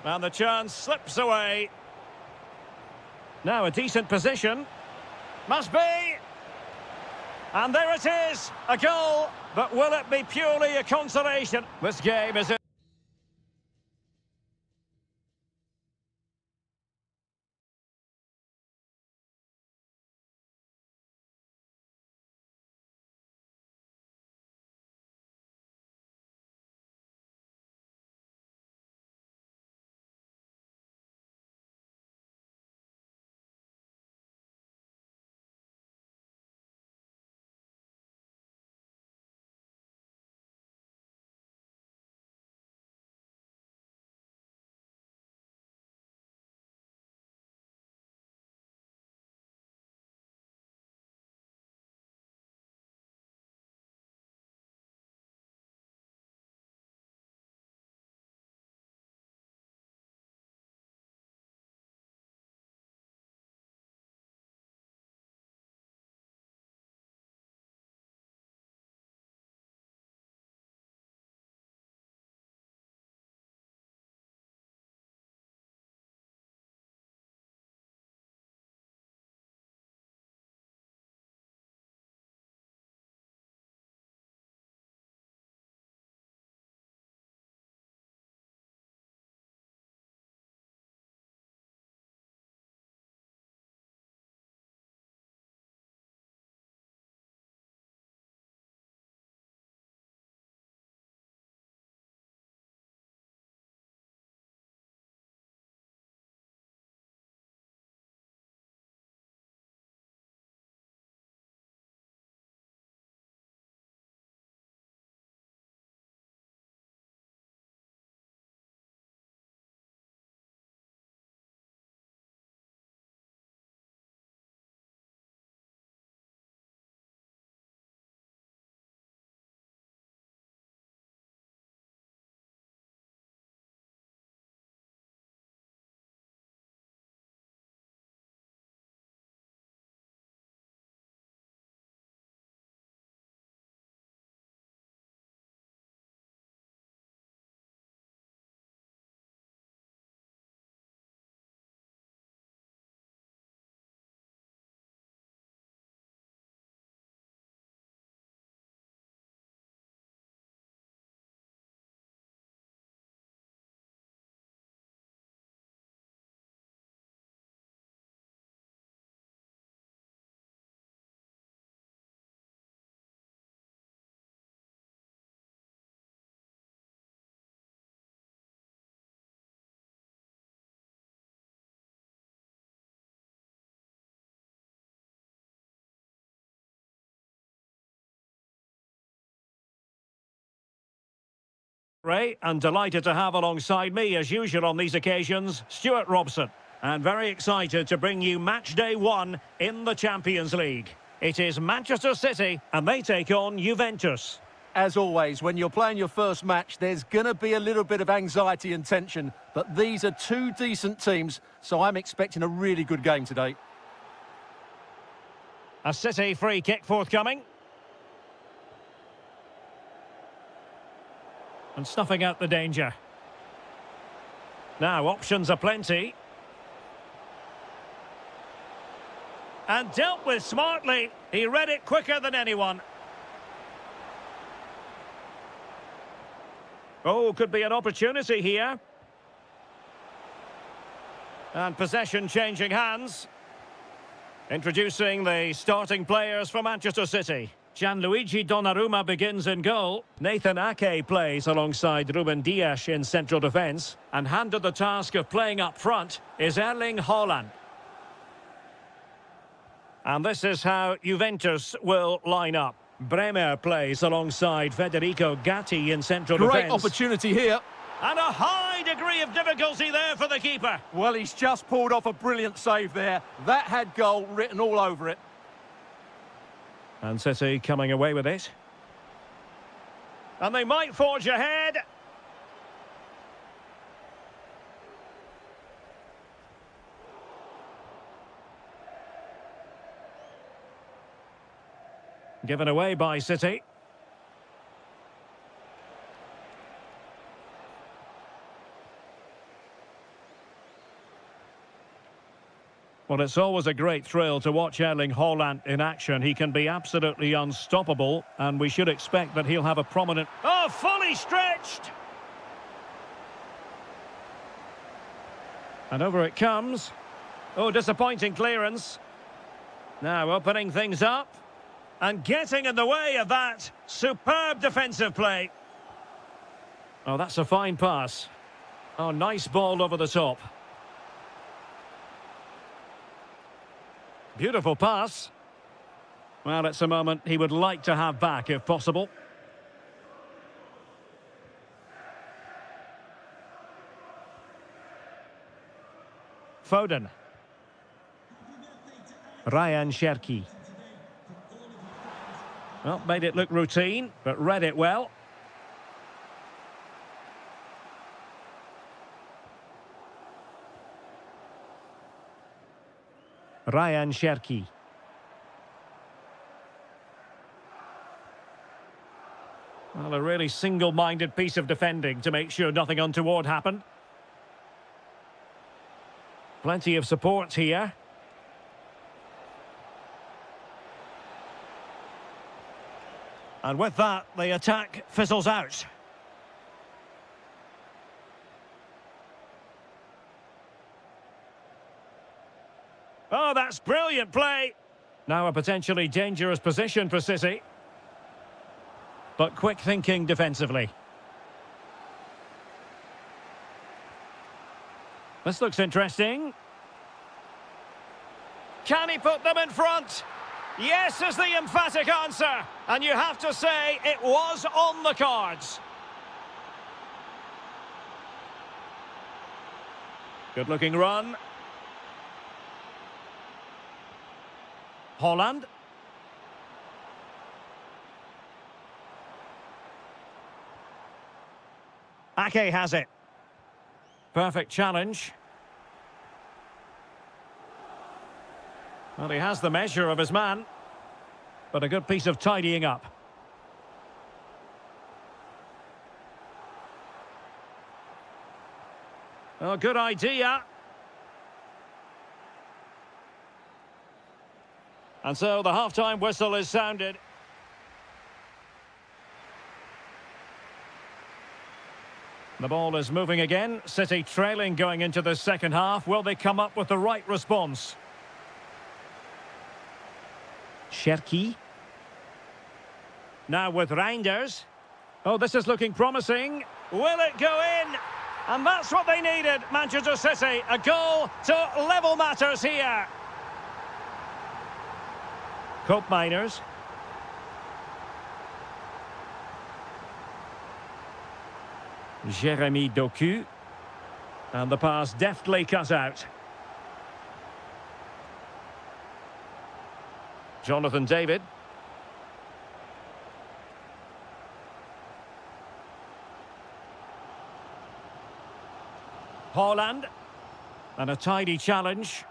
And the chance slips away. Now a decent position. Must be. And there it is, a goal. But will it be purely a consolation? This game is Ray, and delighted to have alongside me, as usual on these occasions, Stuart Robson. And very excited to bring you match day 1 in the Champions League. It is Manchester City, and they take on Juventus. As always, when you're playing your first match, there's going to be a little bit of anxiety and tension, but these are two decent teams, so I'm expecting a really good game today. A City free kick forthcoming. And snuffing out the danger. Now, options are plenty. And dealt with smartly. He read it quicker than anyone. Oh, could be an opportunity here. And possession changing hands. Introducing the starting players for Manchester City. Gianluigi Donnarumma begins in goal. Nathan Ake plays alongside Ruben Dias in central defence. And handed the task of playing up front is Erling Haaland. And this is how Juventus will line up. Bremer plays alongside Federico Gatti in central defence. Great opportunity here. And a high degree of difficulty there for the keeper. Well, he's just pulled off a brilliant save there. That had goal written all over it. And City coming away with it. And they might forge ahead. Given away by City. Well, it's always a great thrill to watch Erling Haaland in action. He can be absolutely unstoppable, and we should expect that he'll have a prominent... Oh, fully stretched! And over it comes. Oh, disappointing clearance. Now opening things up. And getting in the way of that. Superb defensive play. Oh, that's a fine pass. Oh, nice ball over the top. Beautiful pass. Well, it's a moment he would like to have back if possible. Foden. Ryan Cherki. Well, made it look routine, but read it well. Ryan Cherki. Well, a really single-minded piece of defending to make sure nothing untoward happened. Plenty of support here. And with that, the attack fizzles out. Oh, that's brilliant play. Now a potentially dangerous position for City. But quick thinking defensively. This looks interesting. Can he put them in front? Yes is the emphatic answer. And you have to say it was on the cards. Good looking run. Haaland. Ake has it. Perfect challenge. Well, he has the measure of his man. But a good piece of tidying up. Oh, good idea. And so the half-time whistle is sounded. The ball is moving again. City trailing going into the second half. Will they come up with the right response? Cherki. Now with Reinders. Oh, this is looking promising. Will it go in? And that's what they needed, Manchester City. A goal to level matters here. Cope Miners. Jeremy Doku. And the pass deftly cut out. Jonathan David. Haaland. And a tidy challenge.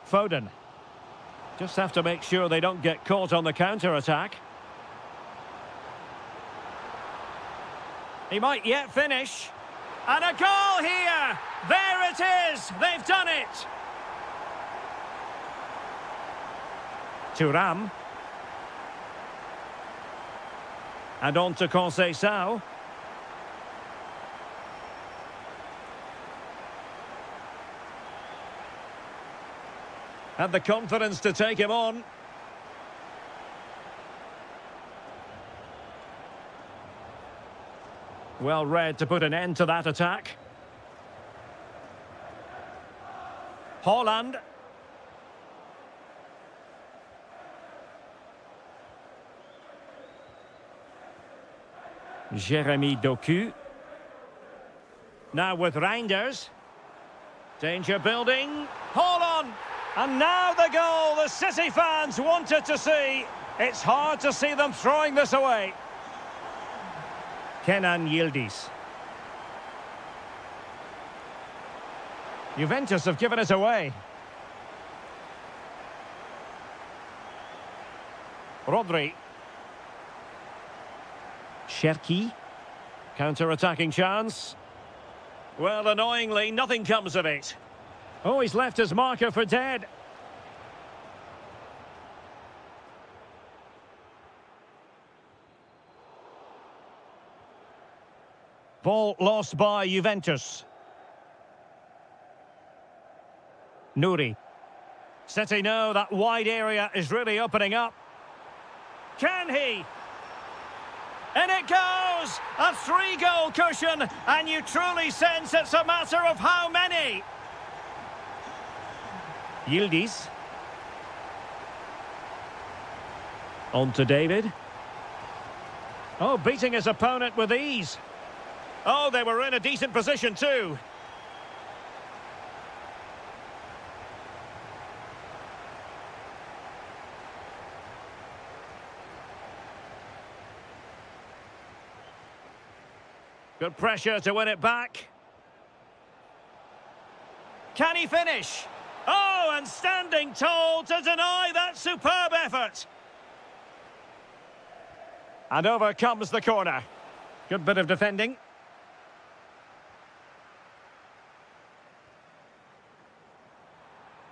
Foden. Just have to make sure they don't get caught on the counter-attack. He might yet finish. And a goal here! There it is! They've done it! Thuram. And on to Conceição. Had the confidence to take him on. Well read to put an end to that attack. Haaland. Jeremy Doku. Now with Reinders. Danger building. Hold on! And now the goal the City fans wanted to see. It's hard to see them throwing this away. Kenan Yildiz. Juventus have given it away. Rodri. Cherki. Counter-attacking chance. Well, annoyingly, nothing comes of it. Oh, he's left his marker for dead. Ball lost by Juventus. Nouri. City know that wide area is really opening up. Can he? And it goes! A 3-goal cushion, and you truly sense it's a matter of how many. Yildiz. On to David. Oh, beating his opponent with ease. Oh, they were in a decent position too. Good pressure to win it back. Can he finish? Oh, and standing tall to deny that superb effort. And over comes the corner. Good bit of defending.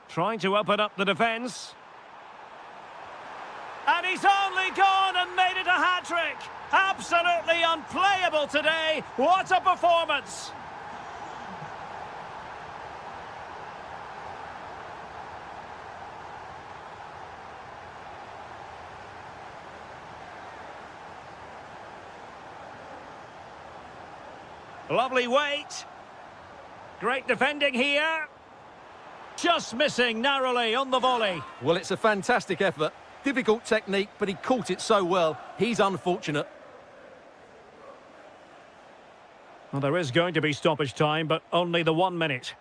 Trying to open up the defence. And he's only gone and made it a hat-trick. Absolutely unplayable today. What a performance. Lovely weight. Great defending here. Just missing narrowly on the volley. Well, it's a fantastic effort. Difficult technique, but he caught it so well. He's unfortunate. Well, there is going to be stoppage time, but only the 1 minute.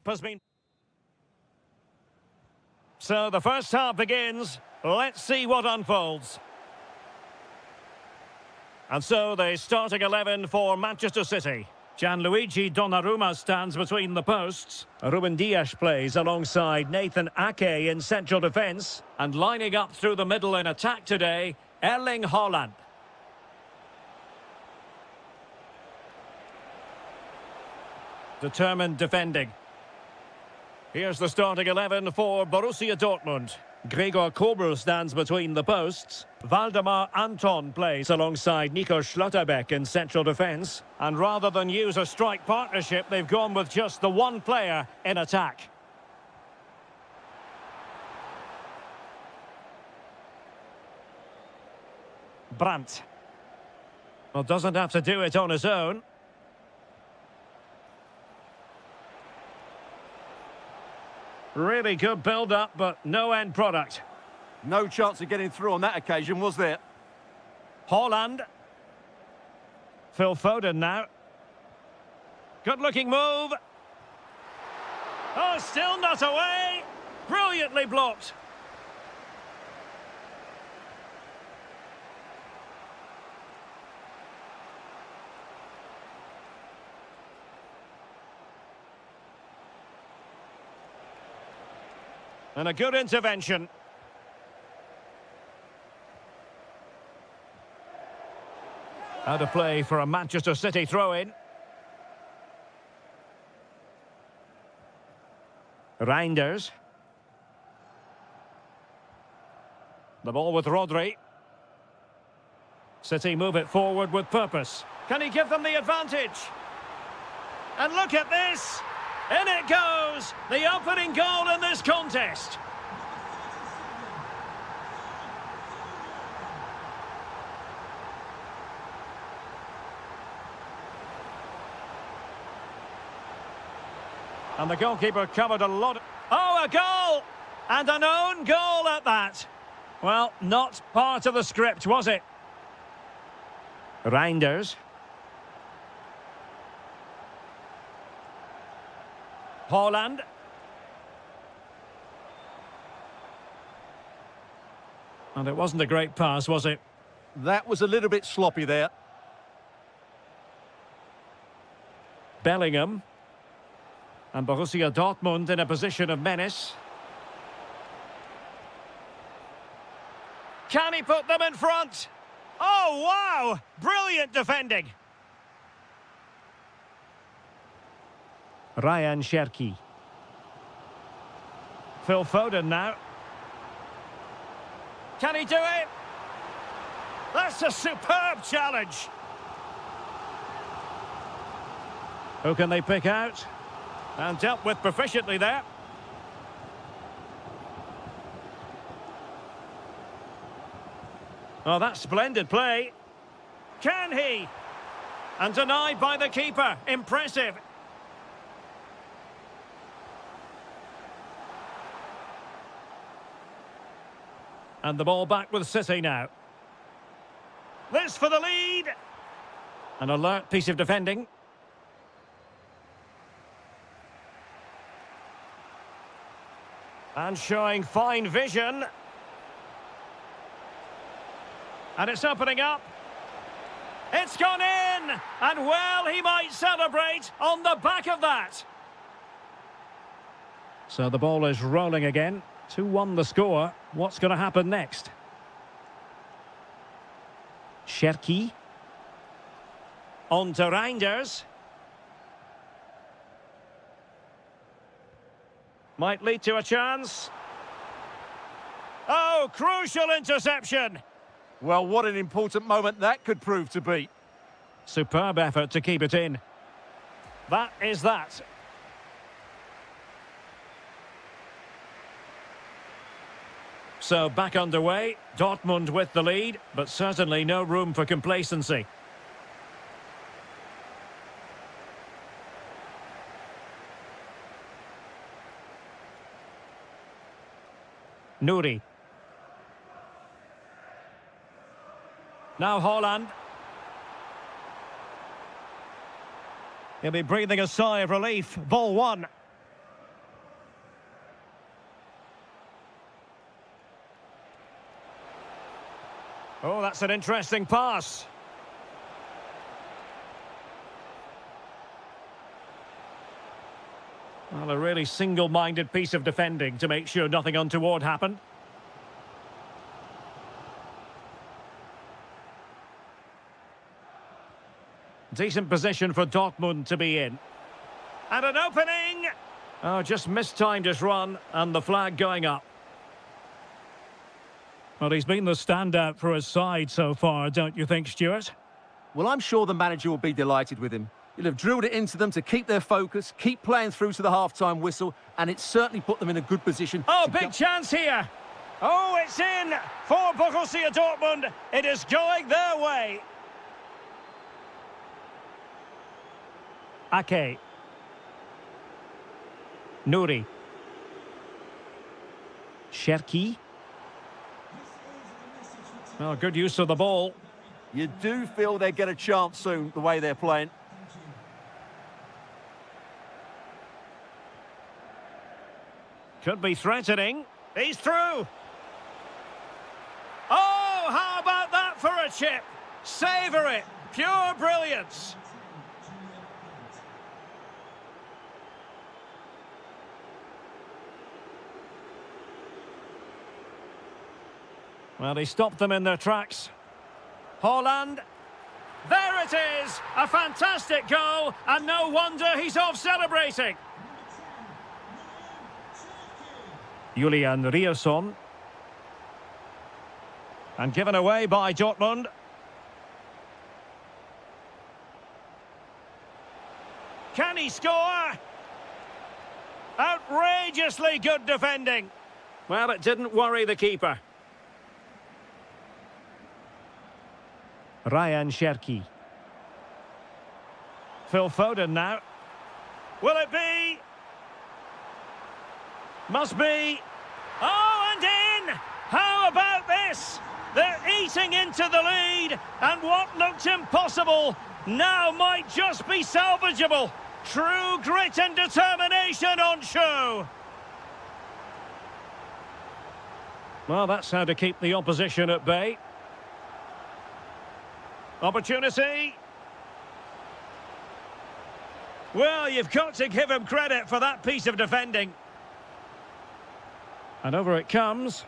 has been... So the first half begins. Let's see what unfolds. And so the starting 11 for Manchester City. Gianluigi Donnarumma stands between the posts. Ruben Dias plays alongside Nathan Ake in central defence. And lining up through the middle in attack today, Erling Haaland. Determined defending. Here's the starting 11 for Borussia Dortmund. Gregor Kobel stands between the posts. Valdemar Anton plays alongside Nico Schlotterbeck in central defence. And rather than use a strike partnership, they've gone with just the one player in attack. Brandt. Well, doesn't have to do it on his own. Really good build-up, but no end product. No chance of getting through on that occasion, was there? Haaland. Phil Foden now. Good-looking move. Oh, still not away. Brilliantly blocked. And a good intervention. Out of play for a Manchester City throw-in. Reinders. The ball with Rodri. City move it forward with purpose. Can he give them the advantage? And look at this! In it goes! The opening goal in this contest! And the goalkeeper covered a lot. Oh, a goal! And an own goal at that. Well, not part of the script, was it? Reinders. Haaland. And it wasn't a great pass, was it? That was a little bit sloppy there. Bellingham. And Borussia Dortmund in a position of menace. Can he put them in front? Oh, wow! Brilliant defending. Ryan Cherki. Phil Foden now. Can he do it? That's a superb challenge. Who can they pick out? And dealt with proficiently there. Oh, that's splendid play. Can he? And denied by the keeper. Impressive. And the ball back with City now. This for the lead. An alert piece of defending. And showing fine vision. And it's opening up. It's gone in! And well, he might celebrate on the back of that. So the ball is rolling again. 2-1 the score. What's going to happen next? Cherki. On to Reinders. Might lead to a chance. Oh, crucial interception. Well, what an important moment that could prove to be. Superb effort to keep it in. That is that. So back underway, Dortmund with the lead, but certainly no room for complacency. Nouri. Now Haaland. He'll be breathing a sigh of relief. Ball one. Oh, that's an interesting pass. Well, a really single-minded piece of defending to make sure nothing untoward happened. Decent position for Dortmund to be in. And an opening! Oh, just mistimed his run, and the flag going up. Well, he's been the standout for his side so far, don't you think, Stuart? Well, I'm sure the manager will be delighted with him. He'll have drilled it into them to keep their focus, keep playing through to the half-time whistle, and it's certainly put them in a good position. Oh, big chance here! Oh, it's in for Borussia Dortmund. It is going their way. Ake. Nuri. Cherki. Oh, good use of the ball. You do feel they get a chance soon, the way they're playing. Could be threatening. He's through. Oh, how about that for a chip? Savour it. Pure brilliance. Well, he stopped them in their tracks. Haaland. There it is! A fantastic goal, and no wonder he's off celebrating. Julian Rierson. And given away by Dortmund. Can he score? Outrageously good defending. Well, it didn't worry the keeper. Ryan Cherki. Phil Foden now. Will it be? Must be. Oh, and in! How about this? They're eating into the lead, and what looked impossible now might just be salvageable. True grit and determination on show. Well, that's how to keep the opposition at bay. Opportunity. Well, you've got to give him credit for that piece of defending. And over it comes.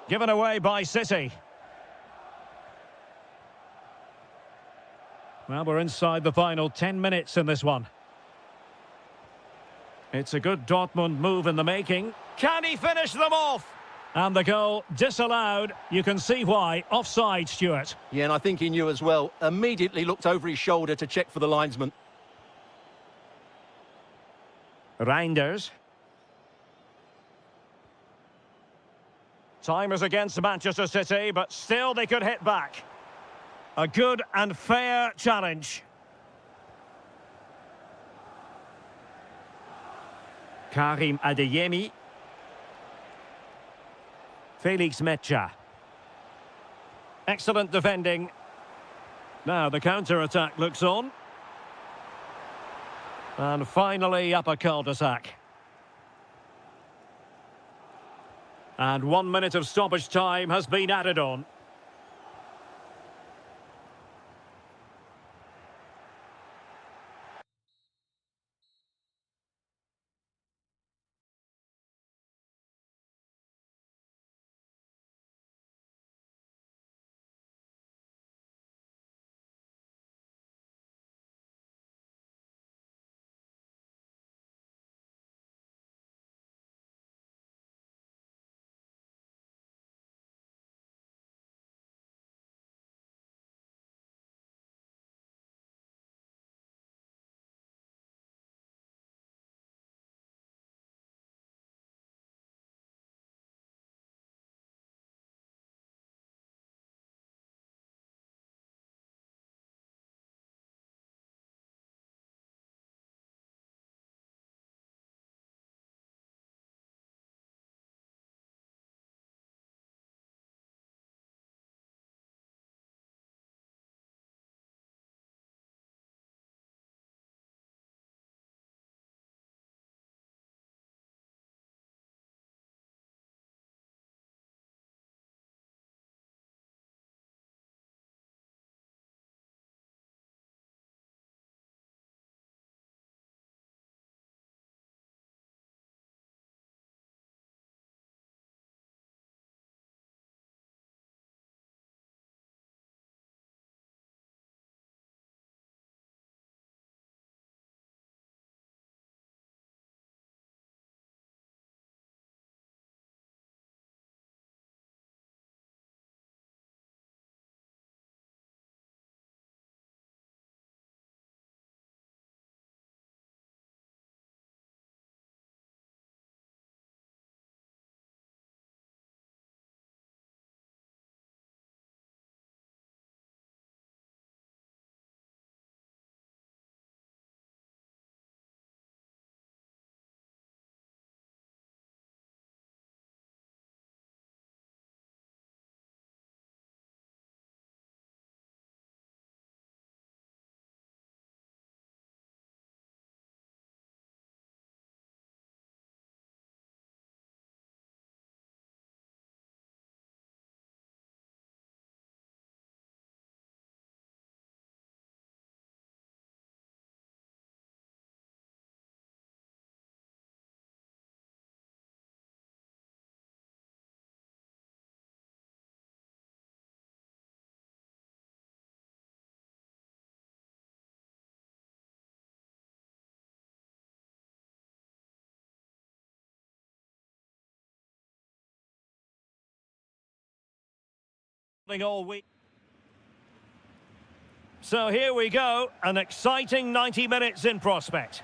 Given away by City. Well, we're inside the final 10 minutes in this one. It's a good Dortmund move in the making. Can he finish them off? And the goal disallowed. You can see why. Offside, Stuart. Yeah, and I think he knew as well. Immediately looked over his shoulder to check for the linesman. Reinders. Time is against Manchester City, but still they could hit back. A good and fair challenge. Karim Adeyemi. Felix Mecha. Excellent defending. Now the counter-attack looks on. And finally up a cul-de-sac. And 1 minute of stoppage time has been added on. all week. So here we go, an exciting 90 minutes in prospect.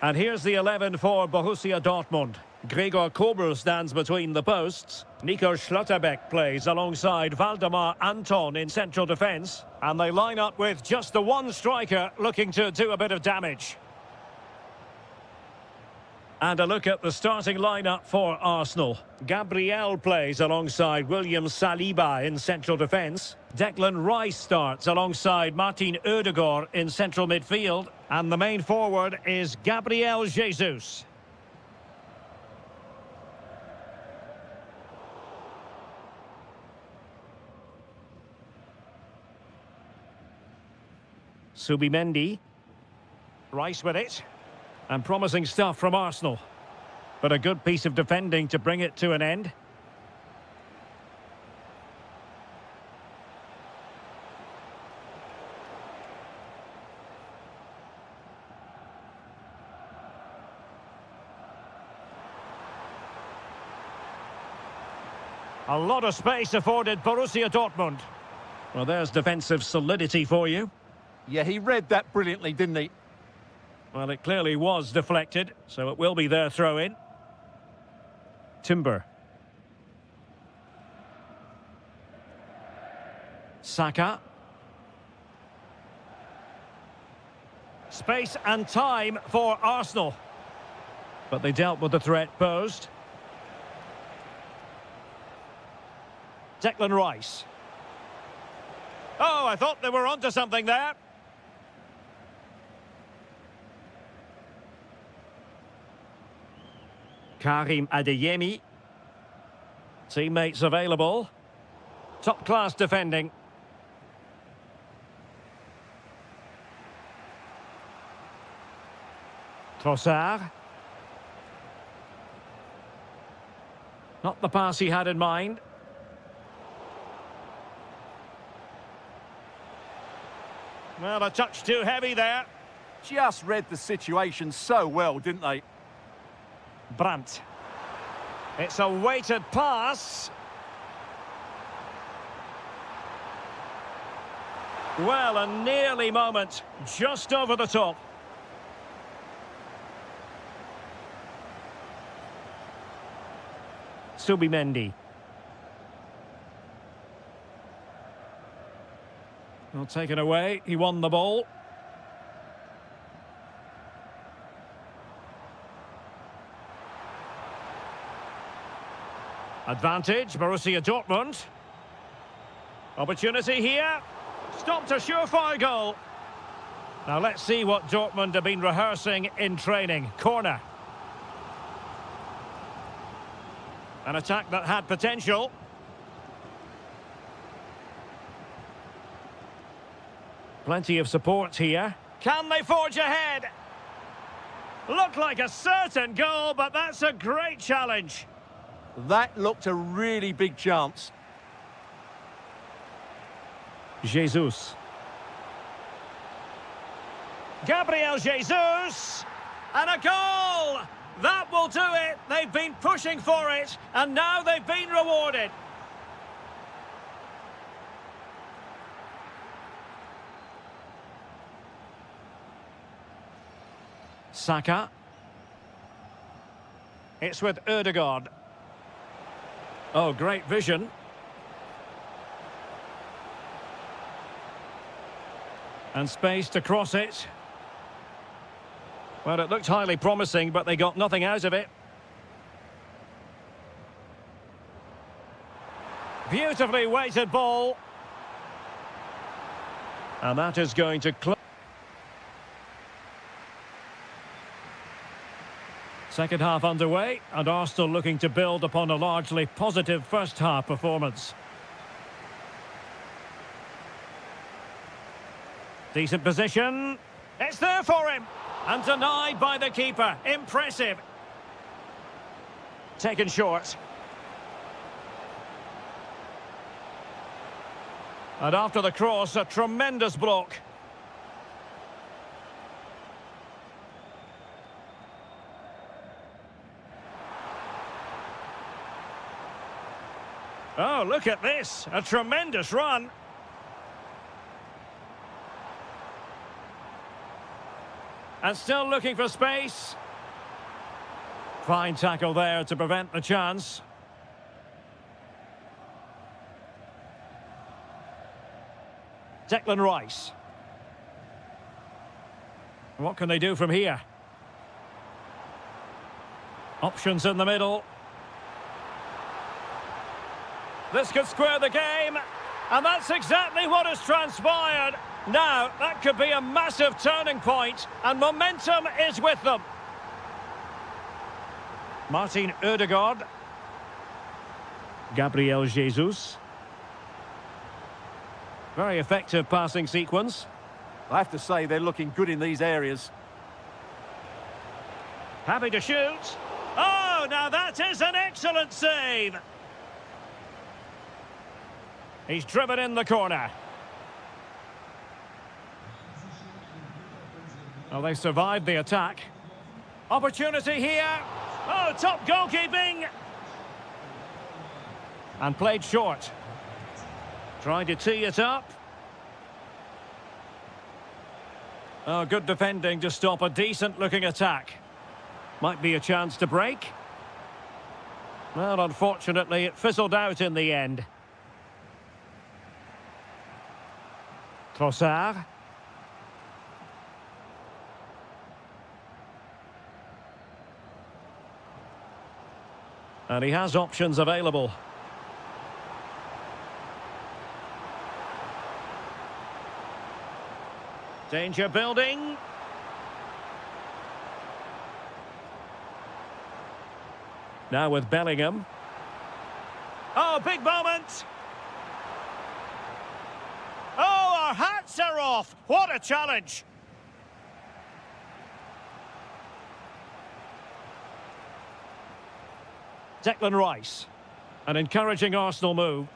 And here's the 11 for Borussia Dortmund. Gregor Kobel stands between the posts. Nico Schlotterbeck plays alongside Valdemar Anton in central defence. And they line up with just the one striker looking to do a bit of damage. And a look at the starting lineup for Arsenal. Gabriel plays alongside William Saliba in central defence. Declan Rice starts alongside Martin Ødegaard in central midfield. And the main forward is Gabriel Jesus. Subimendi. Rice with it. And promising stuff from Arsenal. But a good piece of defending to bring it to an end. A lot of space afforded Borussia Dortmund. Well, there's defensive solidity for you. Yeah, he read that brilliantly, didn't he? Well, it clearly was deflected, so it will be their throw-in. Timber. Saka. Space and time for Arsenal. But they dealt with the threat posed. Declan Rice. Oh, I thought they were onto something there. Karim Adeyemi. Teammates available. Top-class defending. Trossard. Not the pass he had in mind. Well, a touch too heavy there. Just read the situation so well, didn't they? Brandt. It's a weighted pass. Well, a nearly moment, just over the top. Subimendi. Well, taken away, he won the ball. Advantage, Borussia Dortmund. Opportunity here. Stopped a surefire goal. Now let's see what Dortmund have been rehearsing in training. Corner. An attack that had potential. Plenty of support here. Can they forge ahead? Looked like a certain goal, but that's a great challenge. That looked a really big chance. Jesus. Gabriel Jesus! And a goal! That will do it. They've been pushing for it, and now they've been rewarded. Saka. It's with Ødegaard. Oh, great vision. And space to cross it. Well, it looked highly promising, but they got nothing out of it. Beautifully weighted ball. And that is going to close. Second half underway, and Arsenal looking to build upon a largely positive first half performance. Decent position. It's there for him. And denied by the keeper. Impressive. Taken short. And after the cross, a tremendous block. Oh, look at this. A tremendous run. And still looking for space. Fine tackle there to prevent the chance. Declan Rice. What can they do from here? Options in the middle. This could square the game. And that's exactly what has transpired. Now, that could be a massive turning point, and momentum is with them. Martin Ødegaard. Gabriel Jesus. Very effective passing sequence. I have to say they're looking good in these areas. Happy to shoot. Oh, now that is an excellent save. He's driven in the corner. Oh, they survived the attack. Opportunity here. Oh, top goalkeeping. And played short. Trying to tee it up. Oh, good defending to stop a decent-looking attack. Might be a chance to break. Well, unfortunately, it fizzled out in the end. Trossard. And he has options available. Danger building. Now with Bellingham. Oh, big moment. Oh, our hats are off. What a challenge. Declan Rice. An encouraging Arsenal move.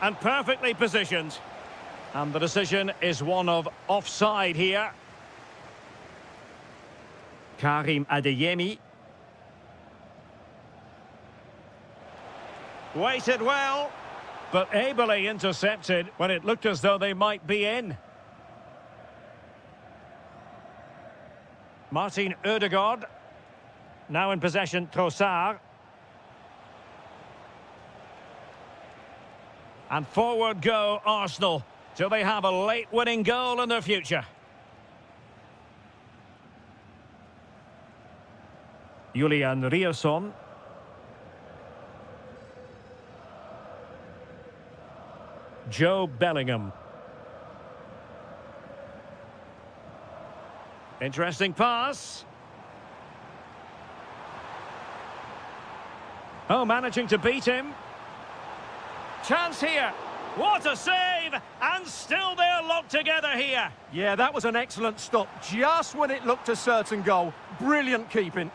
And perfectly positioned. And the decision is one of offside here. Karim Adeyemi. Waited well, but ably intercepted when it looked as though they might be in. Martin Ødegaard. Now in possession, Trossard. And forward go Arsenal. Do they have a late winning goal in their future? Julian Ryerson. Joe Bellingham. Interesting pass. Oh, managing to beat him. Chance here. What a save! And still they're locked together here. Yeah, that was an excellent stop. Just when it looked a certain goal. Brilliant keeping.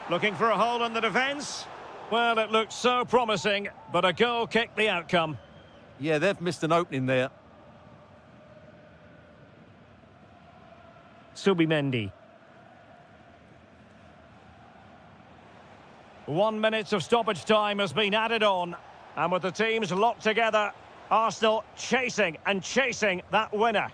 Looking for a hole in the defence? Well, it looked so promising, but a goal kicked the outcome. Yeah, they've missed an opening there. Subimendi. 1 minute of stoppage time has been added on. And with the teams locked together, Arsenal chasing and chasing that winner.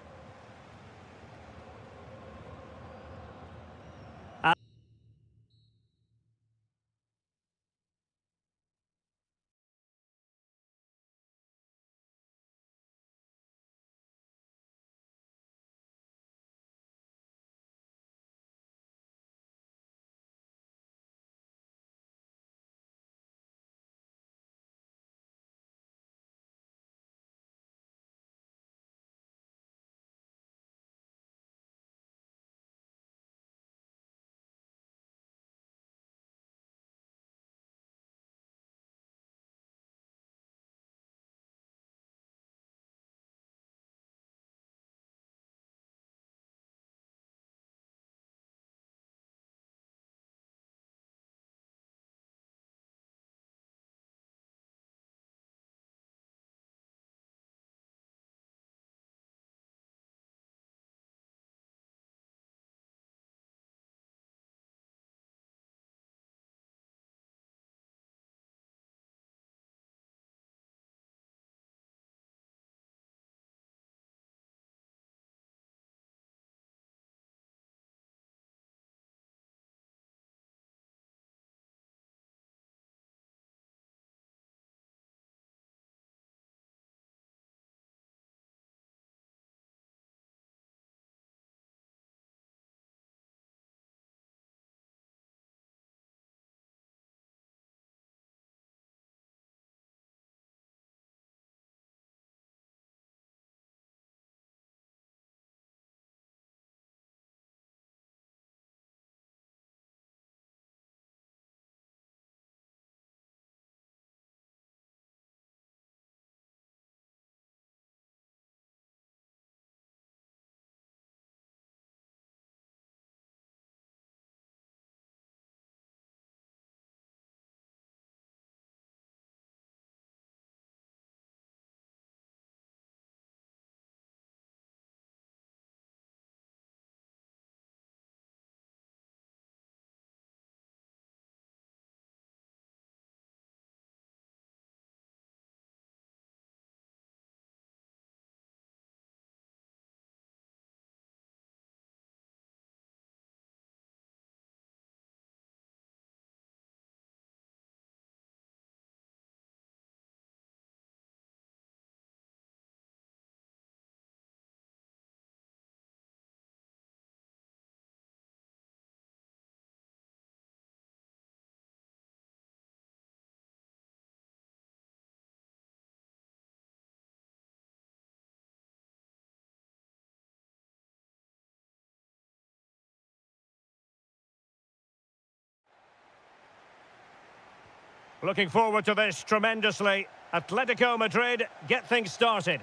Looking forward to this tremendously. Atletico Madrid get things started.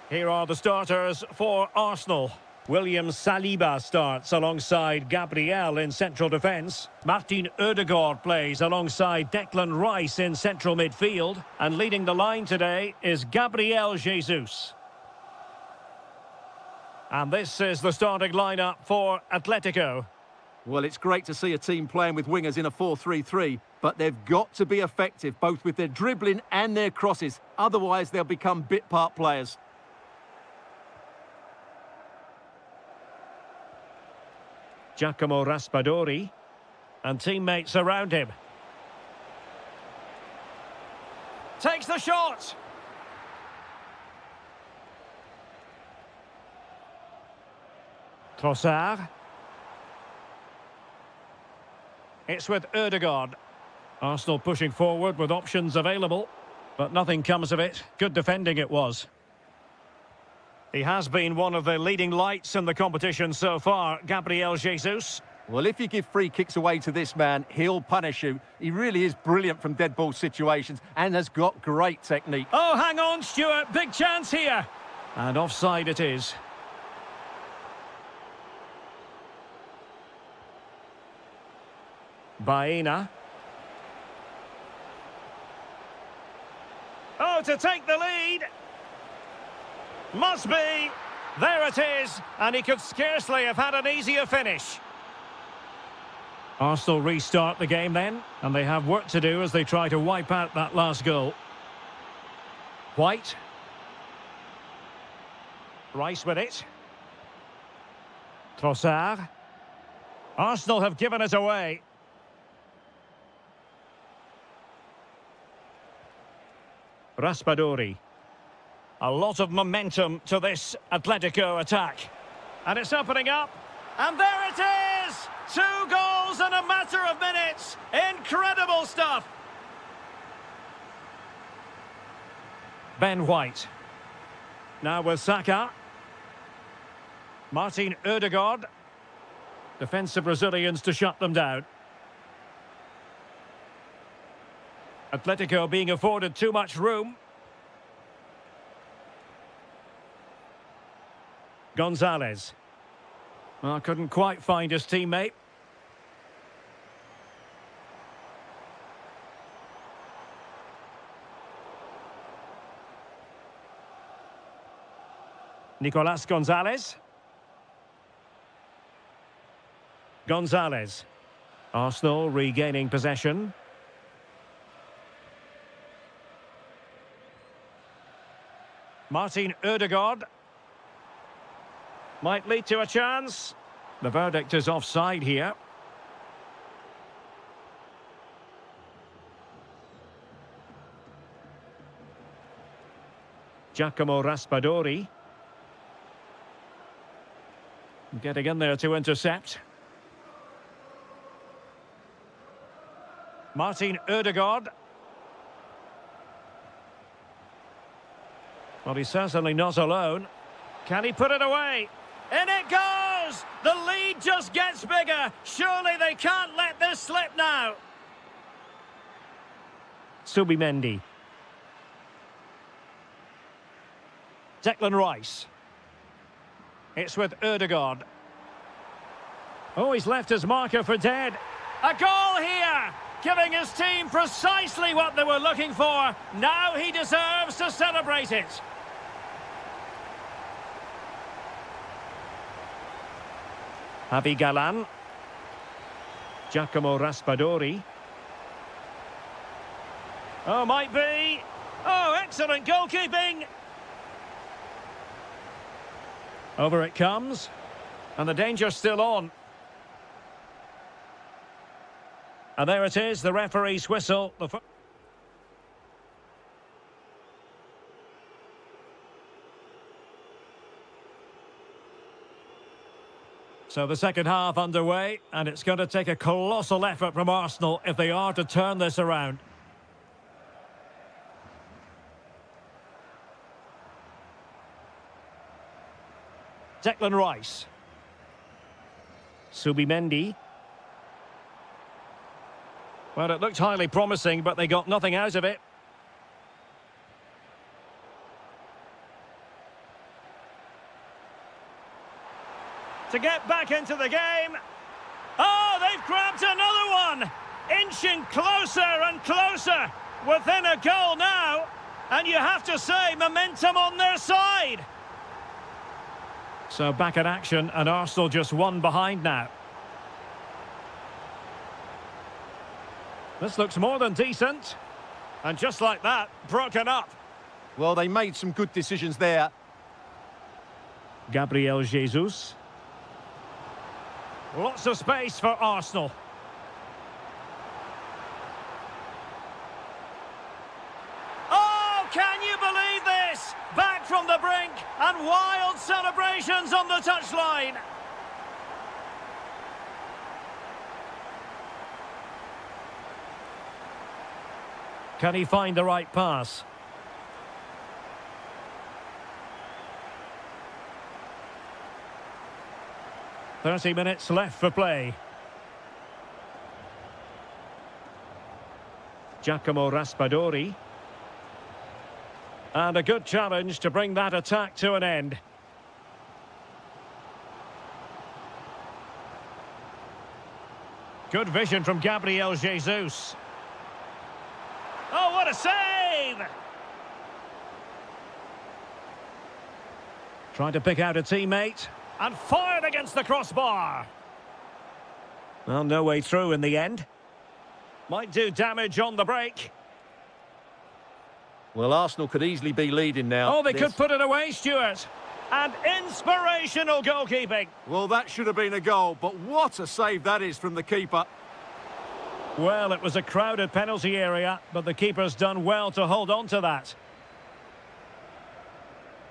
Here are the starters for Arsenal. William Saliba starts alongside Gabriel in central defence. Martin Ødegaard plays alongside Declan Rice in central midfield. And leading the line today is Gabriel Jesus. And this is the starting lineup for Atletico. Well, it's great to see a team playing with wingers in a 4-3-3, but they've got to be effective, both with their dribbling and their crosses. Otherwise, they'll become bit-part players. Giacomo Raspadori and teammates around him. Takes the shot! Trossard. It's with Ødegaard. Arsenal pushing forward with options available, but nothing comes of it. Good defending it was. He has been one of the leading lights in the competition so far, Gabriel Jesus. Well, if you give free kicks away to this man, he'll punish you. He really is brilliant from dead ball situations and has got great technique. Oh, hang on, Stuart. Big chance here. And offside it is. Baena. Oh, to take the lead. Must be. There it is. And he could scarcely have had an easier finish. Arsenal restart the game then, and they have work to do as they try to wipe out that last goal. White. Rice with it. Trossard. Arsenal have given it away. Raspadori. A lot of momentum to this Atletico attack. And it's opening up. And there it is! 2 goals in a matter of minutes. Incredible stuff. Ben White. Now with Saka. Martin Ødegaard. Defensive Brazilians to shut them down. Atletico being afforded too much room. Gonzalez. Well, couldn't quite find his teammate. Nicolas Gonzalez. Gonzalez. Arsenal regaining possession. Martin Ødegaard. Might lead to a chance. The verdict is offside here. Giacomo Raspadori. Getting in there to intercept. Martin Ødegaard. Well, he's certainly not alone. Can he put it away? In it goes! The lead just gets bigger. Surely they can't let this slip now. Subimendi. Declan Rice. It's with Ødegaard. Oh, he's left his marker for dead. A goal here! Giving his team precisely what they were looking for. Now he deserves to celebrate it. Javi Galan. Giacomo Raspadori. Oh, might be. Oh, excellent goalkeeping. Over it comes. And the danger's still on. And there it is, the referee's whistle. So the second half underway, and it's going to take a colossal effort from Arsenal if they are to turn this around. Declan Rice. Well, it looked highly promising, but they got nothing out of it. To get back into the game. Oh, they've grabbed another one! Inching closer and closer. Within a goal now. And you have to say, momentum on their side. So back in action, and Arsenal just one behind now. This looks more than decent. And just like that, broken up. Well, they made some good decisions there. Gabriel Jesus. Lots of space for Arsenal. Oh, can you believe this? Back from the brink and wild celebrations on the touchline. Can he find the right pass? "30 minutes left for play." Giacomo Raspadori. And a good challenge to bring that attack to an end. Good vision from Gabriel Jesus. Oh, what a save! Trying to pick out a teammate. And fired against the crossbar. Well, no way through in the end. Might do damage on the break. Well, Arsenal could easily be leading now. Oh, they could put it away, Stuart. And inspirational goalkeeping. Well, that should have been a goal, but what a save that is from the keeper. Well, it was a crowded penalty area, but the keeper's done well to hold on to that.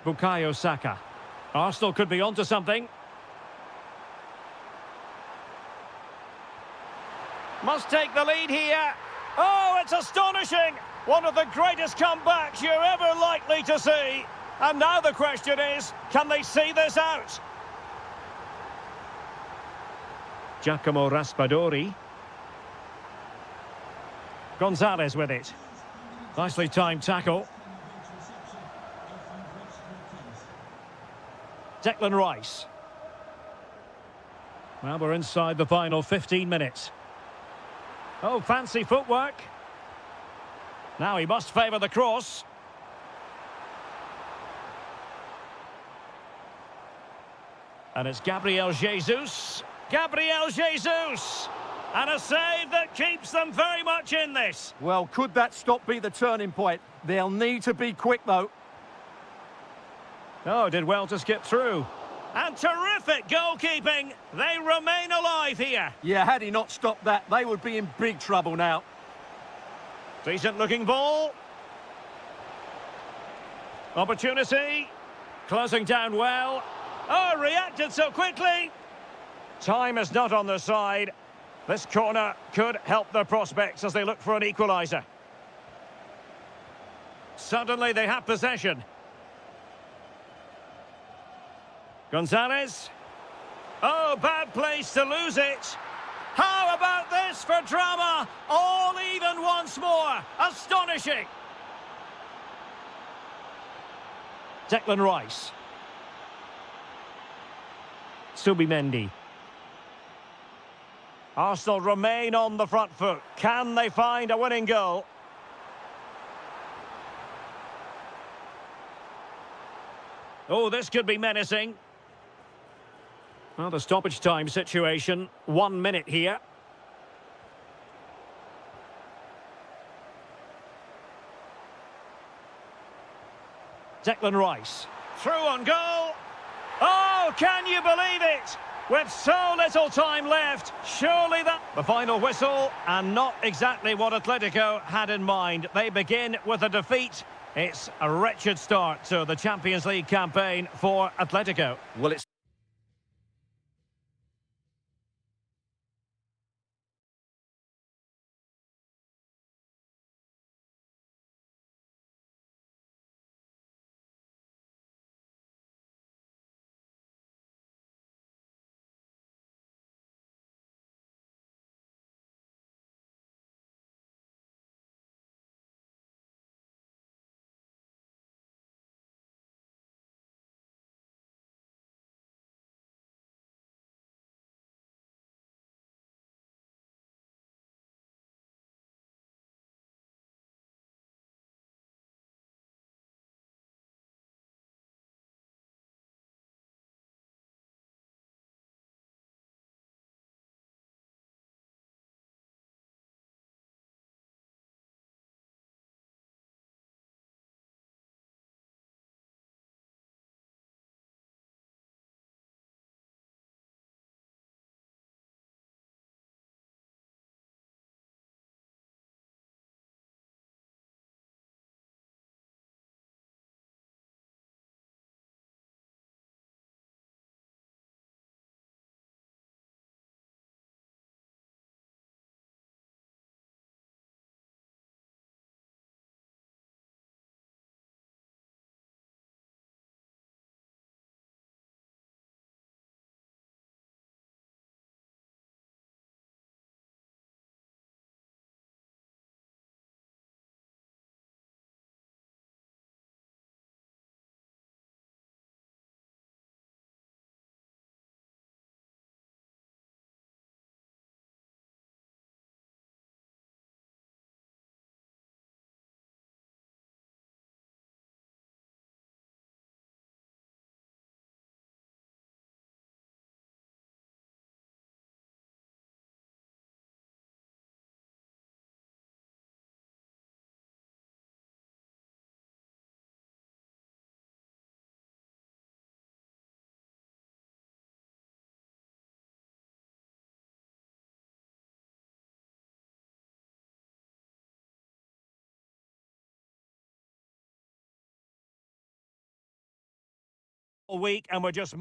Bukayo Saka. Arsenal could be onto something. Must take the lead here. Oh, it's astonishing. One of the greatest comebacks you're ever likely to see. And now the question is, can they see this out? Giacomo Raspadori. Gonzalez with it. Nicely timed tackle. Declan Rice. Well, we're inside the final 15 minutes. Oh, fancy footwork. Now he must favour the cross. And it's Gabriel Jesus. Gabriel Jesus! And a save that keeps them very much in this. Well, could that stop be the turning point? They'll need to be quick, though. Oh, did well to skip through. And terrific goalkeeping. They remain alive here. Yeah, had he not stopped that, they would be in big trouble now. Decent looking ball. Opportunity. Closing down well. Oh, reacted so quickly. Time is not on their side. This corner could help their prospects as they look for an equaliser. Suddenly they have possession. Gonzalez. Oh, bad place to lose it. How about this for drama? All even once more. Astonishing. Declan Rice. Subimendi. Arsenal remain on the front foot. Can they find a winning goal? Oh, this could be menacing. Well, the stoppage time situation, 1 minute here. Declan Rice. Through on goal. Oh, can you believe it? With so little time left, surely that... The final whistle, and not exactly what Atletico had in mind. They begin with a defeat. It's a wretched start to the Champions League campaign for Atletico. Well, it's week, and we're just...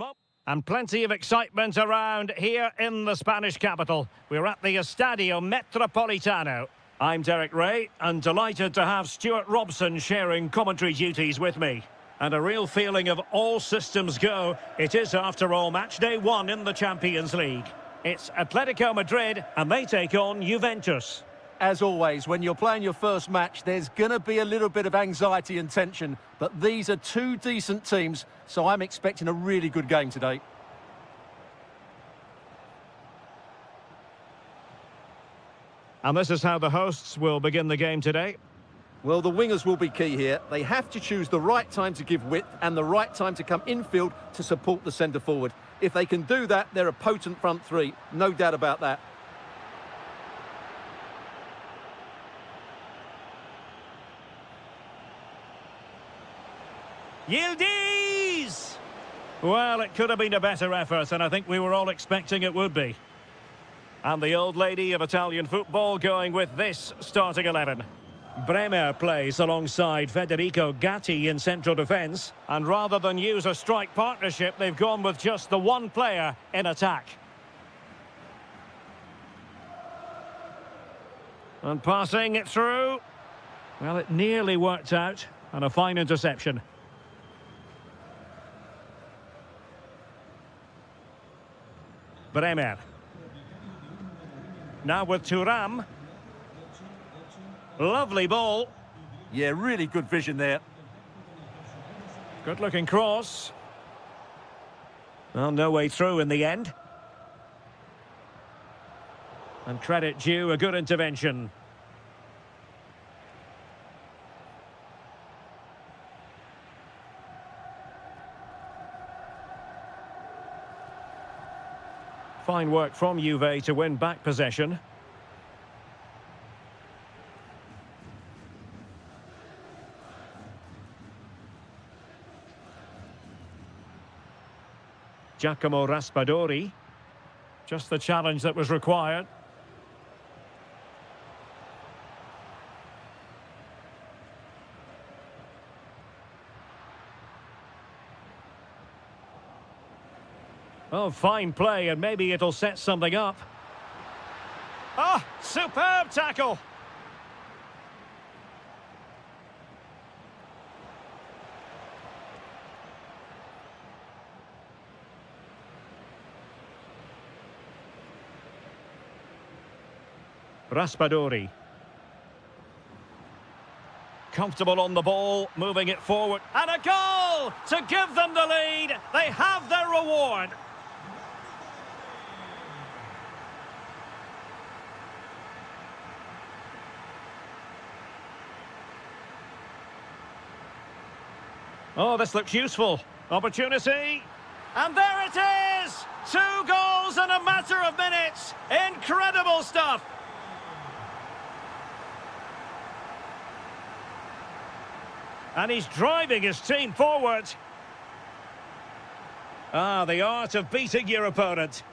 And plenty of excitement around here in the Spanish capital. We're at the Estadio Metropolitano. I'm Derek Ray, and delighted to have Stuart Robson sharing commentary duties with me. And a real feeling of all systems go. It is, after all, match day 1 in the Champions League. It's Atletico Madrid, and they take on Juventus. As always, when you're playing your first match, there's going to be a little bit of anxiety and tension, but these are two decent teams, so I'm expecting a really good game today. And this is how the hosts will begin the game today. Well, the wingers will be key here. They have to choose the right time to give width and the right time to come infield to support the centre-forward. If they can do that, they're a potent front three, no doubt about that. Yildiz! Well, it could have been a better effort, and I think we were all expecting it would be. And the old lady of Italian football going with this starting 11. Bremer plays alongside Federico Gatti in central defence. And rather than use a strike partnership, they've gone with just the one player in attack. And passing it through. Well, it nearly worked out. And a fine interception. Bremer. Now with Thuram. Lovely ball. Yeah, really good vision there. Good looking cross. Well, no way through in the end. And credit due, a good intervention. Fine work from Juve to win back possession. Giacomo Raspadori. Just the challenge that was required. Oh, fine play, and maybe it'll set something up. Ah, superb tackle! Raspadori. Comfortable on the ball, moving it forward. And a goal to give them the lead. They have their reward. Oh, this looks useful. Opportunity. And there it is! 2 goals in a matter of minutes. Incredible stuff. And he's driving his team forward. Ah, the art of beating your opponent.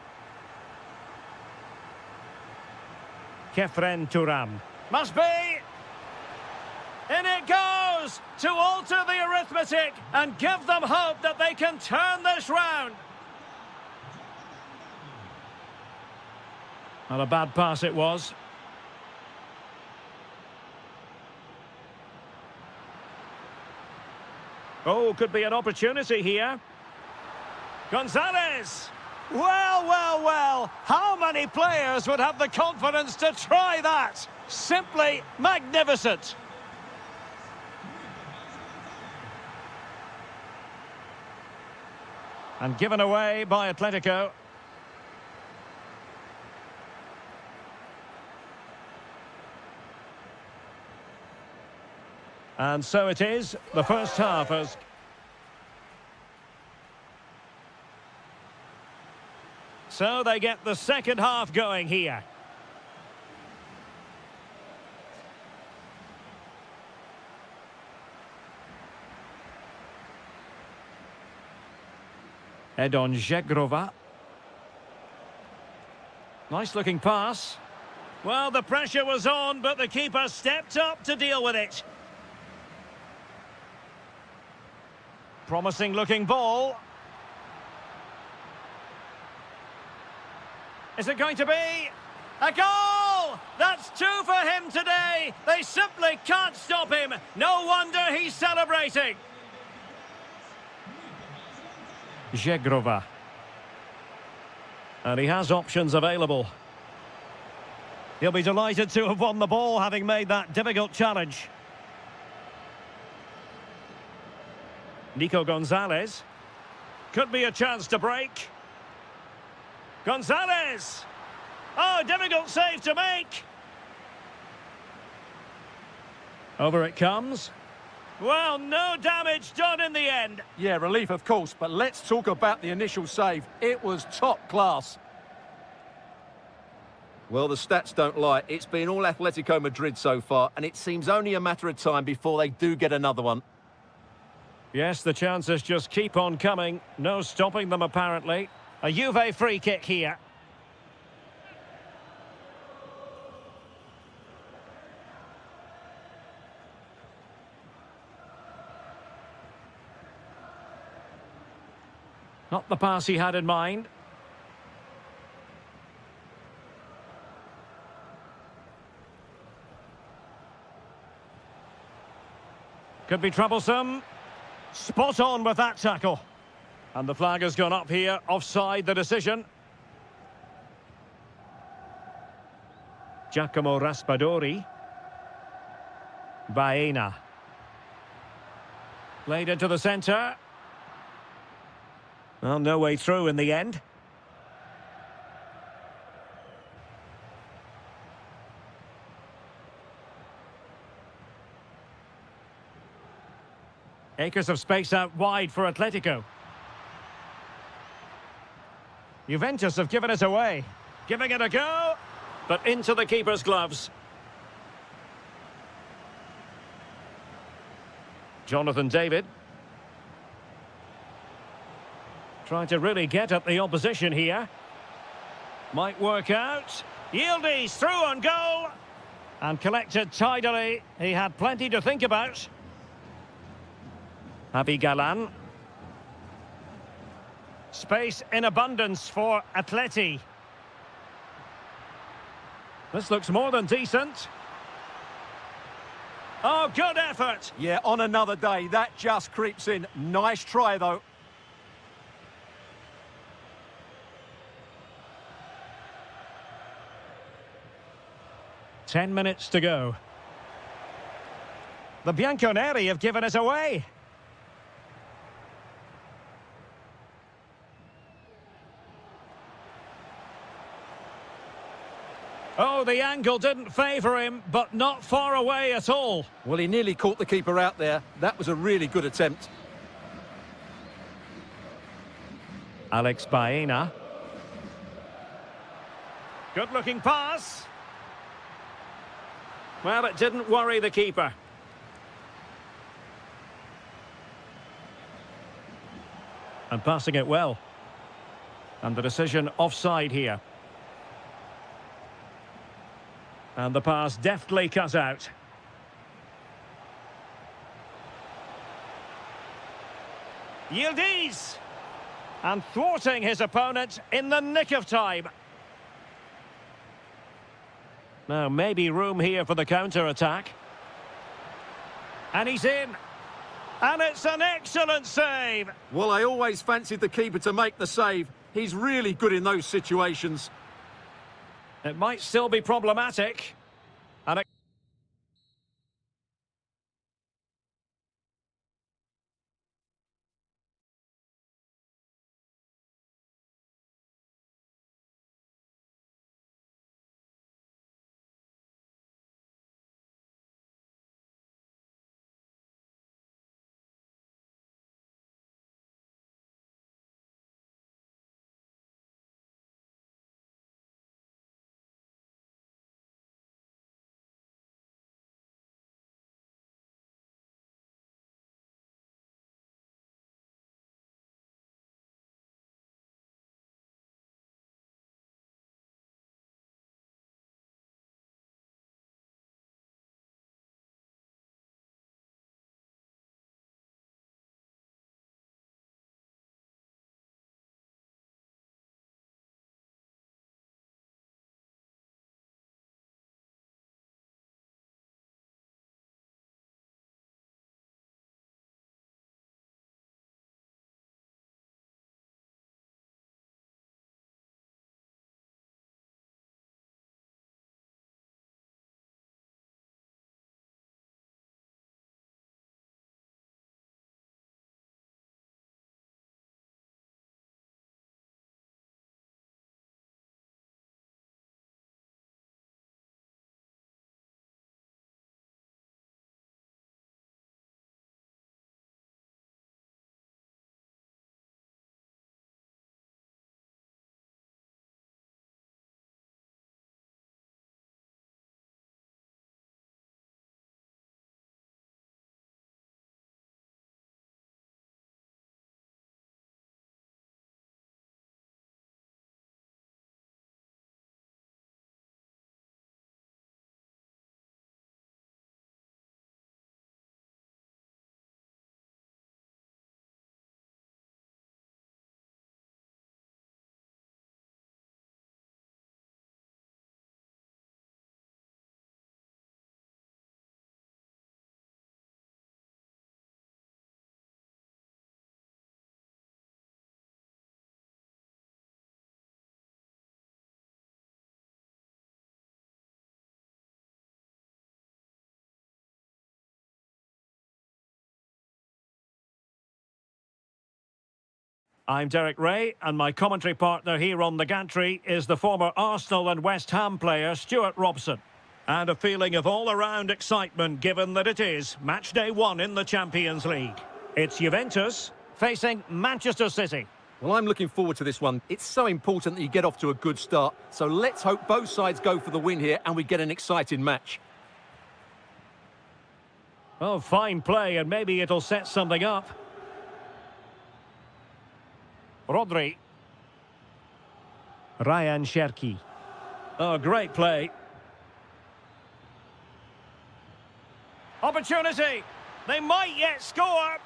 Kefren Thuram. Must be. In it goes to alter the arithmetic and give them hope that they can turn this round. Not a bad pass it was. Oh, could be an opportunity here. Gonzalez! Well, well, well. How many players would have the confidence to try that? Simply magnificent. And given away by Atletico. And so it is, the first half has... So they get the second half going here. Edon Žegrova. Nice looking pass. Well, the pressure was on, but the keeper stepped up to deal with it. Promising looking ball. Is it going to be a goal? That's two for him today. They simply can't stop him. No wonder he's celebrating. Zegrova. And he has options available. He'll be delighted to have won the ball, having made that difficult challenge. Nico Gonzalez. Could be a chance to break. Gonzalez! Oh, difficult save to make. Over it comes. Well, no damage done in the end. Yeah, relief, of course, but let's talk about the initial save. It was top class. Well, the stats don't lie. It's been all Atletico Madrid so far, and it seems only a matter of time before they do get another one. Yes, the chances just keep on coming. No stopping them, apparently. A Juve free kick here. Not the pass he had in mind. Could be troublesome. Spot on with that tackle. And the flag has gone up here, offside the decision. Giacomo Raspadori. Baena. Played into the centre. Well, no way through in the end. Acres of space out wide for Atletico. Juventus have given it away. Giving it a go, but into the keeper's gloves. Jonathan David. Trying to really get at the opposition here. Might work out. Yildiz through on goal. And collected tidily. He had plenty to think about. Javi Galan. Space in abundance for Atleti. This looks more than decent. Oh, good effort. Yeah, on another day, that just creeps in. Nice try, though. Ten minutes to go. The Bianconeri have given it away. Oh, the angle didn't favour him, but not far away at all. Well, he nearly caught the keeper out there. That was a really good attempt. Alex Baena. Good-looking pass. Well, it didn't worry the keeper. And passing it well. And the decision offside here. And the pass deftly cut out. Yildiz! And thwarting his opponent in the nick of time. Now, maybe room here for the counter-attack. And he's in. And it's an excellent save. Well, I always fancied the keeper to make the save. He's really good in those situations. It might still be problematic. And it I'm Derek Ray, and my commentary partner here on the gantry is the former Arsenal and West Ham player Stuart Robson. And a feeling of all-around excitement given that it is match day 1 in the Champions League. It's Juventus facing Manchester City. Well, I'm looking forward to this one. It's so important that you get off to a good start. So let's hope both sides go for the win here and we get an exciting match. Oh, fine play, and maybe it'll set something up. Rodri. Ryan Cherki. Oh, great play. Opportunity. They might yet score.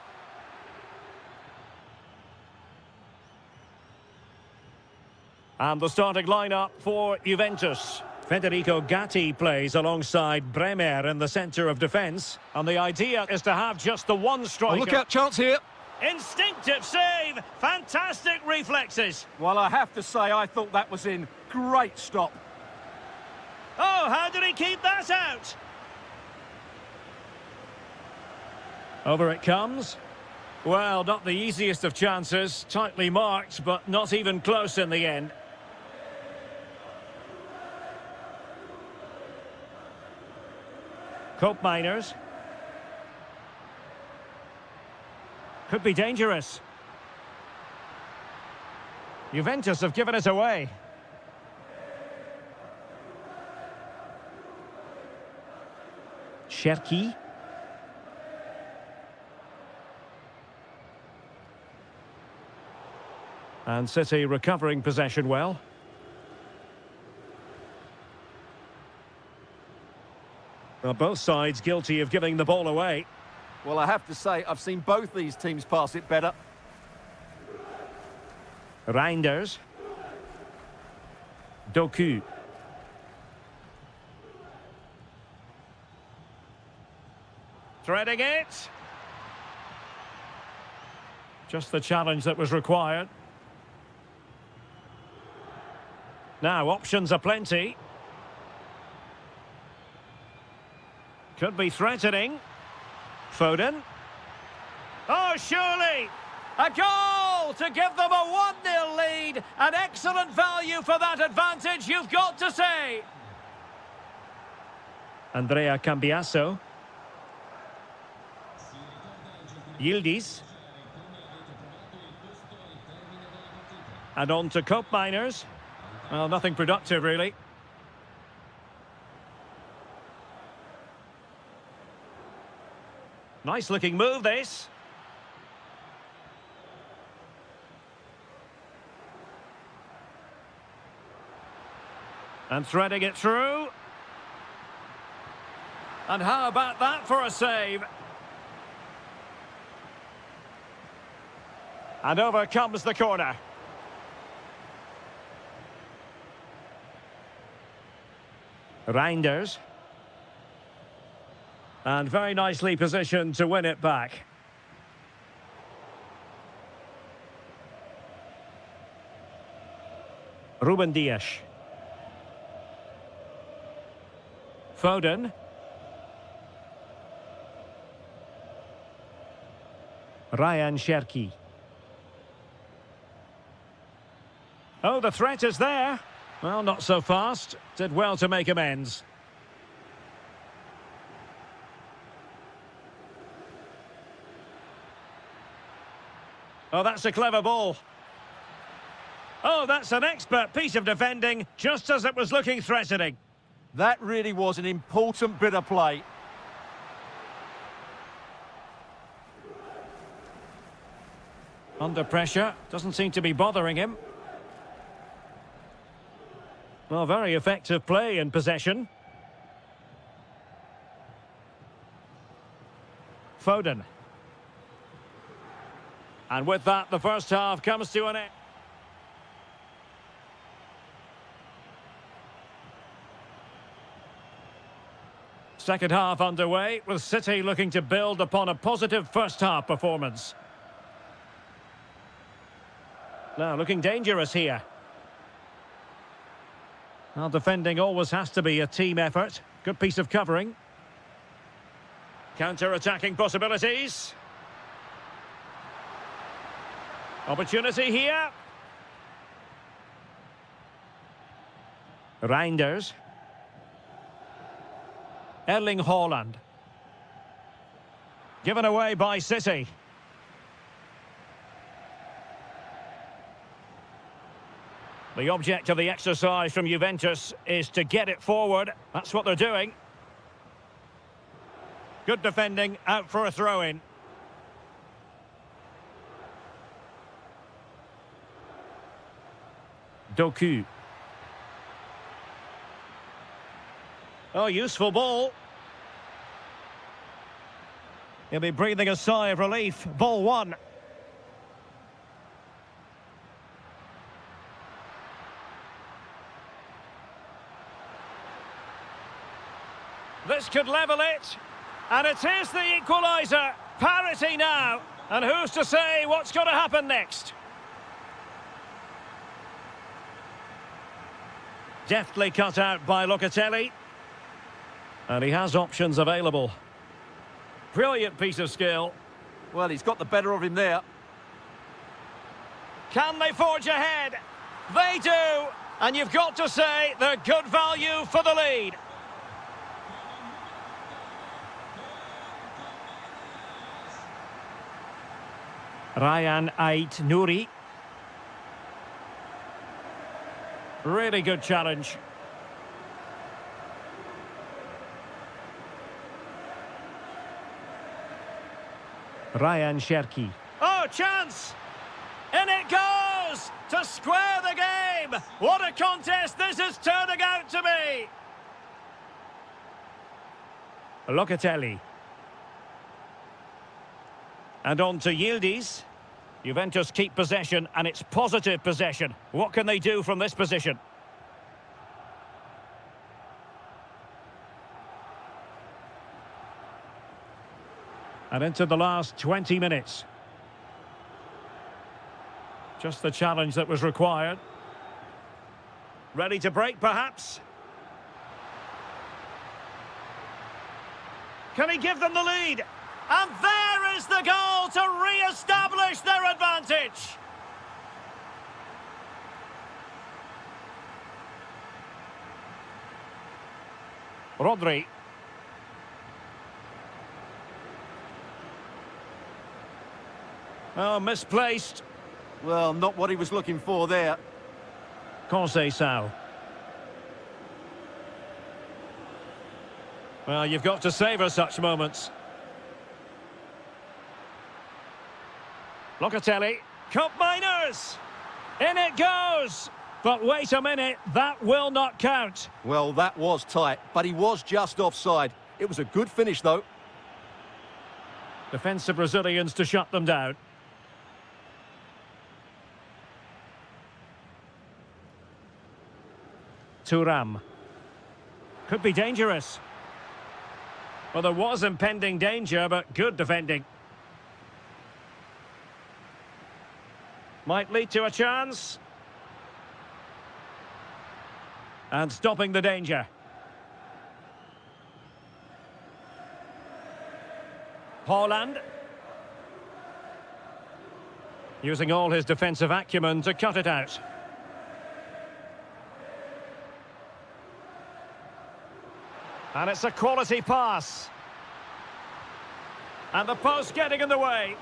And the starting lineup for Juventus. Federico Gatti plays alongside Bremer in the centre of defence. And the idea is to have just the one striker. Oh, look out, chance here. Instinctive save. Fantastic reflexes. Well, I have to say, I thought that was in. Great stop. Oh, how did he keep that out? Over it comes. Well, not the easiest of chances. Tightly marked, but not even close in the end. Cope Miners. Could be dangerous. Juventus have given it away. Cherki. And City recovering possession well. Well, both sides guilty of giving the ball away. Well, I have to say, I've seen both these teams pass it better. Reinders. Doku. Threading it. Just the challenge that was required. Now, options are plenty. Could be threatening. Foden. Oh, surely! A goal to give them a 1-0 lead. An excellent value for that advantage, you've got to say. Andrea Cambiasso. Yildiz. And on to Cope Miners. Well, nothing productive, really. Nice-looking move, this. And threading it through. And how about that for a save? And over comes the corner. Reinders. And very nicely positioned to win it back. Ruben Dias. Foden. Ryan Cherki. Oh, the threat is there. Well, not so fast. Did well to make amends. Oh, that's a clever ball. Oh, that's an expert piece of defending, just as it was looking threatening. That really was an important bit of play. Under pressure, doesn't seem to be bothering him. Well, very effective play in possession. Foden. And with that, the first half comes to an end. Second half underway, with City looking to build upon a positive first half performance. Now, looking dangerous here. Well, defending always has to be a team effort. Good piece of covering. Counter-attacking possibilities. Opportunity here. Reinders. Erling Haaland. Given away by City. The object of the exercise from Juventus is to get it forward. That's what they're doing. Good defending, out for a throw-in. Doku. Oh, useful ball. He'll be breathing a sigh of relief. Ball one. This could level it. And it is the equaliser. Parity now. And who's to say what's going to happen next? Deftly cut out by Locatelli. And he has options available. Brilliant piece of skill. Well, he's got the better of him there. Can they forge ahead? They do. And you've got to say they're good value for the lead. Ryan Ait Nouri. Really good challenge. Ryan Cherki. Oh, chance! In it goes! To square the game! What a contest this is turning out to be! Locatelli. And on to Yildiz. Juventus keep possession, and it's positive possession. What can they do from this position? And into the last 20 minutes. Just the challenge that was required. Ready to break, perhaps? Can he give them the lead? And there is the goal to re-establish their advantage. Rodri. Oh, misplaced. Well, not what he was looking for there. Conceição. Well, you've got to savour such moments. Locatelli. Cup minors. In it goes. But wait a minute, that will not count. Well, that was tight, but he was just offside. It was a good finish, though. Defensive Brazilians to shut them down. Thuram. Could be dangerous. Well, there was impending danger, but good defending. Might lead to a chance. And stopping the danger. Haaland. Using all his defensive acumen to cut it out. And it's a quality pass. And the post getting in the way.